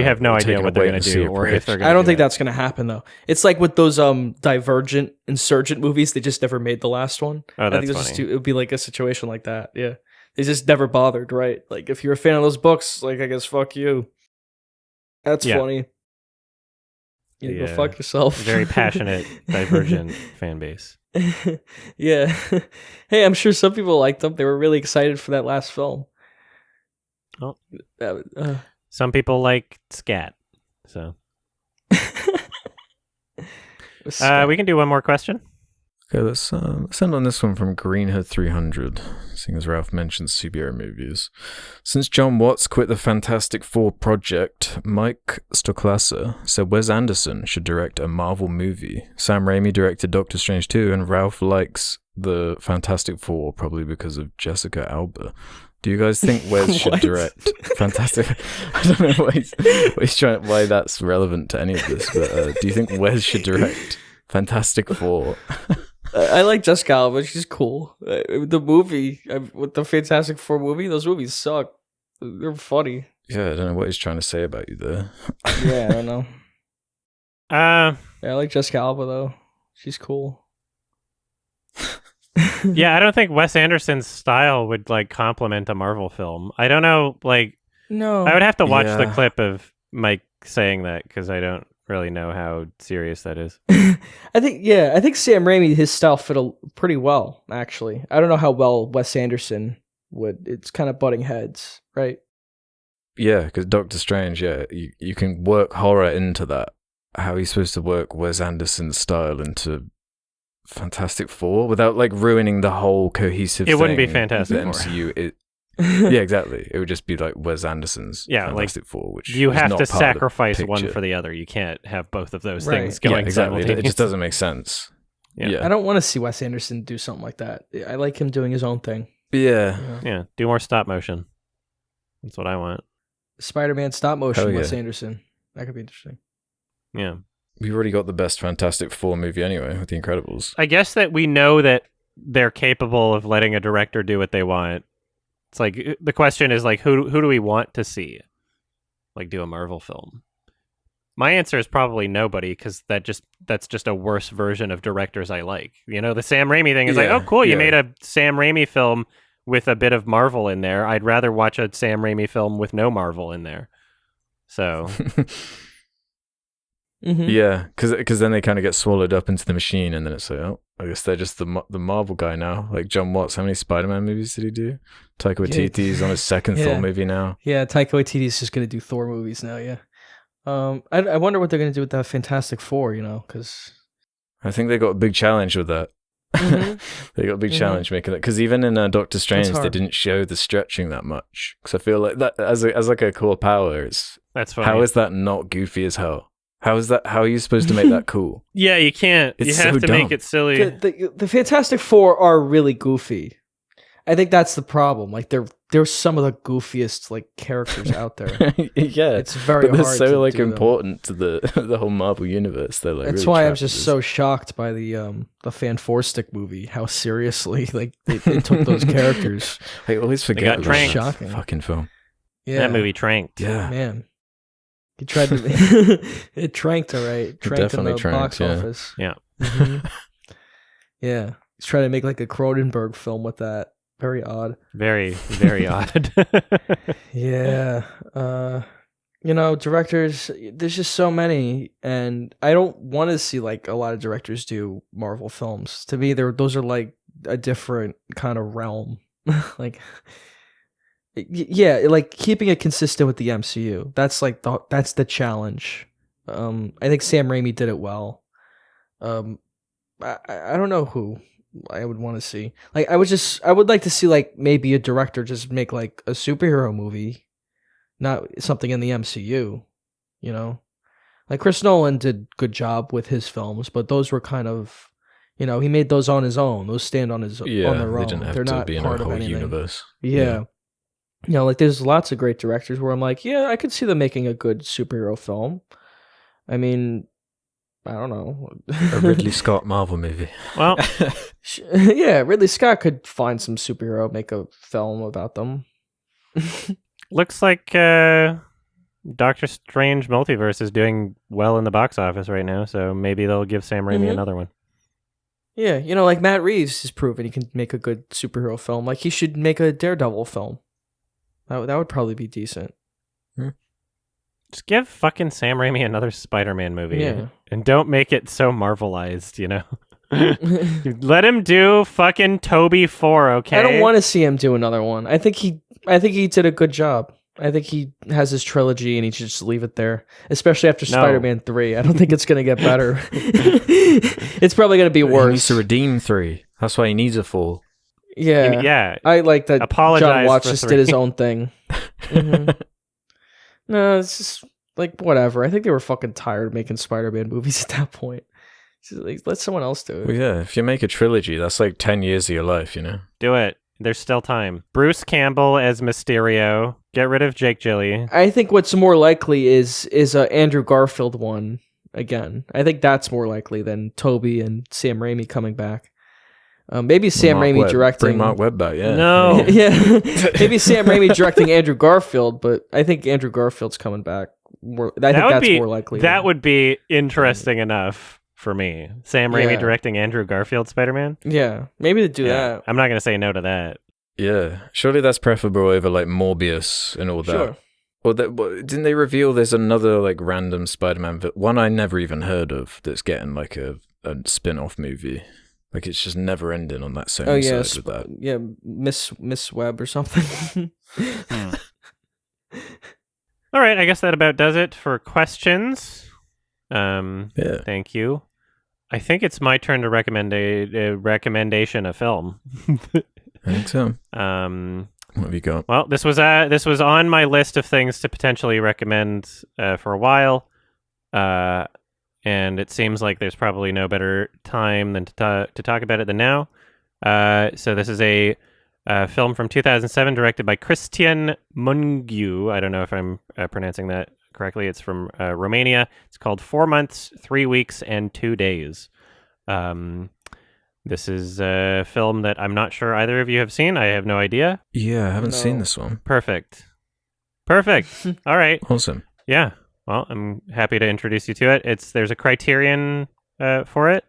have no idea what they're going to do or if they're going to. I don't think that's going to happen though. It's like with those Divergent, Insurgent movies, they just never made the last one. Oh, that's funny. It would be like a situation like that. Yeah, they just never bothered, right? Like if you're a fan of those books, like I guess fuck you. That's funny. Go fuck yourself. Very passionate Divergent fan base. Yeah. Hey, I'm sure some people liked them. They were really excited for that last film. Oh. Some people like scat. So we can do one more question. Okay, let's end on this one from Greenhood300, seeing as Ralph mentions superhero movies. Since John Watts quit the Fantastic Four project, Mike Stoklasa said Wes Anderson should direct a Marvel movie. Sam Raimi directed Doctor Strange 2, and Ralph likes the Fantastic Four probably because of Jessica Alba. Do you guys think Wes should direct Fantastic? I don't know why that's relevant to any of this, but do you think Wes should direct Fantastic Four? I like Jessica Alba. She's cool. The movie with the Fantastic Four movie, those movies suck. They're funny. Yeah, I don't know what he's trying to say about you there. Yeah, I don't know. Yeah, I like Jessica Alba though. She's cool. Yeah, I don't think Wes Anderson's style would like complement a Marvel film. I don't know, like, no, I would have to watch the clip of Mike saying that because I don't really know how serious that is. I think Sam Raimi, his style fit pretty well, actually. I don't know how well Wes Anderson would. It's kind of butting heads, right? Yeah, because Doctor Strange, you can work horror into that. How are you supposed to work Wes Anderson's style into Fantastic Four without like ruining the whole cohesive thing? It wouldn't be Fantastic the Four. MCU. Yeah, exactly. It would just be like Wes Anderson's Fantastic Four, which you have to sacrifice one for the other. You can't have both of those things going exactly. simultaneously. It just doesn't make sense. Yeah. I don't want to see Wes Anderson do something like that. I like him doing his own thing. Yeah. Do more stop motion. That's what I want. Spider-Man stop motion, Wes Anderson. That could be interesting. Yeah. We've already got the best Fantastic Four movie anyway with The Incredibles. I guess that we know that they're capable of letting a director do what they want. It's like the question is like who do we want to see like do a Marvel film? My answer is probably nobody because that's just a worse version of directors I like. You know, the Sam Raimi thing is like, oh cool, you made a Sam Raimi film with a bit of Marvel in there. I'd rather watch a Sam Raimi film with no Marvel in there. So yeah, because then they kind of get swallowed up into the machine, and then it's like, oh, I guess they're just the Marvel guy now. Like John Watts, how many Spider-Man movies did he do? Taika Waititi's on his second Thor movie now. Yeah, Taika Waititi's just going to do Thor movies now, yeah. I wonder what they're going to do with that Fantastic Four, you know, because I think they got a big challenge with that. They got a big challenge making that, because even in Doctor Strange they didn't show the stretching that much, because I feel like that as like a core power, that's funny. How is that not goofy as hell? How are you supposed to make that cool? Yeah, you can't. You have to make it silly. The Fantastic Four are really goofy. I think that's the problem. Like they're some of the goofiest like characters out there. Yeah, it's very hard. They're so like do important to the whole Marvel universe. They're like that's really why I'm just so shocked by the Fan Four Stick movie. How seriously like they took those characters. I always forget about that shocking fucking film. Yeah, that movie tranked. Yeah, man. He tried to. It tranked, all right. Tranked in the box office. Yeah. Yeah. He's trying to make like a Cronenberg film with that. Very odd. Very, very odd. Yeah. You know, directors, there's just so many, and I don't want to see like a lot of directors do Marvel films. To me, those are like a different kind of realm. Like. Yeah, like keeping it consistent with the MCU. That's like that's the challenge. I think Sam Raimi did it well. I don't know who I would want to see. Like I would like to see like maybe a director just make like a superhero movie, not something in the MCU. You know, like Chris Nolan did good job with his films, but those were kind of, you know, he made those on his own. Those stand on their own. They didn't have to be in a whole universe. Yeah. You know, like there's lots of great directors where I'm like, yeah, I could see them making a good superhero film. I mean, I don't know. A Ridley Scott Marvel movie. Well, yeah, Ridley Scott could find some superhero, make a film about them. looks like Doctor Strange Multiverse is doing well in the box office right now, so maybe they'll give Sam Raimi another one. Yeah, you know, like Matt Reeves has proven he can make a good superhero film. Like he should make a Daredevil film. That would probably be decent. Just give fucking Sam Raimi another Spider-Man movie. Yeah. And don't make it so Marvelized, you know? Let him do fucking Toby 4, okay? I don't want to see him do another one. I think he did a good job. I think he has his trilogy and he should just leave it there. Especially after Spider-Man 3. I don't think it's going to get better. It's probably going to be worse. He needs to redeem 3. That's why he needs a 4. Yeah. Yeah. I like that John Watts just 3. did his own thing. No, it's just like whatever. I think they were fucking tired of making Spider-Man movies at that point. Just, like, let someone else do it. Well, yeah, if you make a trilogy, that's like 10 years of your life, you know? Do it. There's still time. Bruce Campbell as Mysterio. Get rid of Jake Gyllenhaal. I think what's more likely is a Andrew Garfield one again. I think that's more likely than Toby and Sam Raimi coming back. Maybe Sam Raimi directing. Bring Mark Webb back, yeah. No. Yeah. Maybe Sam Raimi directing Andrew Garfield, but I think Andrew Garfield's coming back. I think that's more likely. That would be interesting enough for me. Sam Raimi Yeah. directing Andrew Garfield Spider-Man? Yeah. Maybe to do that. I'm not going to say no to that. Yeah. Surely that's preferable over like Morbius and all that. Sure. Or didn't they reveal there's another like random Spider-Man one I never even heard of that's getting like a spin-off movie? Like it's just never ending on that same side with that. Yeah, Miss Webb or something. All right, I guess that about does it for questions. Yeah. Thank you. I think it's my turn to recommend a recommendation of film. I think so. What have you got? Well, this was on my list of things to potentially recommend for a while, and it seems like there's probably no better time than to talk about it than now. So this is a film from 2007, directed by Cristian Mungiu. I don't know if I'm pronouncing that correctly. It's from Romania. It's called 4 months, 3 weeks, and 2 days. This is a film that I'm not sure either of you have seen. I have no idea. Yeah, I haven't seen this one. Perfect. All right. Awesome. Yeah. Well, I'm happy to introduce you to it. There's a Criterion for it.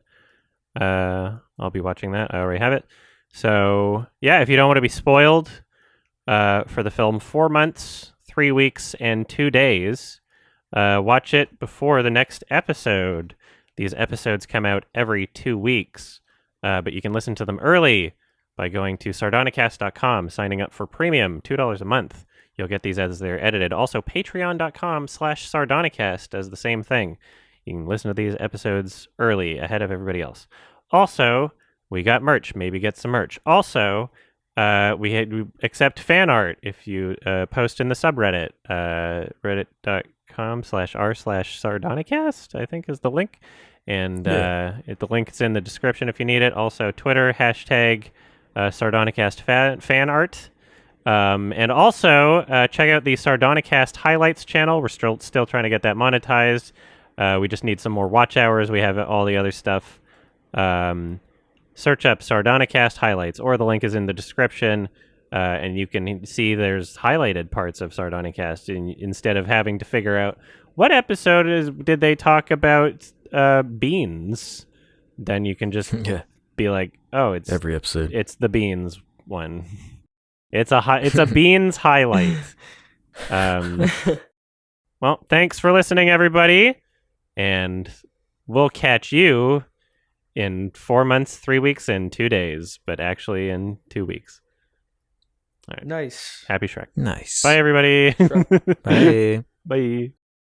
I'll be watching that. I already have it. So, yeah, if you don't want to be spoiled for the film 4 months, 3 weeks, and 2 days, watch it before the next episode. These episodes come out every 2 weeks, but you can listen to them early by going to sardonicast.com, signing up for premium, $2 a month. You'll get these as they're edited. Also, patreon.com/sardonicast does the same thing. You can listen to these episodes early, ahead of everybody else. Also, we got merch. Maybe get some merch. Also, we accept fan art if you post in the subreddit. reddit.com/r/sardonicast, I think is the link. And the link is in the description if you need it. Also, Twitter, #Sardonicast fan art. And also, check out the Sardonicast highlights channel. We're still trying to get that monetized. We just need some more watch hours. We have all the other stuff. Search up Sardonicast highlights, or the link is in the description, and you can see there's highlighted parts of Sardonicast instead of having to figure out what episode did they talk about beans. Then you can just be like, oh, it's every episode. It's the beans one. It's a beans highlight. Well, thanks for listening, everybody, and we'll catch you in 4 months, 3 weeks, and 2 days, but actually in 2 weeks. All right. Nice. Happy Shrek. Nice. Bye, everybody. Bye. Bye.